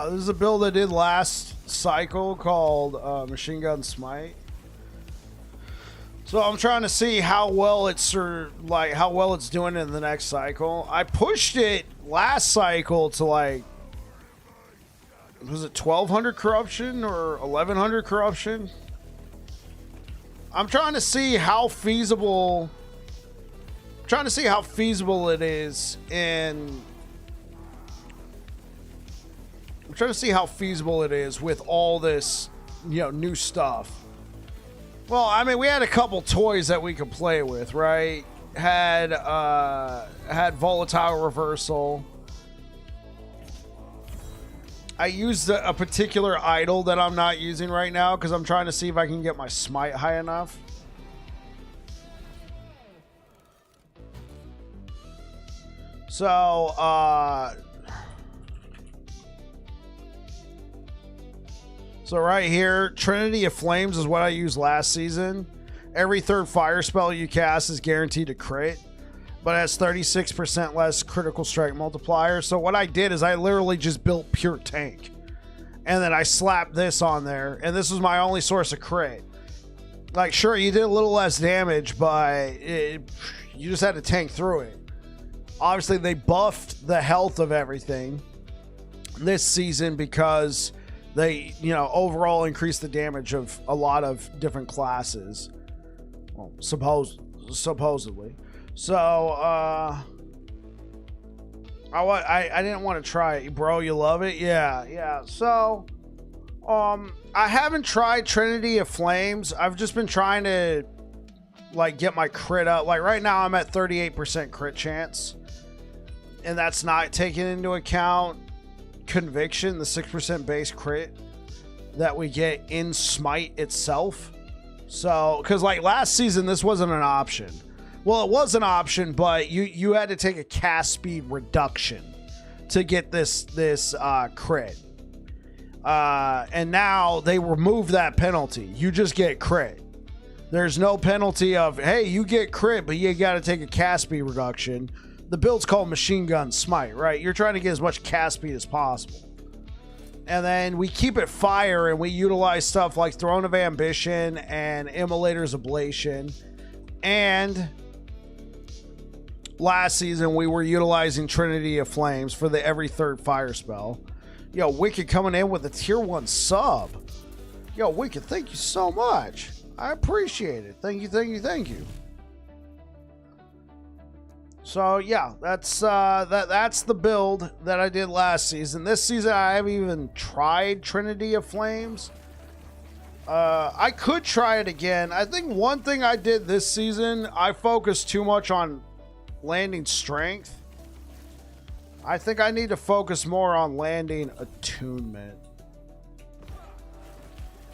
This is a build I did last cycle called Machine Gun Smite. So I'm trying to see how well it's doing in the next cycle. I pushed it last cycle to like, was it 1,200 corruption or 1,100 corruption? I'm trying to see how feasible. It is in. I'm trying to see how feasible it is with all this, new stuff. Well, I mean, we had a couple toys that we could play with, right? Had volatile reversal. I used a particular idol that I'm not using right now because I'm trying to see if I can get my smite high enough. So, right here, Trinity of Flames is what I used last season. Every third fire spell you cast is guaranteed to crit, but has 36% less critical strike multiplier. So what I did is I literally just built pure tank. And then I slapped this on there, and this was my only source of crit. Like, sure, you did a little less damage, but you just had to tank through it. Obviously, they buffed the health of everything this season because they, overall increased the damage of a lot of different classes. Well, supposedly. So, I didn't want to try it. Bro, you love it? Yeah. So, I haven't tried Trinity of Flames. I've just been trying to, get my crit up. Like, right now, I'm at 38% crit chance. And that's not taking into account Conviction, the 6% base crit that we get in Smite itself. So, because last season, this wasn't an option. Well, it was an option, but you had to take a cast speed reduction to get this crit. And now they removed that penalty. You just get crit. There's no penalty of, hey, you get crit, but you got to take a cast speed reduction. The build's called Machine Gun Smite, right? You're trying to get as much cast speed as possible. And then we keep it fire, and we utilize stuff like Throne of Ambition and Immolator's Ablation. And last season, we were utilizing Trinity of Flames for the every third fire spell. Yo, Wicked coming in with a tier 1 sub. Yo, Wicked, thank you so much. I appreciate it. Thank you. So yeah, that's the build that I did last season. This season I haven't even tried Trinity of Flames. I could try it again. I think one thing I did this season, I focused too much on landing strength. I think I need to focus more on landing attunement.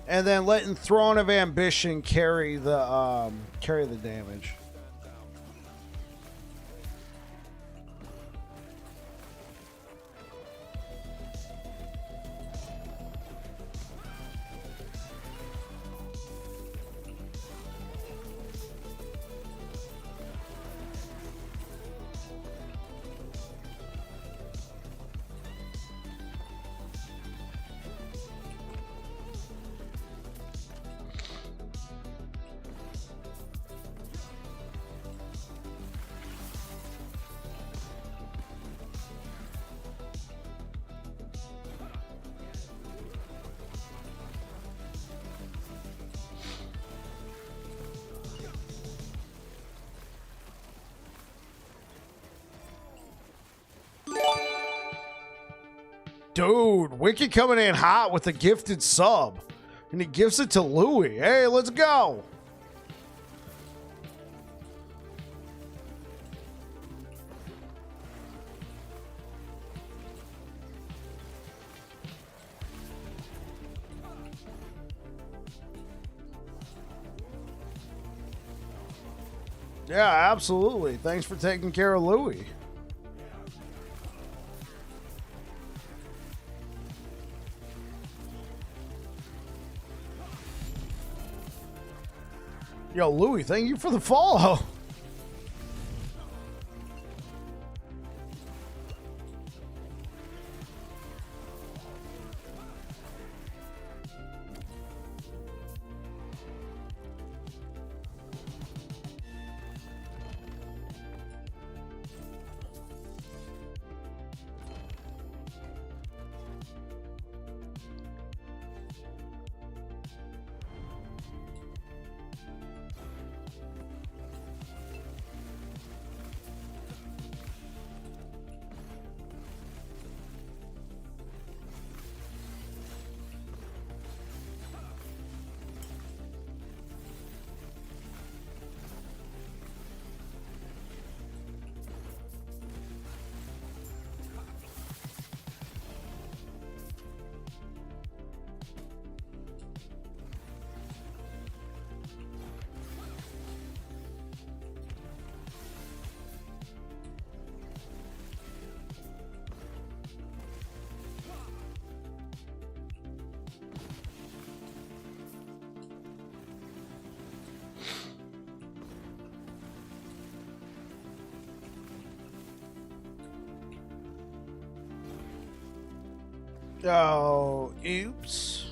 And then letting Throne of Ambition carry the damage. Dude, Wicked coming in hot with a gifted sub. And he gives it to Louis. Hey, let's go. Yeah, absolutely. Thanks for taking care of Louis. Yo, Louis, thank you for the follow. Oh, oops.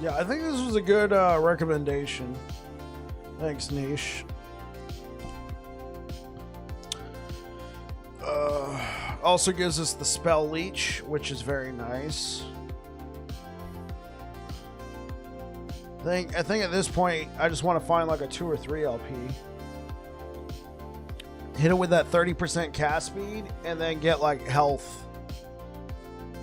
Yeah, I think this was a good recommendation. Thanks, Niche. Also gives us the spell leech, which is very nice. I think at this point, I just want to find like a 2 or 3 LP. Hit it with that 30% cast speed, and then get like health.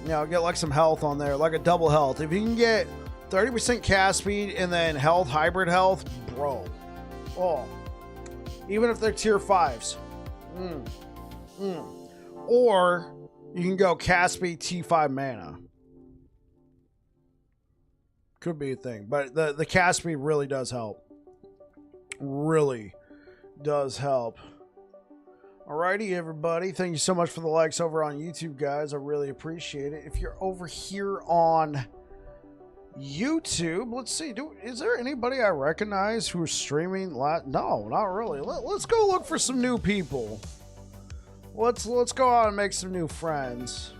You know, get like some health on there, like a double health. If you can get 30% cast speed and then health, hybrid health, bro. Oh. Even if they're tier 5s. Or you can go cast speed T5 mana. Could be a thing. But the cast speed really does help. Really does help. Alrighty, everybody. Thank you so much for the likes over on YouTube, guys. I really appreciate it. If you're over here on YouTube, let's see. Is there anybody I recognize who's streaming? No, not really. Let's go look for some new people. Let's go out and make some new friends.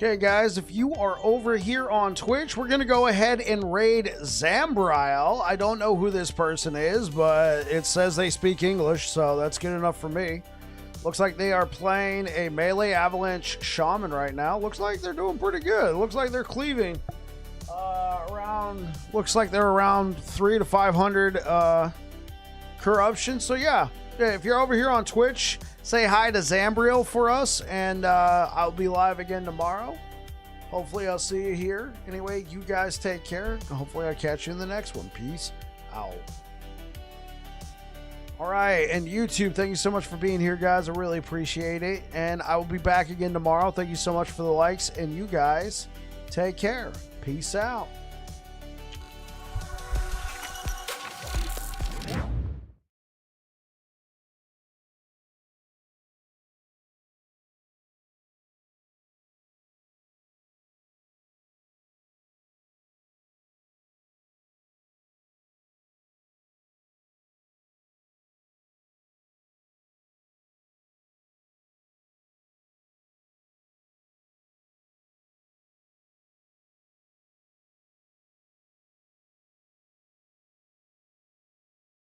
Okay, guys, if you are over here on Twitch, we're going to go ahead and raid Zambriel. I don't know who this person is, but it says they speak English, so that's good enough for me. Looks like they are playing a melee avalanche shaman right now. Looks like they're doing pretty good. Looks like they're cleaving looks like they're around 300 to 500 corruption. So yeah, if you're over here on Twitch, say hi to Zambriel for us, and I'll be live again tomorrow. Hopefully I'll see you here. Anyway, you guys take care. Hopefully I'll catch you in the next one. Peace out. All right, and YouTube, thank you so much for being here, guys. I really appreciate it, and I will be back again tomorrow. Thank you so much for the likes, and you guys take care. Peace out.